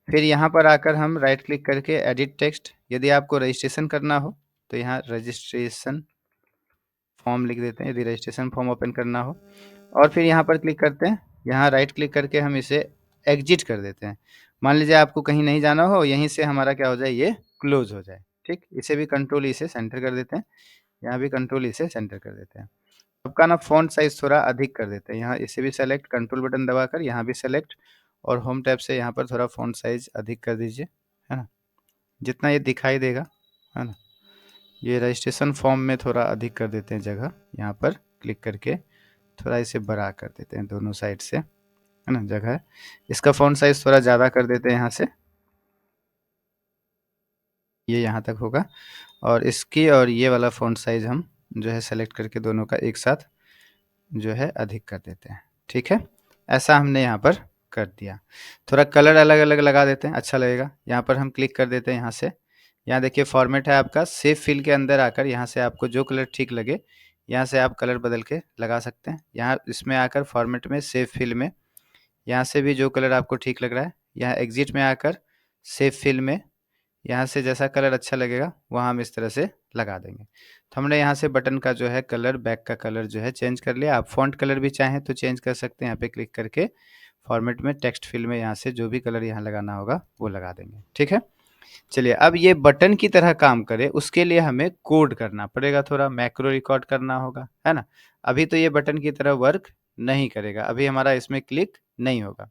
फिर यहाँ पर आकर हम राइट क्लिक करके एडिट टेक्स्ट, यदि आपको रजिस्ट्रेशन करना हो तो यहाँ रजिस्ट्रेशन फॉर्म लिख देते हैं, यदि रजिस्ट्रेशन फॉर्म ओपन करना हो, और फिर यहाँ पर क्लिक करते हैं, यहाँ राइट क्लिक करके हम इसे एग्जिट कर देते हैं। मान लीजिए आपको कहीं नहीं जाना हो, यहीं से हमारा क्या हो जाए, ये क्लोज हो जाए। ठीक, इसे भी कंट्रोल ई से सेंटर कर देते हैं, यहाँ भी कंट्रोल ई से सेंटर कर देते हैं। आपका ना फ़ॉन्ट साइज़ थोड़ा अधिक कर देते हैं, यहाँ इसे भी सेलेक्ट, कंट्रोल बटन दबाकर यहाँ भी सेलेक्ट, और होम टैब से यहाँ पर थोड़ा फ़ॉन्ट साइज़ अधिक कर दीजिए, है ना? जितना ये दिखाई देगा, है ना? ये रजिस्ट्रेशन फॉर्म में थोड़ा अधिक कर देते हैं जगह, यहाँ पर क्लिक करके थोड़ा इसे बड़ा कर देते हैं दोनों साइड से, है ना? जगह इसका फ़ॉन्ट साइज़ थोड़ा ज़्यादा कर देते हैं यहाँ से, ये यहाँ तक होगा, और इसकी और ये वाला फ़ॉन्ट साइज़ हम जो है सेलेक्ट करके दोनों का एक साथ जो है अधिक कर देते हैं। ठीक है, ऐसा हमने यहाँ पर कर दिया। थोड़ा कलर अलग अलग लगा देते हैं, अच्छा लगेगा। यहाँ पर हम क्लिक कर देते हैं, यहाँ से, यहाँ देखिए फॉर्मेट है आपका, सेव फिल के अंदर आकर यहाँ से आपको जो कलर ठीक लगे, यहाँ से आप कलर बदल के लगा सकते हैं। यहाँ इसमें आकर फॉर्मेट में सेव फिल में यहाँ से भी जो कलर आपको ठीक लग रहा है, यहाँ एग्जिट में आकर सेव फिल में यहाँ से जैसा कलर अच्छा लगेगा वहाँ हम इस तरह से लगा देंगे। तो हमने यहाँ से बटन का जो है कलर, बैक का कलर जो है चेंज कर लिया। आप फ़ॉन्ट कलर भी चाहें तो चेंज कर सकते हैं, यहाँ पे क्लिक करके फॉर्मेट में टेक्स्ट फिल में यहाँ से जो भी कलर यहाँ लगाना होगा वो लगा देंगे। ठीक है, चलिए अब ये बटन की तरह काम करे उसके लिए हमें कोड करना पड़ेगा, थोड़ा मैक्रो रिकॉर्ड करना होगा, है ना? अभी तो ये बटन की तरह वर्क नहीं करेगा, अभी हमारा इसमें क्लिक नहीं होगा।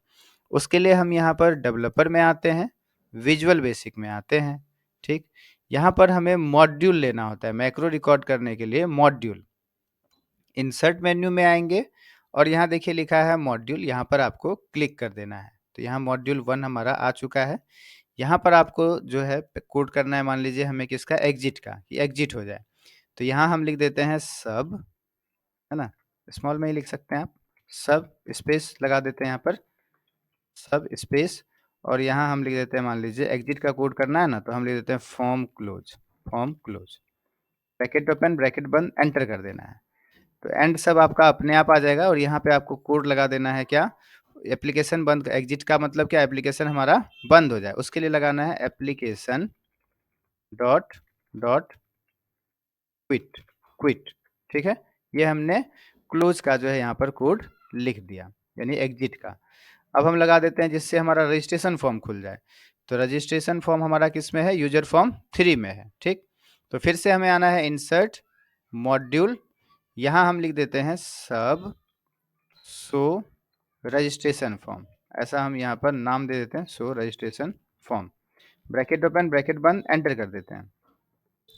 उसके लिए हम यहाँ पर डेवलपर में आते हैं, विजुअल बेसिक में आते हैं। ठीक, यहाँ पर हमें मॉड्यूल लेना होता है मैक्रो रिकॉर्ड करने के लिए, मॉड्यूल। इंसर्ट मेन्यू में आएंगे और यहाँ देखिए लिखा है मॉड्यूल, यहाँ पर आपको क्लिक कर देना है। तो यहाँ मॉड्यूल 1 हमारा आ चुका है। यहाँ पर आपको जो है कोड करना है, मान लीजिए हमें किसका, एग्जिट का, कि एग्जिट हो जाए। तो यहाँ हम लिख देते हैं सब, है ना? स्मॉल में ही लिख सकते हैं आप, सब स्पेस लगा देते हैं यहाँ पर, सब स्पेस, और यहाँ हम लिख देते हैं, मान लीजिए एग्जिट का कोड करना है ना, तो हम लिख देते हैं form close, form close, bracket open bracket बंद, एंटर कर देना है। तो एंड सब आपका अपने आप आ जाएगा, और यहाँ पे आपको कोड लगा देना है, क्या, एप्लीकेशन बंद, एग्जिट का मतलब क्या, एप्लीकेशन हमारा बंद हो जाए, उसके लिए लगाना है application dot dot quit, quit. ठीक है, ये हमने क्लोज का जो है यहाँ पर कोड लिख दिया, यानी एग्जिट का। अब हम लगा देते हैं जिससे हमारा रजिस्ट्रेशन फॉर्म खुल जाए। तो रजिस्ट्रेशन फॉर्म हमारा किस में है, यूजर फॉर्म 3 में है। ठीक, तो फिर से हमें आना है इंसर्ट मॉड्यूल, यहाँ हम लिख देते हैं सब शो रजिस्ट्रेशन फॉर्म, ऐसा हम यहाँ पर नाम दे देते हैं, show registration form, bracket open bracket बंद, एंटर कर देते हैं।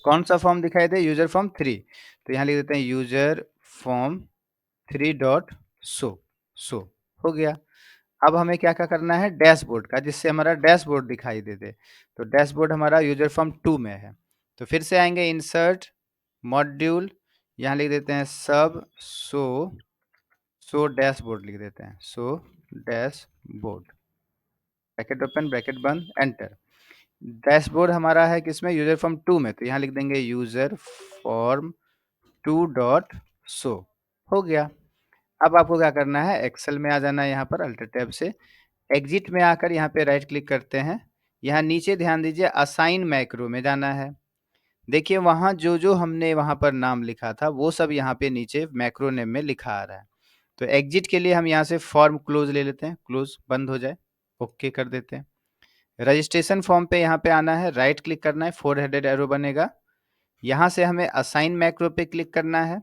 कौन सा फॉर्म दिखाई दे, यूजर फॉर्म 3, तो यहाँ लिख देते हैं user form 3 dot show, show हो गया। अब हमें क्या क्या करना है, डैशबोर्ड का, जिससे हमारा डैशबोर्ड दिखाई दे दे। तो डैशबोर्ड हमारा यूजर फॉर्म 2 में है। तो फिर से आएंगे इंसर्ट मॉड्यूल, यहाँ लिख देते हैं सब शो, शो डैशबोर्ड लिख देते हैं, show dashboard, bracket open bracket बंद, एंटर। डैशबोर्ड हमारा है किसमें, यूजर फॉर्म 2 में, तो यहाँ लिख देंगे यूजर फॉर्म 2 डॉट शो, हो गया। अब आपको क्या करना है, एक्सेल में आ जाना है, यहाँ पर अल्टर टैब से एग्जिट में आकर यहाँ पे राइट क्लिक करते हैं, यहाँ नीचे ध्यान दीजिए असाइन मैक्रो में जाना है। देखिए वहाँ जो जो हमने वहाँ पर नाम लिखा था वो सब यहाँ पे नीचे मैक्रो नेम में लिखा आ रहा है। तो एग्जिट के लिए हम यहाँ से फॉर्म क्लोज ले लेते हैं, क्लोज बंद हो जाए, ओके कर देते हैं। रजिस्ट्रेशन फॉर्म पे यहाँ पे आना है, राइट क्लिक करना है, 4 हेडेड एरो बनेगा, यहाँ से हमें असाइन मैक्रो पे क्लिक करना है,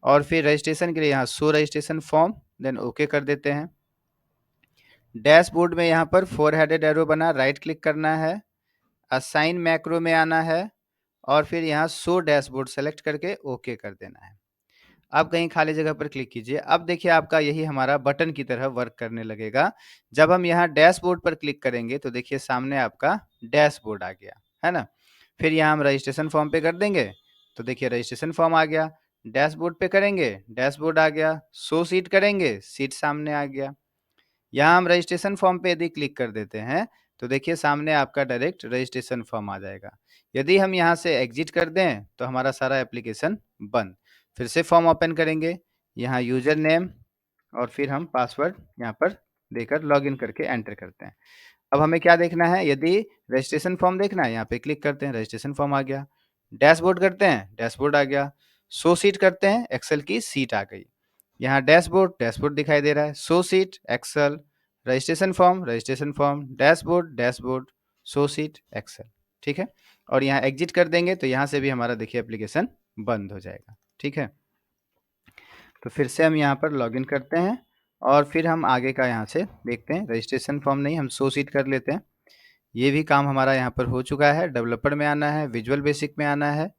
और फिर रजिस्ट्रेशन के लिए यहाँ show registration form, then okay कर देते हैं। डैशबोर्ड में यहाँ पर 4 हेडेड एरो बना, राइट क्लिक करना है, असाइन मैक्रो में आना है, और फिर यहाँ शो डैशबोर्ड सेलेक्ट करके ओके कर देना है। अब कहीं खाली जगह पर क्लिक कीजिए, अब देखिए आपका यही हमारा बटन की तरह वर्क करने लगेगा। जब हम यहाँ डैशबोर्ड पर क्लिक करेंगे तो देखिए सामने आपका डैशबोर्ड आ गया, है ना? फिर यहाँ हम रजिस्ट्रेशन फॉर्म पे कर देंगे तो देखिए रजिस्ट्रेशन फॉर्म आ गया, डैशबोर्ड पे करेंगे डैशबोर्ड आ गया, शो सीट करेंगे सीट सामने आ गया। यहाँ हम रजिस्ट्रेशन फॉर्म पे यदि क्लिक कर देते हैं तो देखिए सामने आपका डायरेक्ट रजिस्ट्रेशन फॉर्म आ जाएगा। यदि हम यहाँ से एग्जिट कर दें तो हमारा सारा एप्लीकेशन बंद। फिर से फॉर्म ओपन करेंगे, यहाँ यूजर नेम और फिर हम पासवर्ड यहाँ पर देकर लॉगिन करके एंटर करते हैं। अब हमें क्या देखना है, यदि रजिस्ट्रेशन फॉर्म देखना है यहाँ पे क्लिक करते हैं, रजिस्ट्रेशन फॉर्म आ गया। डैशबोर्ड करते हैं, डैशबोर्ड आ गया। शो सीट करते हैं, एक्सेल की सीट आ गई। यहाँ डैशबोर्ड, डैशबोर्ड दिखाई दे रहा है। Show sheet, Excel, registration form, registration form, dashboard, dashboard, show sheet, Excel. ठीक है, और यहाँ एग्जिट कर देंगे तो यहाँ से भी हमारा देखिए एप्लीकेशन बंद हो जाएगा। ठीक है, तो फिर से हम यहाँ पर लॉगिन करते हैं और फिर हम आगे का यहाँ से देखते हैं। रजिस्ट्रेशन फॉर्म नहीं, हम शो सीट कर लेते हैं। ये भी काम हमारा यहाँ पर हो चुका है। डेवलपर में आना है, विजुअल बेसिक में आना है।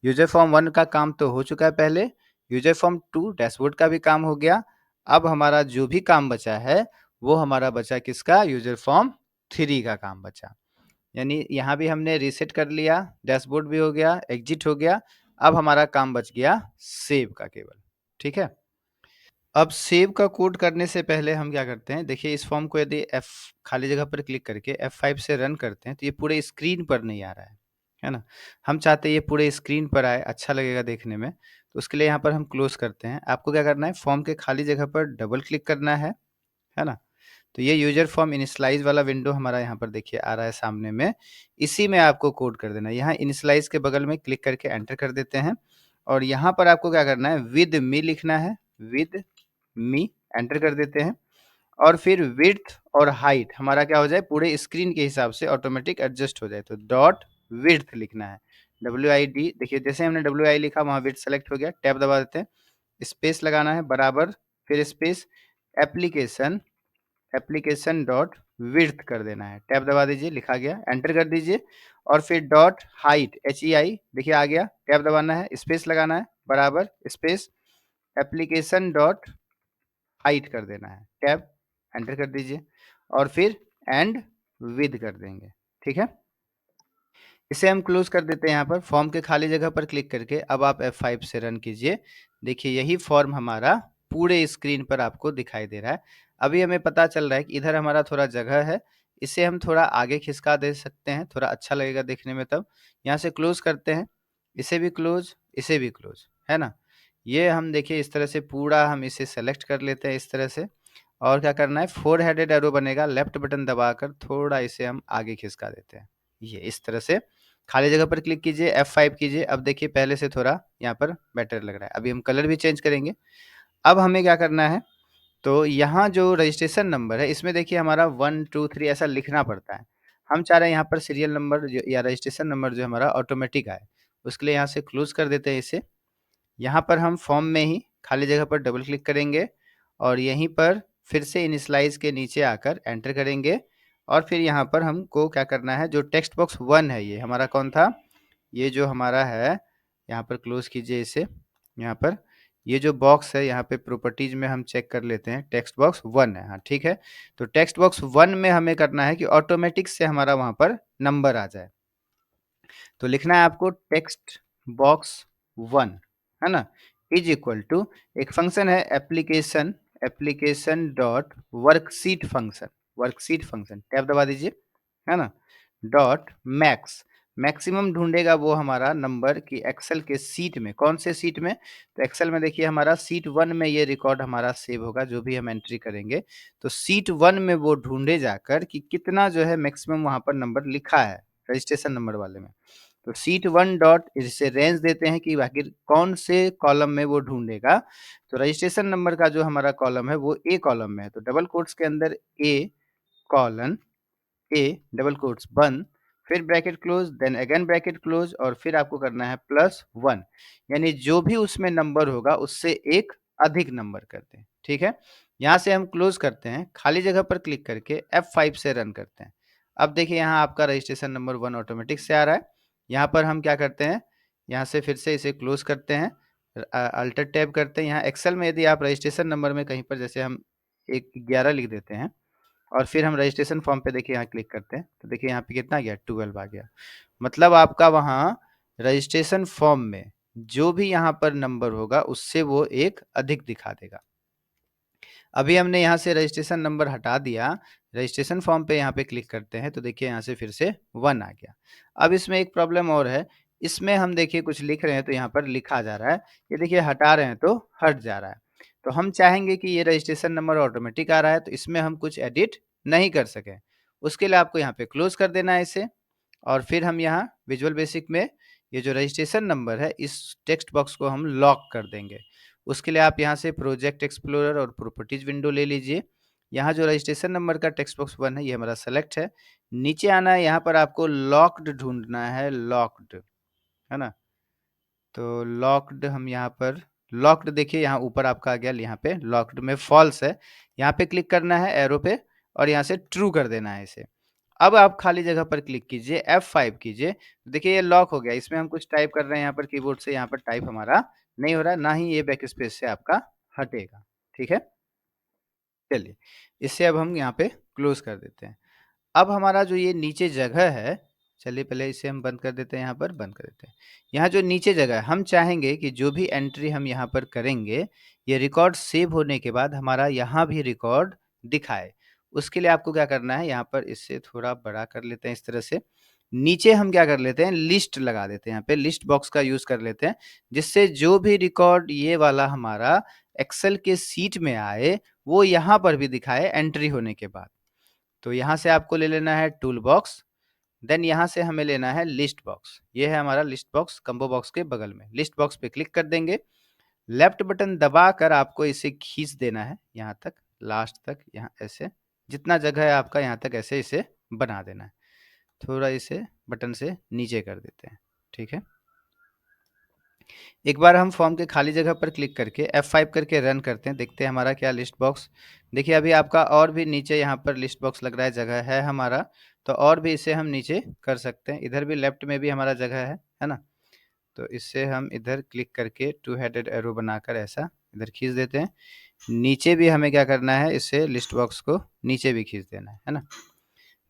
यूजर फॉर्म 1 का काम तो हो चुका है पहले। यूजर फॉर्म 2 डैशबोर्ड का भी काम हो गया। अब हमारा जो भी काम बचा है वो हमारा बचा किसका, यूजर फॉर्म 3 का काम बचा। यानी यहाँ भी हमने रीसेट कर लिया, डैशबोर्ड भी हो गया, एग्जिट हो गया। अब हमारा काम बच गया सेव का केवल। ठीक है, अब सेव का कोड करने से पहले हम क्या करते हैं, देखिए इस फॉर्म को यदि F खाली जगह पर क्लिक करके F5 से रन करते हैं तो ये पूरे स्क्रीन पर नहीं आ रहा है ना। हम चाहते हैं ये पूरे स्क्रीन पर आए, अच्छा लगेगा देखने में। तो उसके लिए यहाँ पर हम क्लोज करते हैं। आपको क्या करना है, फॉर्म के खाली जगह पर डबल क्लिक करना है ना। तो ये यूजर फॉर्म इनिशियलाइज वाला विंडो हमारा यहाँ पर देखिए आ रहा है सामने में। इसी में आपको कोड कर देना है। यहाँ इनिशियलाइज के बगल में क्लिक करके एंटर कर देते हैं और यहाँ पर आपको क्या करना है, विद मी लिखना है। विद मी एंटर कर देते हैं और फिर विड्थ और हाइट हमारा क्या हो जाए, पूरे स्क्रीन के हिसाब से ऑटोमेटिक एडजस्ट हो जाए। तो डॉट विड्थ लिखना है, WID। देखिए जैसे हमने WI लिखा वहाँ विड्थ सेलेक्ट हो गया। टैब दबा देते हैं, स्पेस लगाना है बराबर, फिर space, application, application dot width कर देना है। टैब दबा दीजिए, लिखा गया, एंटर कर दीजिए और फिर डॉट हाइट, HEI देखिए आ गया। टैब दबाना है, स्पेस लगाना है बराबर, स्पेस, एप्लीकेशन डॉट हाइट कर देना है। टैब, एंटर कर दीजिए और फिर एंड विद कर देंगे। ठीक है, इसे हम क्लोज कर देते हैं। यहाँ पर फॉर्म के खाली जगह पर क्लिक करके अब आप F5 से रन कीजिए। देखिए यही फॉर्म हमारा पूरे स्क्रीन पर आपको दिखाई दे रहा है। अभी हमें पता चल रहा है कि इधर हमारा थोड़ा जगह है, इसे हम थोड़ा आगे खिसका दे सकते हैं, थोड़ा अच्छा लगेगा देखने में। तब यहाँ से क्लोज करते हैं, इसे भी क्लोज, इसे भी क्लोज, है ना। ये हम देखिए इस तरह से पूरा हम इसे सेलेक्ट कर लेते हैं इस तरह से। और क्या करना है, 4 हेडेड एरो बनेगा, लेफ्ट बटन दबाकर थोड़ा इसे हम आगे खिसका देते हैं। ये इस तरह से खाली जगह पर क्लिक कीजिए, F5 कीजिए। अब देखिए पहले से थोड़ा यहाँ पर बेटर लग रहा है। अभी हम कलर भी चेंज करेंगे। अब हमें क्या करना है, तो यहाँ जो रजिस्ट्रेशन नंबर है इसमें देखिए हमारा 1 2 3 ऐसा लिखना पड़ता है। हम चाह रहे हैं यहाँ पर सीरियल नंबर या रजिस्ट्रेशन नंबर जो हमारा ऑटोमेटिक आए। उसके लिए यहाँ से क्लोज कर देते हैं इसे। यहाँ पर हम फॉर्म में ही खाली जगह पर डबल क्लिक करेंगे और यहीं पर फिर से इनिशियलाइज के नीचे आकर एंटर करेंगे और फिर यहाँ पर हमको क्या करना है, जो टेक्स्ट बॉक्स 1 है, ये हमारा कौन था, ये जो हमारा है, यहाँ पर क्लोज कीजिए इसे। यहाँ पर ये जो बॉक्स है यहाँ पे प्रॉपर्टीज में हम चेक कर लेते हैं, टेक्स्ट बॉक्स 1 है। हाँ ठीक है, तो टेक्स्ट बॉक्स 1 में हमें करना है कि ऑटोमेटिक से हमारा वहाँ पर नंबर आ जाए। तो लिखना है आपको टेक्स्ट बॉक्स 1, है ना, इज इक्वल टू, एक फंक्शन है application, application dot worksheet function, worksheet function, tab दबा दीजिए, है ना, डॉट मैक्स, मैक्सिमम ढूंढेगा वो हमारा नंबर की एक्सेल के सीट में, कौन से सीट में, तो एक्सेल में देखिए हमारा सीट 1 में ये रिकॉर्ड हमारा सेव होगा, जो भी हम एंट्री करेंगे। तो सीट 1 में वो ढूंढे जाकर कि कितना जो है मैक्सिमम वहां पर नंबर लिखा है रजिस्ट्रेशन नंबर वाले में। तो सीट 1 डॉट इसे रेंज देते हैं कि आखिर कौन से कॉलम में वो ढूंढेगा। तो रजिस्ट्रेशन नंबर का जो हमारा कॉलम है वो ए कॉलम में है, तो डबल कोट्स के अंदर A colon, A double quotes बंद, फिर bracket close, then again bracket close और फिर आपको करना है +1, यानी जो भी उसमें नंबर होगा उससे एक अधिक नंबर कर दें। ठीक है, यहाँ से हम क्लोज करते हैं, खाली जगह पर क्लिक करके F5 से रन करते हैं। अब देखिए यहाँ आपका रजिस्ट्रेशन नंबर 1 ऑटोमेटिक से आ रहा है। यहाँ पर हम क्या करते हैं, यहाँ से फिर से इसे क्लोज करते हैं, अल्टर टैब करते हैं। यहाँ एक्सेल में यदि आप रजिस्ट्रेशन नंबर में कहीं पर जैसे हम 11 लिख देते हैं और फिर हम रजिस्ट्रेशन फॉर्म पे देखिए यहाँ क्लिक करते हैं, तो देखिए यहाँ पे कितना आ गया, 12 आ गया। मतलब आपका वहाँ रजिस्ट्रेशन फॉर्म में जो भी यहाँ पर नंबर होगा उससे वो एक अधिक दिखा देगा। अभी हमने यहाँ से रजिस्ट्रेशन नंबर हटा दिया, रजिस्ट्रेशन फॉर्म पे यहाँ पे क्लिक करते हैं तो देखिए यहाँ से फिर से 1 आ गया। अब इसमें एक प्रॉब्लम और है इसमें हम देखिए कुछ लिख रहे हैं तो यहाँ पर लिखा जा रहा है, ये देखिए हटा रहे हैं तो हट जा रहा है। तो हम चाहेंगे कि ये रजिस्ट्रेशन नंबर ऑटोमेटिक आ रहा है, तो इसमें हम कुछ एडिट नहीं कर सकें। उसके लिए आपको यहाँ पे क्लोज़ कर देना है इसे, और फिर हम यहाँ विजुअल बेसिक में ये जो रजिस्ट्रेशन नंबर है, इस टेक्स्ट बॉक्स को हम लॉक कर देंगे। उसके लिए आप यहाँ से प्रोजेक्ट एक्सप्लोरर और प्रॉपर्टीज़ विंडो ले लीजिए। यहाँ जो रजिस्ट्रेशन नंबर का टेक्स्ट बॉक्स 1 है, ये हमारा सेलेक्ट है। नीचे आना है, यहाँ पर आपको लॉक्ड ढूँढना है, लॉक्ड, है ना? तो लॉक्ड हम यहाँ पर लॉक्ड देखिए यहाँ ऊपर आपका आ गया, यहाँ पे लॉक्ड में फॉल्स है। यहाँ पे क्लिक करना है एरो पे और यहाँ से ट्रू कर देना है इसे। अब आप खाली जगह पर क्लिक कीजिए, F5 कीजिए। देखिए ये लॉक हो गया। इसमें हम कुछ टाइप कर रहे हैं यहाँ पर कीबोर्ड से, यहाँ पर टाइप हमारा नहीं हो रहा है, ना ही ये बैक स्पेस से आपका हटेगा। ठीक है? चलिए, इसे अब हम यहाँ पे क्लोज़ कर देते हैं। अब हमारा जो ये नीचे जगह है, चलिए पहले इसे हम बंद कर देते हैं, यहाँ पर बंद कर देते हैं। यहाँ जो नीचे जगह है, हम चाहेंगे कि जो भी एंट्री हम यहाँ पर करेंगे, ये रिकॉर्ड सेव होने के बाद हमारा यहाँ भी रिकॉर्ड दिखाए। उसके लिए आपको क्या करना है, यहाँ पर इससे थोड़ा बड़ा कर लेते हैं इस तरह से। नीचे हम क्या कर लेते हैं, लिस्ट लगा देते हैं, यहाँ पे लिस्ट बॉक्स का यूज़ कर लेते हैं, जिससे जो भी रिकॉर्ड ये वाला हमारा एक्सेल के शीट में आए, वो यहाँ पर भी दिखाए एंट्री होने के बाद। तो यहाँ से आपको ले लेना है टूल बॉक्स, देन यहाँ से हमें लेना है लिस्ट बॉक्स। ये है हमारा लिस्ट बॉक्स कंबो बॉक्स के बगल में। लिस्ट बॉक्स पे क्लिक कर देंगे, लेफ्ट बटन दबाकर आपको इसे खींच देना है यहाँ तक, लास्ट तक, यहाँ ऐसे जितना जगह है आपका यहाँ तक ऐसे इसे बना देना है। थोड़ा इसे बटन से नीचे कर देते हैं, ठीक है। एक बार हम फॉर्म के खाली जगह पर क्लिक करके F5 करके रन करते हैं, देखते हैं हमारा क्या लिस्ट बॉक्स। देखिए अभी आपका और भी नीचे यहाँ पर लिस्ट बॉक्स लग रहा है, जगह है हमारा, तो और भी इसे हम नीचे कर सकते हैं। इधर भी लेफ्ट में भी हमारा जगह है ना? तो इससे हम इधर क्लिक करके टू हेडेड एरो बनाकर ऐसा इधर खींच देते हैं। नीचे भी हमें क्या करना है, इसे लिस्ट बॉक्स को नीचे भी खींच देना है ना?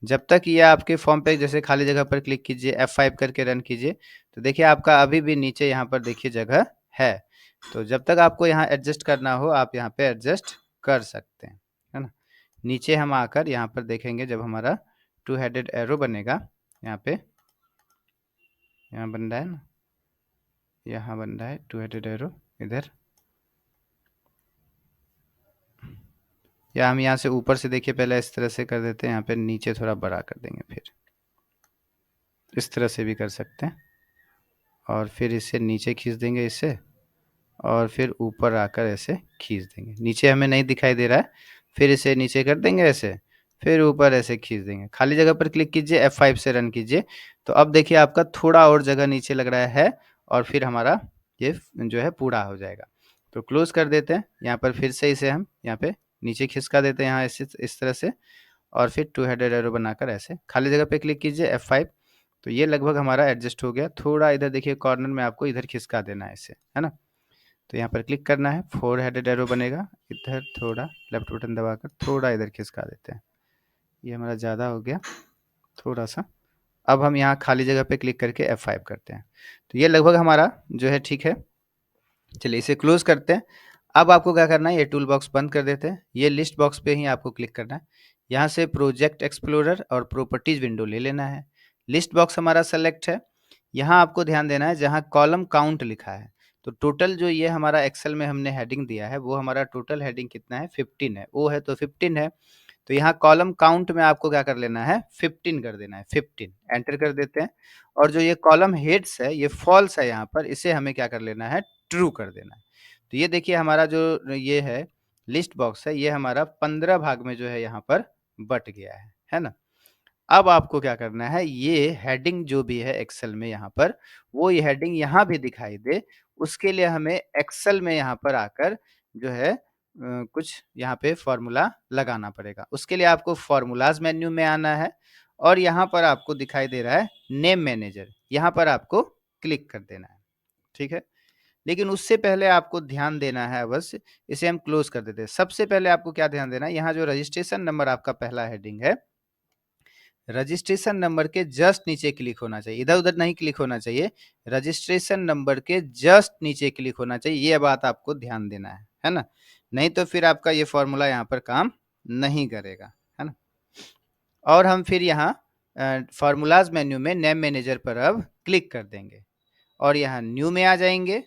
जब तक ये आपके फॉर्म पे जैसे खाली जगह पर क्लिक कीजिए, F5 करके रन कीजिए, तो देखिए आपका अभी भी नीचे यहाँ पर देखिए जगह है। तो जब तक आपको यहाँ एडजस्ट करना हो, आप यहाँ पे एडजस्ट कर सकते हैं, है ना? नीचे हम आकर यहाँ पर देखेंगे, जब हमारा टू हेडेड एरो बनेगा, यहाँ पे, यहाँ बन रहा है ना, यहाँ बन रहा है टू हेडेड एरो इधर, या हम यहाँ से ऊपर से देखिए पहले इस तरह से कर देते हैं, यहाँ पे नीचे थोड़ा बड़ा कर देंगे, फिर इस तरह से भी कर सकते हैं, और फिर इसे नीचे खींच देंगे इससे, और फिर ऊपर आकर ऐसे खींच देंगे। नीचे हमें नहीं दिखाई दे रहा है, फिर इसे नीचे कर देंगे ऐसे, फिर ऊपर ऐसे खींच देंगे। खाली जगह पर क्लिक कीजिए, F5 से रन कीजिए, तो अब देखिए आपका थोड़ा और जगह नीचे लग रहा है, और फिर हमारा ये जो है पूरा हो जाएगा। तो क्लोज कर देते हैं। यहाँ पर फिर से इसे हम यहाँ पे नीचे खिसका देते हैं, यहाँ ऐसे इस तरह से, और फिर टू हेडेड एरो बनाकर ऐसे खाली जगह पे क्लिक कीजिए F5। तो ये लगभग हमारा एडजस्ट हो गया। थोड़ा इधर देखिए कॉर्नर में आपको इधर खिसका देना है इसे, है ना? तो यहाँ पर क्लिक करना है, 4 हेडेड एरो बनेगा, इधर थोड़ा लेफ्ट बटन दबाकर थोड़ा इधर खिसका देते हैं। ये हमारा ज़्यादा हो गया थोड़ा सा। अब हम यहाँ खाली जगह पे क्लिक करके F5 करते हैं। तो ये लगभग हमारा जो है ठीक है। चलिए इसे क्लोज करते हैं। अब आपको क्या करना है, ये टूल बॉक्स बंद कर देते हैं। ये लिस्ट बॉक्स पे ही आपको क्लिक करना है। यहाँ से प्रोजेक्ट एक्सप्लोरर और प्रॉपर्टीज विंडो ले लेना है। लिस्ट बॉक्स हमारा सेलेक्ट है। यहाँ आपको ध्यान देना है जहाँ कॉलम काउंट लिखा है, तो टोटल जो ये हमारा एक्सेल में हमने हेडिंग दिया है, वो हमारा टोटल हेडिंग कितना है, 15 है। वो है तो 15 है, तो यहाँ कॉलम काउंट में आपको क्या कर लेना है, 15 कर देना है। 15 एंटर कर देते हैं। और जो ये कॉलम हेड्स है, ये फॉल्स है, यहाँ पर इसे हमें क्या कर लेना है, ट्रू कर देना है। तो ये देखिए हमारा जो ये है लिस्ट बॉक्स है, ये हमारा 15 भाग में जो है यहाँ पर बट गया है ना? अब आपको क्या करना है, ये हेडिंग जो भी है एक्सेल में यहाँ पर, वो ये हेडिंग यहाँ भी दिखाई दे, उसके लिए हमें एक्सेल में यहाँ पर आकर जो है कुछ यहाँ पे फॉर्मूला लगाना पड़ेगा। उसके लिए आपको फॉर्मूलाज मेन्यू में आना है, और यहाँ पर आपको दिखाई दे रहा है नेम मैनेजर, यहाँ पर आपको क्लिक कर देना है, ठीक है। लेकिन उससे पहले आपको ध्यान देना है अवश्य, इसे हम क्लोज कर देते हैं। सबसे पहले आपको क्या ध्यान देना है, यहाँ जो रजिस्ट्रेशन नंबर आपका पहला हेडिंग है, रजिस्ट्रेशन नंबर के जस्ट नीचे क्लिक होना चाहिए, इधर उधर नहीं क्लिक होना चाहिए, रजिस्ट्रेशन नंबर के जस्ट नीचे क्लिक होना चाहिए। ये बात आपको ध्यान देना है ना? नहीं तो फिर आपका ये फॉर्मूला यहाँ पर काम नहीं करेगा, है ना? और हम फिर यहाँ फार्मूलाज मेन्यू में नेम मैनेजर पर अब क्लिक कर देंगे। और यहाँ न्यू में आ जाएंगे।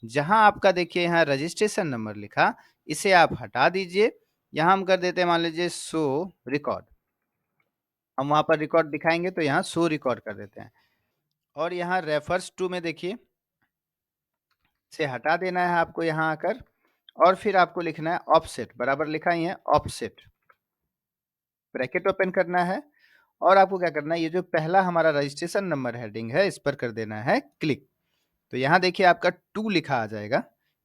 जहां आपका देखिए यहाँ रजिस्ट्रेशन नंबर लिखा, इसे आप हटा दीजिए। यहाँ हम कर देते हैं मान लीजिए शो रिकॉर्ड। हम वहां पर रिकॉर्ड दिखाएंगे तो यहाँ शो रिकॉर्ड कर देते हैं। और यहाँ रेफर्स टू में देखिए, इसे हटा देना है आपको यहाँ आकर। और फिर आपको लिखना है ऑफसेट, बराबर लिखा ही है ऑफसेट, ब्रैकेट ओपन करना है। और आपको क्या करना है, ये जो पहला हमारा रजिस्ट्रेशन नंबर हेडिंग है, इस पर कर देना है क्लिक। तो यहाँ देखिए आपका 2 लिखा आ जाएगा,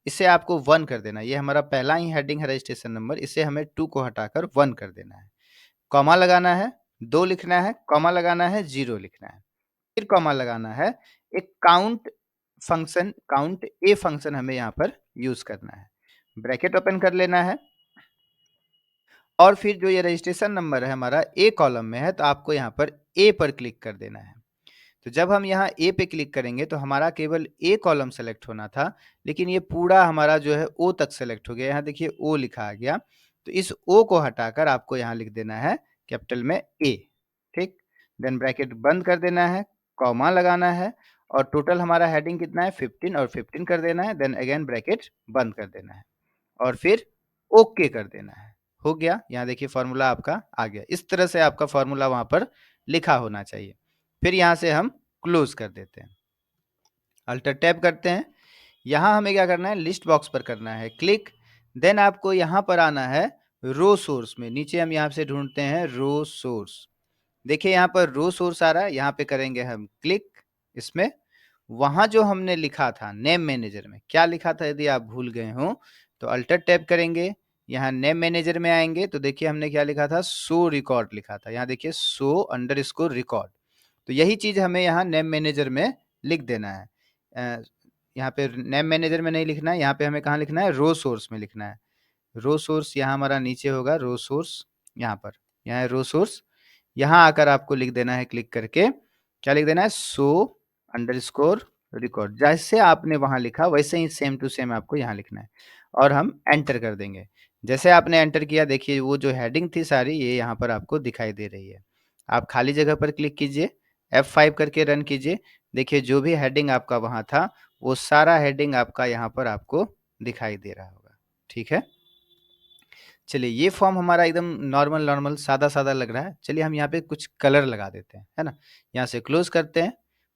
इसे आपको 1 कर देना है। ये हमारा पहला ही हेडिंग है रजिस्ट्रेशन नंबर, इसे हमें 2 को हटाकर 1 कर देना है। कॉमा लगाना है, 2 लिखना है, कॉमा लगाना है, 0 लिखना है, फिर कॉमा लगाना है। एक काउंट ए फंक्शन हमें यहाँ पर यूज करना है। ब्रैकेट ओपन कर लेना है। और फिर जो ये रजिस्ट्रेशन नंबर है हमारा ए कॉलम में है, तो आपको यहाँ पर ए पर क्लिक कर देना है। तो जब हम यहाँ ए पे क्लिक करेंगे तो हमारा केवल ए कॉलम सेलेक्ट होना था, लेकिन ये पूरा हमारा जो है ओ तक सेलेक्ट हो गया। यहाँ देखिए ओ लिखा आ गया, तो इस ओ को हटाकर आपको यहाँ लिख देना है कैपिटल में ए। ठीक, देन ब्रैकेट बंद कर देना है, कॉमा लगाना है, और टोटल हमारा हेडिंग कितना है 15, और 15 कर देना है। देन अगेन ब्रैकेट बंद कर देना है और फिर ओके कर देना है। हो गया, यहाँ देखिए फॉर्मूला आपका आ गया। इस तरह से आपका फॉर्मूला वहां पर लिखा होना चाहिए। फिर यहाँ से हम क्लोज कर देते हैं, अल्टर टैब करते हैं। यहाँ हमें क्या करना है, लिस्ट बॉक्स पर करना है क्लिक। देन आपको यहाँ पर आना है रो सोर्स में, नीचे हम यहाँ से ढूंढते हैं रो सोर्स। देखिए यहाँ पर रो सोर्स आ रहा है, यहाँ पे करेंगे हम क्लिक। इसमें वहां जो हमने लिखा था नेम मैनेजर में, क्या लिखा था यदि आप भूल गए हो तो अल्टर टैब करेंगे। यहाँ नेम मैनेजर में आएंगे तो देखिए हमने क्या लिखा था, शो रिकॉर्ड लिखा था। यहाँ देखिए शो अंडरस्कोर रिकॉर्ड, तो यही चीज हमें यहाँ नेम मैनेजर में लिख देना है। यहाँ पे नेम मैनेजर में नहीं लिखना है, यहाँ पे हमें कहाँ लिखना है, रो सोर्स में लिखना है। रो सोर्स यहाँ हमारा नीचे होगा, रो सोर्स यहाँ पर, यहाँ है रो सोर्स। यहाँ आकर आपको लिख देना है क्लिक करके, क्या लिख देना है, शो अंडरस्कोर रिकॉर्ड। जैसे आपने वहां लिखा वैसे ही सेम टू सेम आपको यहाँ लिखना है, और हम एंटर कर देंगे। जैसे आपने एंटर किया देखिए वो जो हेडिंग थी सारी, ये यहाँ पर आपको दिखाई दे रही है। आप खाली जगह पर क्लिक कीजिए, F5 करके रन कीजिए। देखिए जो भी हेडिंग आपका वहां था, वो सारा हेडिंग आपका यहाँ पर आपको दिखाई दे रहा होगा। ठीक है, चलिए ये फॉर्म हमारा एकदम नॉर्मल नॉर्मल सादा सादा लग रहा है। चलिए हम यहाँ पे कुछ कलर लगा देते हैं, है ना। यहाँ से क्लोज करते हैं,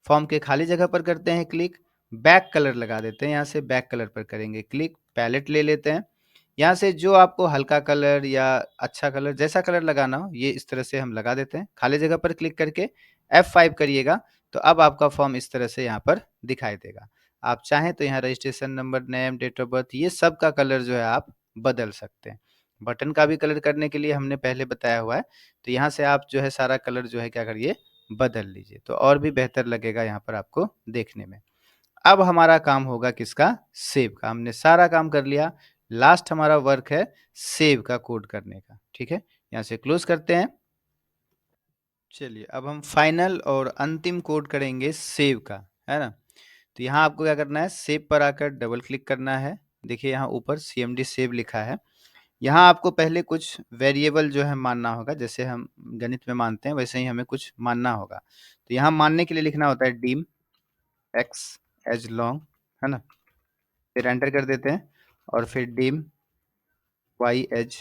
फॉर्म के खाली जगह पर करते हैं क्लिक, बैक कलर लगा देते हैं। यहाँ से बैक कलर पर करेंगे क्लिक, पैलेट ले लेते हैं। यहाँ से जो आपको हल्का कलर या अच्छा कलर, जैसा कलर लगाना हो, ये इस तरह से हम लगा देते हैं। खाली जगह पर क्लिक करके F5 करिएगा, तो अब आपका फॉर्म इस तरह से यहाँ पर दिखाई देगा। आप चाहें तो यहाँ registration number, name, date of birth, ये सब का कलर जो है आप बदल सकते हैं। बटन का भी कलर करने के लिए हमने पहले बताया हुआ है, तो यहाँ से आप जो है सारा कलर जो है क्या करिए, बदल लीजिए, तो और भी बेहतर लगेगा यहाँ पर आपको देखने में। अब हमारा काम होगा किसका, सेव का। हमने सारा काम कर लिया, लास्ट हमारा वर्क है सेव का कोड करने का। ठीक है, यहाँ से क्लोज करते हैं। चलिए अब हम फाइनल और अंतिम कोड करेंगे सेव का, है ना। तो यहाँ आपको क्या करना है, सेव पर आकर डबल क्लिक करना है। देखिए यहाँ ऊपर CMD सेव लिखा है। यहाँ आपको पहले कुछ वेरिएबल जो है मानना होगा, जैसे हम गणित में मानते हैं वैसे ही हमें कुछ मानना होगा। तो यहाँ मानने के लिए लिखना होता है डीम एक्स एज लॉन्ग, है ना, फिर एंटर कर देते हैं। और फिर डीम वाई एज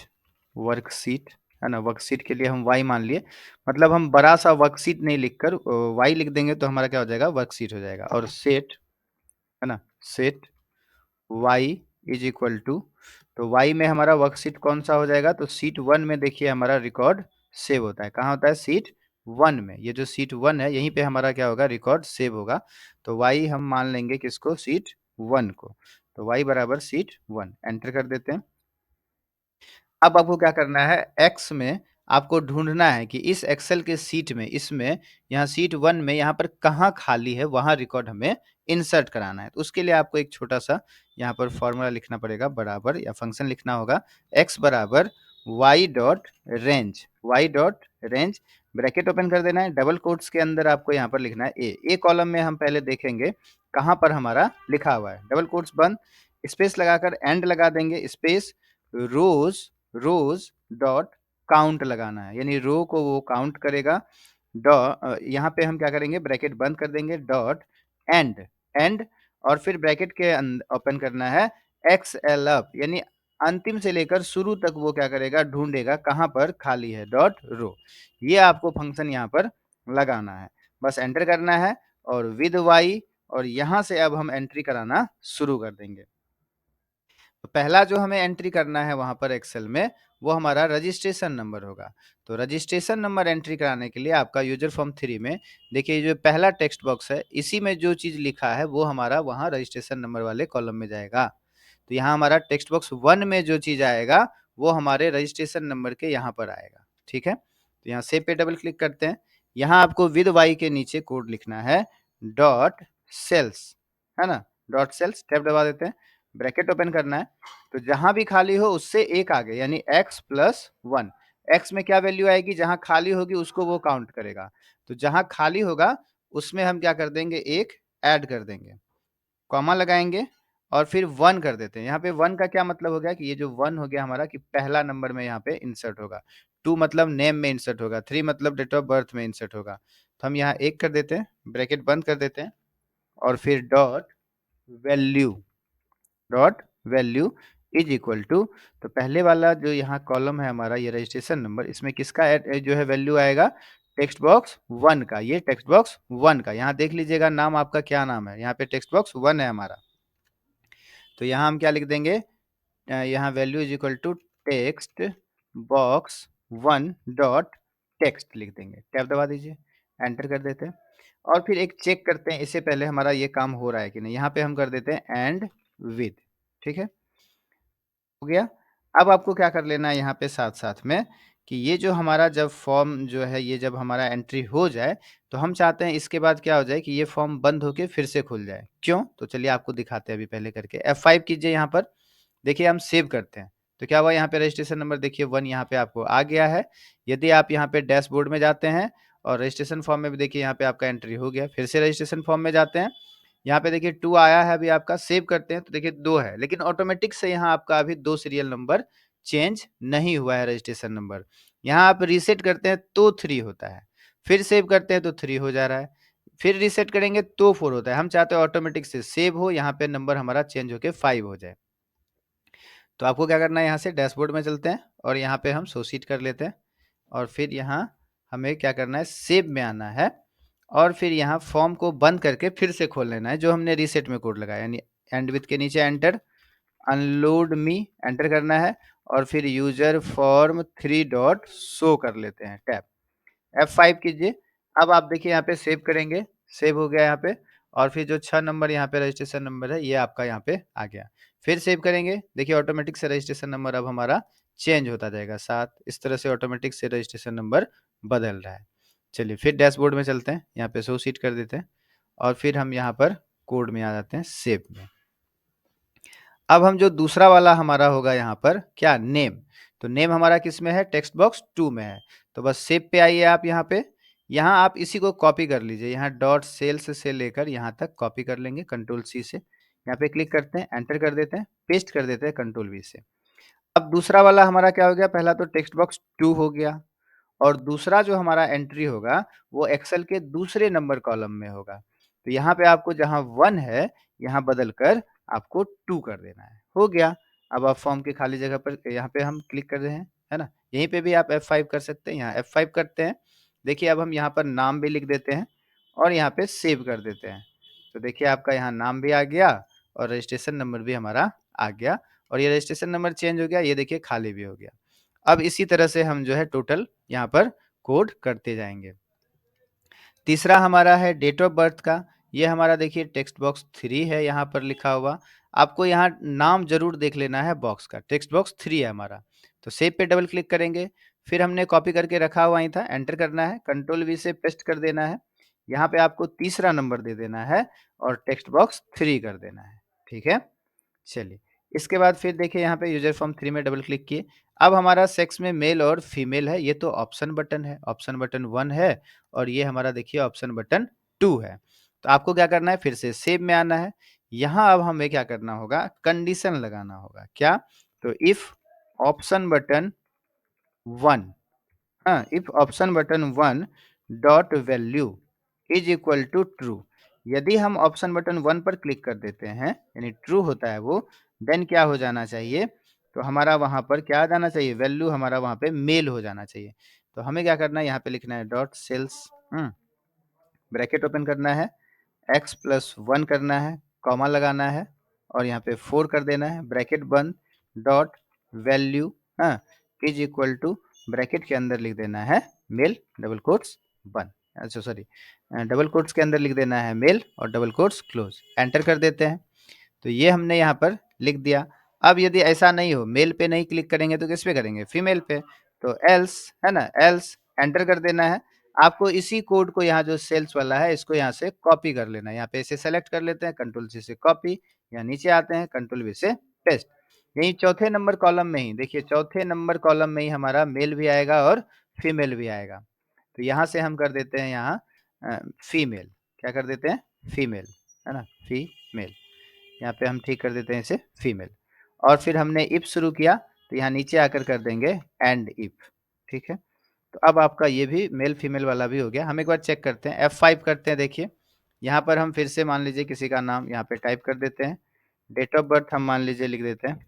वर्कशीट, है ना। वर्कशीट के लिए हम वाई मान लिए, मतलब हम बड़ा सा वर्कशीट नहीं लिखकर वाई लिख देंगे तो हमारा क्या हो जाएगा, वर्कशीट हो जाएगा। और सेट, है ना, set y is equal to, तो y में हमारा वर्कशीट कौन सा हो जाएगा, तो सीट 1 में देखिए हमारा रिकॉर्ड सेव होता है। कहाँ होता है, सीट 1 में। ये जो सीट 1 है यहीं पे हमारा क्या होगा, रिकॉर्ड सेव होगा। तो y हम मान लेंगे किसको, सीट 1 को। तो y बराबर सीट 1, एंटर कर देते हैं। अब आपको क्या करना है, एक्स में आपको ढूंढना है कि इस एक्सेल के सीट में, इसमें यहाँ सीट 1 में यहाँ पर कहाँ खाली है, वहां रिकॉर्ड हमें इंसर्ट कराना है। तो उसके लिए आपको एक छोटा सा यहाँ पर फॉर्मूला लिखना पड़ेगा, बराबर या फंक्शन लिखना होगा, एक्स बराबर y dot range, y dot range, bracket open कर देना है, डबल कोट्स के अंदर आपको यहाँ पर लिखना है ए कॉलम में हम पहले देखेंगे कहाँ पर हमारा लिखा हुआ है, डबल कोट्स बंद, स्पेस लगाकर एंड लगा देंगे, स्पेस रोज, रोज डॉट काउंट लगाना है, यानी रो को वो काउंट करेगा। यहाँ पे हम क्या करेंगे, ब्रैकेट बंद कर देंगे, डॉट एंड, एंड और फिर ब्रैकेट के ओपन करना है एक्सएल अप, यानी अंतिम से लेकर शुरू तक वो क्या करेगा, ढूंढेगा कहाँ पर खाली है, डॉट रो। ये आपको फंक्शन यहाँ पर लगाना है, बस एंटर करना है और विद वाई, और यहाँ से अब हम एंट्री कराना शुरू कर देंगे। तो पहला जो हमें एंट्री करना है वहां पर एक्सेल में, वो हमारा रजिस्ट्रेशन नंबर होगा। तो रजिस्ट्रेशन नंबर एंट्री कराने के लिए आपका यूजर फॉर्म 3 में देखिए जो पहला टेक्स्ट बॉक्स है, इसी में जो चीज लिखा है वो हमारा वहां रजिस्ट्रेशन नंबर वाले कॉलम में जाएगा। तो यहाँ हमारा टेक्स्ट बॉक्स 1 में जो चीज आएगा वो हमारे रजिस्ट्रेशन नंबर के यहाँ पर आएगा। ठीक है, तो यहाँ सेव पे डबल क्लिक करते हैं। यहाँ आपको विद वाई के नीचे कोड लिखना है डॉट सेल्स, है ना, डॉट सेल्स, टैब दबा देते हैं, ब्रैकेट ओपन करना है। तो जहां भी खाली हो उससे एक आगे, यानी x प्लस 1। एक्स में क्या वैल्यू आएगी, जहां खाली होगी उसको वो काउंट करेगा। तो जहां खाली होगा उसमें हम क्या कर देंगे, एक ऐड कर देंगे, कॉमा लगाएंगे और फिर 1 कर देते हैं। यहाँ पे 1 का क्या मतलब हो गया कि ये जो 1 हो गया हमारा कि पहला नंबर में यहाँ पे इंसर्ट होगा, 2 मतलब नेम में इंसर्ट होगा, 3 मतलब डेट ऑफ बर्थ में इंसर्ट होगा। तो हम यहाँ एक कर देते हैं, ब्रैकेट बंद कर देते हैं और फिर value dot value is equal to, तो पहले वाला जो यहाँ कॉलम है हमारा, ये रजिस्ट्रेशन नंबर, इसमें किसका जो है वैल्यू आएगा, टेक्स्ट बॉक्स 1 का। ये टेक्स्ट बॉक्स 1 का, यहाँ देख लीजिएगा नाम आपका क्या नाम है, यहाँ पे टेक्स्ट बॉक्स 1 है हमारा। तो यहाँ हम क्या लिख देंगे, यहाँ value is equal to text box 1 dot text लिख देंगे, टैब दबा दीजिए, एंटर कर देते हैं और फिर एक चेक करते हैं इससे पहले हमारा ये काम हो रहा है कि नहीं। यहाँ पे हम कर देते हैं एंड विद, ठीक है, हो गया। अब आपको क्या कर लेना है यहाँ पे साथ साथ में कि ये जो हमारा जब फॉर्म जो है, ये जब हमारा एंट्री हो जाए, तो हम चाहते हैं इसके बाद क्या हो जाए कि ये फॉर्म बंद होके फिर से खुल जाए। क्यों, तो चलिए आपको दिखाते हैं अभी पहले करके। F5 कीजिए, यहाँ पर देखिए हम सेव करते हैं। तो क्या हुआ, यहाँ पे रजिस्ट्रेशन नंबर देखिए 1 यहाँ पे आपको आ गया है। यदि आप यहाँ पे डैशबोर्ड में जाते हैं और रजिस्ट्रेशन फॉर्म में भी देखिए यहाँ पे आपका एंट्री हो गया, फिर से रजिस्ट्रेशन फॉर्म में जाते हैं, यहाँ पे देखिए 2 आया है अभी आपका, सेव करते हैं तो देखिए 2 है, लेकिन ऑटोमेटिक से यहाँ आपका अभी 2 सीरियल नंबर चेंज नहीं हुआ है रजिस्ट्रेशन नंबर। यहाँ आप रीसेट करते हैं तो 3 होता है, फिर सेव करते हैं तो 3 हो जा रहा है, फिर रीसेट करेंगे तो 4 होता है। हम चाहते हैं ऑटोमेटिक से सेव हो, यहाँ पे नंबर हमारा चेंज होके 5 हो जाए। तो आपको क्या करना है, यहाँ से डैशबोर्ड में चलते हैं और यहाँ पे हम शो शीट कर लेते हैं और फिर यहाँ हमें क्या करना है, सेव में आना है और फिर यहाँ फॉर्म को बंद करके फिर से खोल लेना है जो हमने रीसेट में कोड लगाया, यानी एंड विथ के नीचे एंटर, अनलोड मी एंटर करना है और फिर यूजर फॉर्म 3 डॉट शो कर लेते हैं, टैब F5 कीजिए। अब आप देखिए यहाँ पे सेव करेंगे, सेव हो गया यहाँ पे और फिर जो 6 नंबर यहाँ पे रजिस्ट्रेशन नंबर है ये आपका यहाँ पे आ गया। फिर सेव करेंगे, देखिए ऑटोमेटिक से रजिस्ट्रेशन नंबर अब हमारा चेंज होता जाएगा साथ, इस तरह से ऑटोमेटिक से रजिस्ट्रेशन नंबर बदल रहा है। चलिए फिर डैशबोर्ड में चलते हैं, यहाँ पे शो शीट कर देते हैं और फिर हम यहाँ पर कोड में आ जाते हैं, सेव में। अब हम जो दूसरा वाला हमारा होगा यहाँ पर क्या, नेम, तो नेम हमारा किस में है, टेक्स्ट बॉक्स 2 में है। तो बस सेव पे आइए आप, यहाँ आप इसी को कॉपी कर लीजिए, यहाँ डॉट सेल्स से लेकर यहाँ तक कॉपी कर लेंगे कंट्रोल सी से, यहाँ पे क्लिक करते हैं, एंटर कर देते हैं, पेस्ट कर देते हैं कंट्रोल वी से। अब दूसरा वाला हमारा क्या हो गया, पहला तो टेक्स्ट बॉक्स 2 हो गया और दूसरा जो हमारा एंट्री होगा वो एक्सेल के दूसरे नंबर कॉलम में होगा। तो यहाँ पे आपको जहाँ 1 है यहाँ बदल कर आपको 2 कर देना हो गया। अब आप फॉर्म की खाली जगह पर यहाँ पे हम क्लिक कर रहे हैं, है ना, यहीं पे भी आप F5 कर सकते हैं, यहाँ F5 करते हैं। देखिए अब हम यहाँ पर नाम भी लिख देते हैं और यहाँ पे सेव कर देते हैं। तो देखिए आपका यहाँ नाम भी आ गया और रजिस्ट्रेशन नंबर भी हमारा आ गया और ये रजिस्ट्रेशन नंबर चेंज हो गया, ये देखिए खाली भी हो गया। अब इसी तरह से हम जो है टोटल यहाँ पर कोड करते जाएंगे। तीसरा हमारा है डेट ऑफ बर्थ का, ये हमारा देखिए टेक्स्ट बॉक्स 3 है यहाँ पर लिखा हुआ, आपको यहाँ नाम जरूर देख लेना है बॉक्स का, टेक्स्ट बॉक्स 3 है हमारा। तो सेव पे डबल क्लिक करेंगे, फिर हमने कॉपी करके रखा हुआ ही था, एंटर करना है, कंट्रोल वी से पेस्ट कर देना है, यहाँ पे आपको तीसरा नंबर दे देना है और टेक्स्ट बॉक्स 3 कर देना है, ठीक है। चलिए इसके बाद फिर देखिए यहाँ पे यूजर फॉर्म 3 में डबल क्लिक किए। अब हमारा सेक्स में मेल और फीमेल है, ये तो ऑप्शन बटन है, ऑप्शन बटन 1 है और ये हमारा देखिए ऑप्शन बटन 2 है। तो आपको क्या करना है, फिर से सेव में आना है, यहाँ अब हमें क्या करना होगा, कंडीशन लगाना होगा, क्या, तो इफ ऑप्शन बटन 1, हाँ, if option button 1 dot value is equal to true, यदि हम ऑप्शन बटन 1 पर क्लिक कर देते हैं, यानी ट्रू होता है वो, देन क्या हो जाना चाहिए, तो हमारा वहाँ पर क्या आ जाना चाहिए, वैल्यू हमारा वहाँ पे मेल हो जाना चाहिए। तो हमें क्या करना है, यहाँ पे लिखना है डॉट सेल्स, ब्रैकेट ओपन करना है, x+1 करना है, कॉमा लगाना है और यहाँ पे 4 कर देना है, ब्रैकेट बंद, डॉट वैल्यू, हाँ, इज इक्वल टू, ब्रैकेट के अंदर लिख देना है मेल, डबल कोट्स बंद, अच्छा सॉरी, डबल कोट्स के अंदर लिख देना है मेल और डबल कोट्स क्लोज, एंटर कर देते हैं। तो ये हमने यहाँ पर लिख दिया। अब यदि ऐसा नहीं हो, मेल पे नहीं क्लिक करेंगे तो किस पे करेंगे, फीमेल पे, तो एल्स, है ना, एल्स एंटर कर देना है। आपको इसी कोड को यहाँ जो सेल्स वाला है इसको यहाँ से कॉपी कर लेना है, यहाँ पे इसे सेलेक्ट कर लेते हैं, कंट्रोल सी से कॉपी, यहाँ नीचे आते हैं, कंट्रोल वी से पेस्ट। यही चौथे नंबर कॉलम में ही देखिए, चौथे नंबर कॉलम में ही हमारा मेल भी आएगा और फीमेल भी आएगा। तो यहाँ से हम कर देते हैं यहाँ फीमेल, क्या कर देते हैं, फीमेल, है ना, फीमेल, यहाँ पे हम ठीक कर देते हैं इसे फीमेल। और फिर हमने इफ शुरू किया तो यहाँ नीचे आकर कर देंगे एंड इफ, ठीक है। तो अब आपका ये भी मेल फीमेल वाला भी हो गया। हम एक बार चेक करते हैं, F5 करते हैं, देखिए यहाँ पर हम फिर से मान लीजिए किसी का नाम यहाँ पे टाइप कर देते हैं, डेट ऑफ बर्थ हम मान लीजिए लिख देते हैं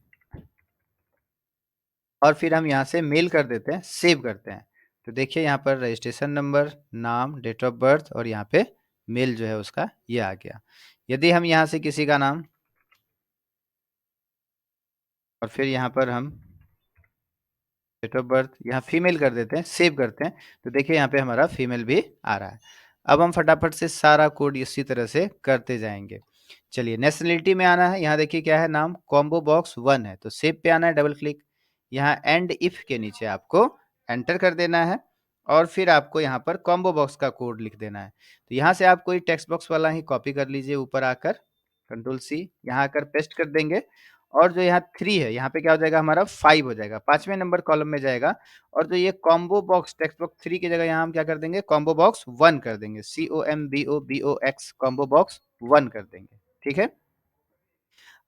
और फिर हम यहाँ से मेल कर देते हैं, सेव करते हैं। तो देखिए यहाँ पर रजिस्ट्रेशन नंबर, नाम, डेट ऑफ बर्थ और यहाँ पे मेल जो है उसका ये आ गया। यदि हम यहाँ से किसी का नाम और फिर यहाँ पर हम डेट ऑफ बर्थ यहाँ फीमेल कर देते हैं, सेव करते हैं, तो देखिए यहाँ पे हमारा फीमेल भी आ रहा है। अब हम फटाफट से सारा कोड इसी तरह से करते जाएंगे। चलिए नेशनलिटी में आना है, यहाँ देखिए क्या है नाम, कॉम्बो बॉक्स 1 है, तो सेव पे आना है, डबल क्लिक, यहाँ एंड इफ के नीचे आपको एंटर कर देना है और फिर आपको यहाँ पर कॉम्बो बॉक्स का कोड लिख देना है। तो यहाँ से आप कोई टेक्स्ट बॉक्स वाला ही कॉपी कर लीजिए, ऊपर आकर कंट्रोल सी, यहाँ आकर पेस्ट कर देंगे और जो यहाँ 3 है यहाँ पे क्या हो जाएगा, हमारा 5 हो जाएगा, 5वें नंबर कॉलम में जाएगा। और जो ये कॉम्बो बॉक्स, टेक्स्ट बॉक्स 3 की जगह यहाँ हम क्या कर देंगे, कॉम्बो बॉक्स 1 कर देंगे, COMBOBOX, कॉम्बो बॉक्स 1 कर देंगे, ठीक है।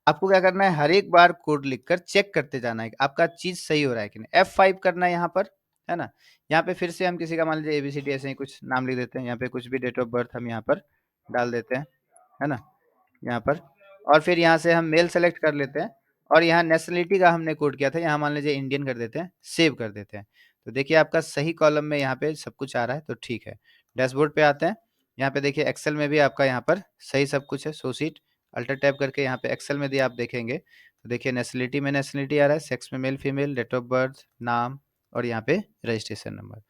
आपको क्या करना है, हर एक बार कोड लिखकर चेक करते जाना है आपका चीज सही हो रहा है कि नहीं। F5 करना है यहाँ पर, है ना। यहाँ पे फिर से हम किसी का मान लीजिए ABCD ऐसे ही कुछ नाम लिख देते हैं, यहाँ पे कुछ भी डेट ऑफ बर्थ हम यहाँ पर डाल देते हैं, है ना, यहाँ पर। और फिर यहाँ से हम मेल सेलेक्ट कर लेते हैं और यहाँ नेशनलिटी का हमने कोड किया था, यहाँ मान लीजिए इंडियन कर देते हैं, सेव कर देते हैं। तो देखिए आपका सही कॉलम में यहाँ पे सब कुछ आ रहा है, तो ठीक है। डैशबोर्ड पे आते हैं, यहाँ पे देखिए एक्सेल में भी आपका यहाँ पर सही सब कुछ है, शो शीट, अल्टर टैप करके यहाँ पे एक्सेल में भी आप देखेंगे तो देखिए नेशनलिटी में नेशनलिटी आ रहा है, सेक्स में male female, date of birth, नाम और यहाँ पे रजिस्ट्रेशन नंबर।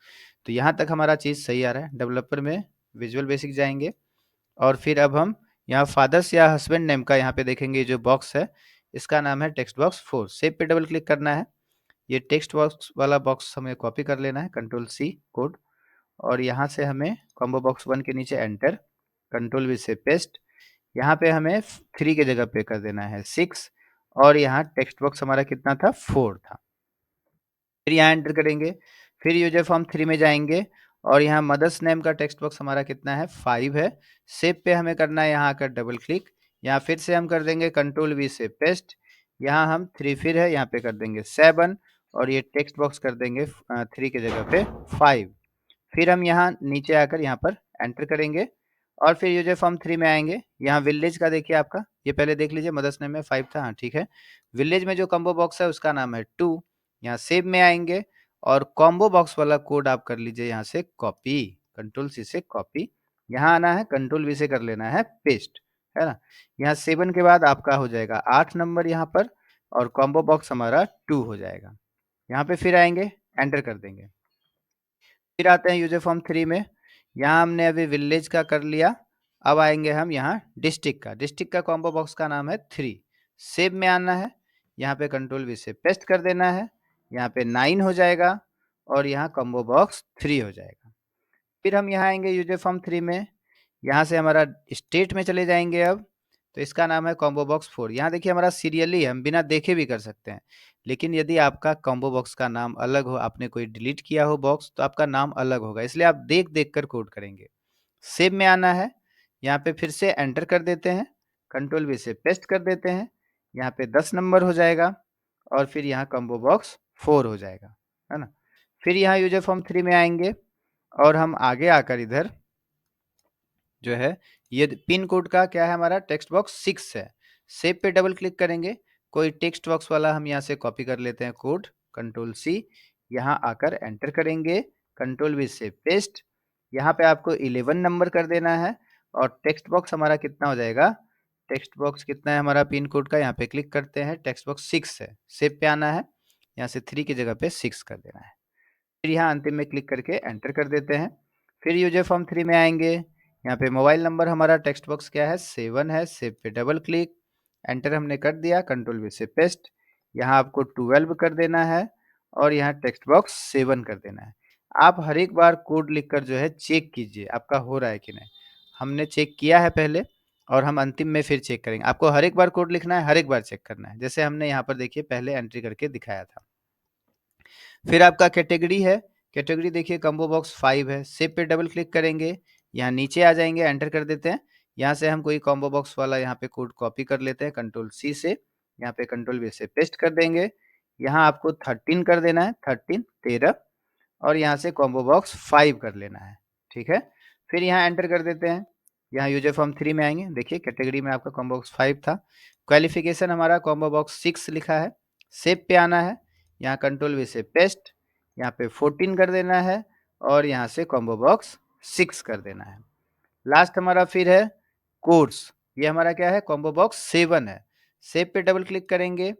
तो यहाँ तक हमारा चीज़ सही आ रहा है। डेवलपर में विजुअल बेसिक जाएंगे और फिर अब हम यहाँ फादर्स या हस्बैंड नेम का यहाँ पे देखेंगे, जो बॉक्स है इसका नाम है टेक्स्ट बॉक्स 4, सेव पे डबल क्लिक करना है। ये टेक्स्ट बॉक्स वाला बॉक्स हमें कॉपी कर लेना है, कंट्रोल सी कोड, और यहाँ से हमें कॉम्बो बॉक्स 1 के नीचे एंटर, कंट्रोल वी से पेस्ट, यहाँ पे हमें 3 के जगह पे कर देना है 6 और यहाँ टेक्स्ट बॉक्स हमारा कितना था, 4 था। फिर यहाँ एंटर करेंगे, फिर यूजर फॉर्म 3 में जाएंगे और यहाँ मदर्स नेम का टेक्स्ट बॉक्स हमारा कितना है, 5 है। सेव पे हमें करना है यहाँ आकर डबल क्लिक, यहाँ फिर से हम कर देंगे कंट्रोल वी से पेस्ट, यहाँ हम 3 फिर है, यहाँ पे कर देंगे 7 और ये टेक्स्ट बॉक्स कर देंगे 3 की जगह पे 5। फिर हम यहाँ नीचे आकर यहाँ पर एंटर करेंगे और फिर यूजर फॉर्म 3 में आएंगे। यहाँ विलेज का देखिए आपका, ये पहले देख लीजिए, मदर्स नेम में 5 था, हाँ ठीक है। विलेज में जो कॉम्बो बॉक्स है उसका नाम है 2। यहाँ सेव में आएंगे और कॉम्बो बॉक्स वाला कोड आप कर लीजिए यहाँ से कॉपी, कंट्रोल सी से कॉपी, यहाँ आना है, कंट्रोल वी से कर लेना है पेस्ट, है ना। यहाँ 7 के बाद आपका हो जाएगा 8 नंबर यहाँ पर और कॉम्बो बॉक्स हमारा 2 हो जाएगा। यहाँ पे फिर आएंगे, एंटर कर देंगे, फिर आते हैं यूजर फॉर्म 3 में, यहाँ हमने अभी विलेज का कर लिया। अब आएंगे हम यहाँ डिस्ट्रिक्ट का, डिस्ट्रिक्ट का कॉम्बो बॉक्स का नाम है 3, सेव में आना है, यहाँ पे कंट्रोल वी से पेस्ट कर देना है, यहाँ पे 9 हो जाएगा और यहाँ कॉम्बो बॉक्स 3 हो जाएगा। फिर हम यहाँ आएंगे यूजर फॉर्म 3 में, यहाँ से हमारा स्टेट में चले जाएंगे अब, तो इसका नाम है कॉम्बो बॉक्स 4। यहाँ देखिए हमारा सीरियली है, हम बिना देखे भी कर सकते हैं, लेकिन यदि आपका कॉम्बो बॉक्स का नाम अलग हो, आपने कोई डिलीट किया हो बॉक्स, तो आपका नाम अलग होगा, इसलिए आप देख देख कर कोड करेंगे। सेव में आना है, यहाँ पे फिर से एंटर कर देते हैं, कंट्रोल वी से पेस्ट कर देते हैं, यहाँ पे 10 नंबर हो जाएगा और फिर यहाँ कॉम्बो बॉक्स 4 हो जाएगा, है ना। फिर यहाँ यूजर फॉर्म 3 में आएंगे और हम आगे आकर इधर जो है ये पिन कोड का क्या है, हमारा टेक्स्ट बॉक्स 6 है। सेव पे डबल क्लिक करेंगे, कोई टेक्स्ट बॉक्स वाला हम यहाँ से कॉपी कर लेते हैं कोड, कंट्रोल सी, यहाँ आकर एंटर करेंगे, कंट्रोल वी से पेस्ट। यहाँ पे आपको 11 नंबर कर देना है और टेक्स्ट बॉक्स हमारा कितना हो जाएगा, टेक्स्ट बॉक्स कितना है हमारा पिन कोड का, यहाँ पे क्लिक करते हैं, टेक्स्ट बॉक्स 6 है, सेव पे आना है, यहाँ से 3 की जगह पे 6 कर देना है। फिर यहाँ अंतिम में क्लिक करके एंटर कर देते हैं। फिर यूजर फॉर्म 3 में आएंगे, यहाँ पे मोबाइल नंबर हमारा टेक्स्ट बॉक्स क्या है 7 है, सेव पे डबल क्लिक, एंटर हमने कर दिया, कंट्रोल वी से पेस्ट। यहाँ आपको 12 कर देना है और यहाँ टेक्स्ट बॉक्स 7 कर देना है। आप हर एक बार कोड लिखकर जो है चेक कीजिए आपका हो रहा है कि नहीं। हमने चेक किया है पहले और हम अंतिम में फिर चेक करेंगे। आपको हर एक बार कोड लिखना है, हर एक बार चेक करना है, जैसे हमने यहाँ पर देखिए पहले एंट्री करके दिखाया था। फिर आपका कैटेगरी है, कैटेगरी देखिए कॉम्बो बॉक्स 5 है, सेव पे डबल क्लिक करेंगे, यहाँ नीचे आ जाएंगे, एंटर कर देते हैं। यहाँ से हम कोई कॉम्बो बॉक्स वाला यहाँ पे कोड कॉपी कर लेते हैं, कंट्रोल सी से, यहाँ पे कंट्रोल वी से पेस्ट कर देंगे। यहाँ आपको 13 कर देना है, 13 और यहाँ से कॉम्बो बॉक्स 5 कर लेना है, ठीक है। फिर यहाँ एंटर कर देते हैं, यहाँ यूजर फॉर्म 3 में आएंगे, देखिए कैटेगरी में आपका कॉम्बो बॉक्स 5 था, क्वालिफिकेशन हमारा कॉम्बो बॉक्स 6 लिखा है, सेव पे आना है, यहाँ कंट्रोल वी से पेस्ट, यहाँ पे 14 कर देना है और यहाँ से कॉम्बो बॉक्स 6 कर देना है। लास्ट हमारा फिर है कोर्स, ये हमारा क्या है कॉम्बो बॉक्स 7 है, सेव पे डबल क्लिक करेंगे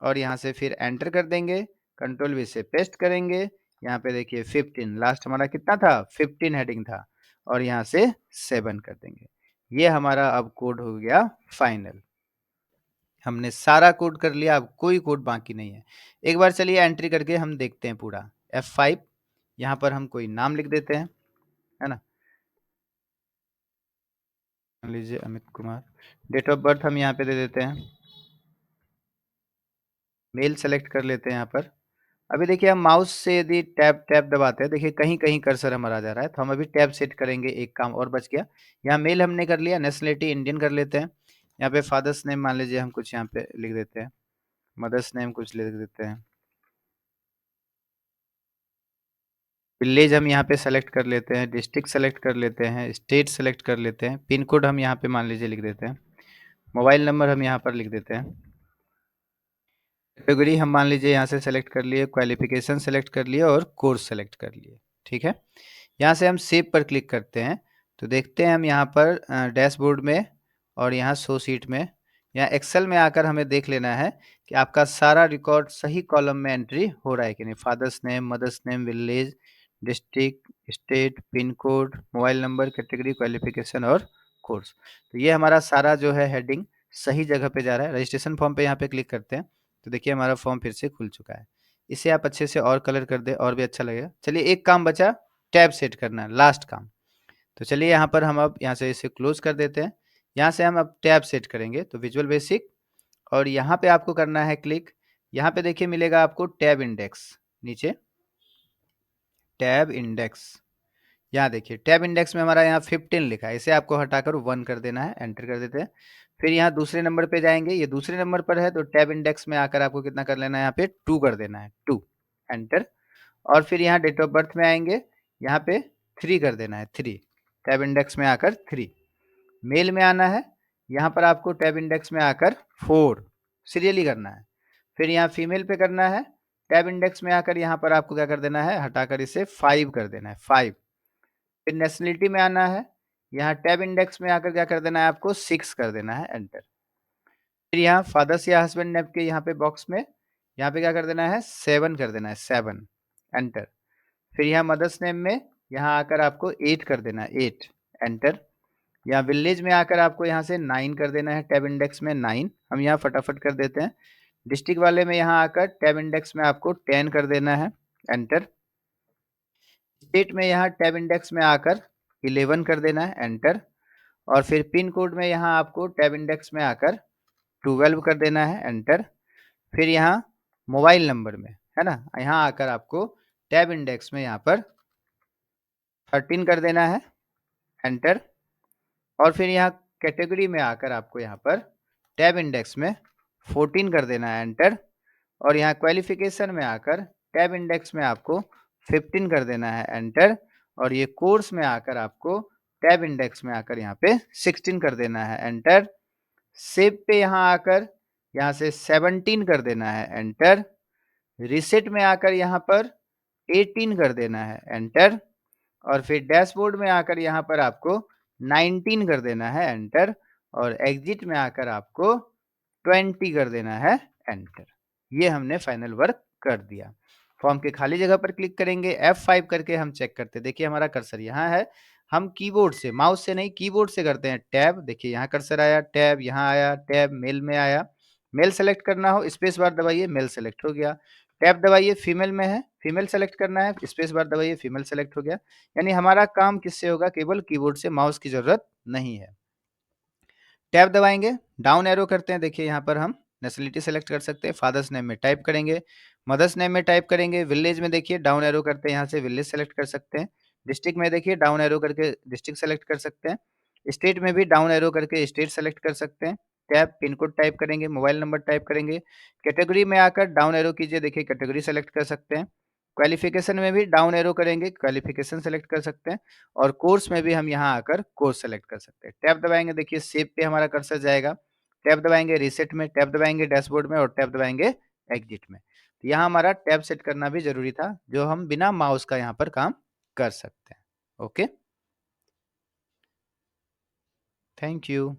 और यहाँ से फिर एंटर कर देंगे, कंट्रोल वी से पेस्ट करेंगे, यहाँ पे देखिए 15, लास्ट हमारा कितना था 15 हेडिंग था और यहाँ से 7 कर देंगे। ये हमारा अब कोड हो गया फाइनल। हमने सारा कोड कर लिया, अब कोई कोड बाकी नहीं है। एक बार चलिए एंट्री करके हम देखते हैं पूरा। F5, यहाँ पर हम कोई नाम लिख देते हैं, है ना, मान लीजिए Amit Kumar. Date of birth हम यहाँ पे दे देते हैं, मेल सेलेक्ट कर लेते हैं यहाँ पर। अभी देखिए हम माउस से यदि टैब टैब दबाते हैं, देखिए कहीं कहीं कर्सर हमारा जा रहा है, तो हम अभी टैब सेट करेंगे, एक काम और बच गया। यहाँ मेल हमने कर लिया, नेशनलिटी इंडियन कर लेते हैं। यहाँ पे फादर्स नेम मान लीजिए हम कुछ यहाँ पे लिख देते हैं, मदर्स नेम कुछ लिख देते हैं। विलेज हम यहाँ पे सेलेक्ट कर लेते हैं, डिस्ट्रिक्ट सेलेक्ट कर लेते हैं, स्टेट सेलेक्ट कर लेते हैं, पिन कोड हम यहाँ पे मान लीजिए लिख देते हैं, मोबाइल नंबर हम यहाँ पर लिख देते हैं, कैटेगरी हम मान लीजिए यहाँ से सेलेक्ट कर लिए, क्वालिफिकेशन सेलेक्ट कर लिए और कोर्स सेलेक्ट कर लिए, ठीक है। यहाँ से हम सेव पर क्लिक करते हैं, तो देखते हैं हम यहाँ पर डैशबोर्ड में और यहाँ शो सीट में, यहाँ एक्सेल में आकर हमें देख लेना है कि आपका सारा रिकॉर्ड सही कॉलम में एंट्री हो रहा है कि नहीं। Father's name, mother's name, village, district, state, pin code, mobile number, category, qualification और कोर्स। तो ये हमारा सारा जो है हेडिंग सही जगह पे जा रहा है। रजिस्ट्रेशन फॉर्म पे यहाँ पे क्लिक करते हैं, तो देखिए हमारा फॉर्म फिर से खुल चुका है। इसे आप अच्छे से और कलर कर दें और भी अच्छा लगेगा। चलिए एक काम बचा, टैब सेट करना है, लास्ट काम। तो चलिए यहाँ पर हम अब यहाँ से इसे क्लोज कर देते हैं। यहाँ से हम अब टैब सेट करेंगे, तो विजुअल बेसिक और यहाँ पे आपको करना है क्लिक। यहाँ पे देखिए मिलेगा आपको टैब इंडेक्स, नीचे टैब इंडेक्स, यहाँ देखिए टैब इंडेक्स में हमारा यहाँ 15 लिखा है, इसे आपको हटाकर 1 कर देना है, एंटर कर देते हैं। फिर यहाँ दूसरे नंबर पे जाएंगे, ये दूसरे नंबर पर है, तो टैब इंडेक्स में आकर आपको कितना कर लेना है, यहाँ पे 2 कर देना है, 2, एंटर। और फिर यहाँ डेट ऑफ बर्थ में आएंगे, यहाँ पे 3 कर देना है, 3, टैब इंडेक्स में आकर 3। मेल में आना है, यहाँ पर आपको टैब इंडेक्स में आकर 4 सीरियली करना है। फिर यहाँ फीमेल पे करना है, टैब इंडेक्स में आकर यहाँ पर आपको क्या कर देना है, हटाकर इसे 5 कर देना है, 5। फिर नेशनलिटी में आना है, यहाँ टैब इंडेक्स में आकर क्या कर देना है, आपको 6 कर देना है, एंटर। फिर यहाँ फादर्स या हस्बैंड नेम के यहाँ पे बॉक्स में यहाँ पे क्या कर देना है, 7 कर देना है, 7, एंटर। फिर यहाँ मदर्स नेम में यहाँ आकर आपको 8 कर देना है, 8, एंटर। यहाँ विलेज में आकर आपको यहाँ से 9 कर देना है, टैब इंडेक्स में 9, हम यहाँ फटाफट कर देते हैं। डिस्ट्रिक्ट वाले में यहाँ आकर टैब इंडेक्स में आपको 10 कर देना है, एंटर। स्टेट में यहाँ टैब इंडेक्स में आकर 11 कर देना है, एंटर। और फिर पिन कोड में यहाँ आपको टैब इंडेक्स में आकर 12 कर देना है, एंटर। फिर यहाँ मोबाइल नंबर में है ना, यहाँ आकर आपको टैब इंडेक्स में यहाँ पर 13 कर देना है, एंटर। और फिर यहाँ कैटेगरी में आकर आपको यहाँ पर टैब इंडेक्स में 14 कर देना है, एंटर। और यहाँ क्वालिफिकेशन में आकर टैब इंडेक्स में आपको 15 कर देना है, एंटर। और ये कोर्स में आकर आपको टैब इंडेक्स में आकर यहाँ पे 16 कर देना है, एंटर। सेव पे यहाँ आकर यहाँ से 17 कर देना है, एंटर। रीसेट में आकर यहाँ पर 18 कर देना है, एंटर। और फिर डैशबोर्ड में आकर यहाँ पर आपको 19 कर देना है, एंटर। और एग्जिट में आकर आपको 20 कर देना है, एंटर। ये हमने फाइनल वर्क कर दिया। फॉर्म के खाली जगह पर क्लिक करेंगे, F5 करके हम चेक करते हैं। देखिए हमारा कर्सर यहाँ है, हम कीबोर्ड से, माउस से नहीं, कीबोर्ड से करते हैं टैब। देखिए यहाँ कर्सर आया, टैब यहाँ आया, टैब मेल में आया। मेल सेलेक्ट करना हो स्पेस बार दबाइए, मेल सेलेक्ट हो गया। टैब दबाइए, फीमेल में है, फीमेल सेलेक्ट करना है, स्पेस बार दबाइए, फीमेल सेलेक्ट हो गया। यानी हमारा काम किससे होगा, केवल कीबोर्ड से, माउस की जरूरत नहीं है। टैब दबाएंगे, डाउन एरो करते हैं। देखिए यहाँ पर हम नेशनलिटी सेलेक्ट कर सकते हैं, फादर्स नेम में टाइप करेंगे, मदर्स नेम में टाइप करेंगे। विलेज में देखिए डाउन एरो करते हैं, यहाँ से विलेज सेलेक्ट कर सकते हैं। डिस्ट्रिक्ट में देखिए डाउन एरो करके डिस्ट्रिक्ट सेलेक्ट कर सकते हैं। स्टेट में भी डाउन एरो करके स्टेट सेलेक्ट कर सकते हैं। टैब पिन कोड टाइप करेंगे, मोबाइल नंबर टाइप करेंगे। कैटेगरी में आकर डाउन एरो कीजिए, देखिए कैटेगरी सेलेक्ट कर सकते हैं। क्वालिफिकेशन में भी डाउन एरो करेंगे, क्वालिफिकेशन सेलेक्ट कर सकते हैं। और कोर्स में भी हम यहाँ आकर कोर्स सेलेक्ट कर सकते हैं। टैब दबाएंगे, देखिए सेव पे हमारा कर्सर जाएगा। टैब दबाएंगे रीसेट में, टैब दबाएंगे डैशबोर्ड में, और टैब दबाएंगे एग्जिट में। तो यहाँ हमारा टैब सेट करना भी जरूरी था, जो हम बिना माउस का यहाँ पर काम कर सकते हैं। Okay, thank you.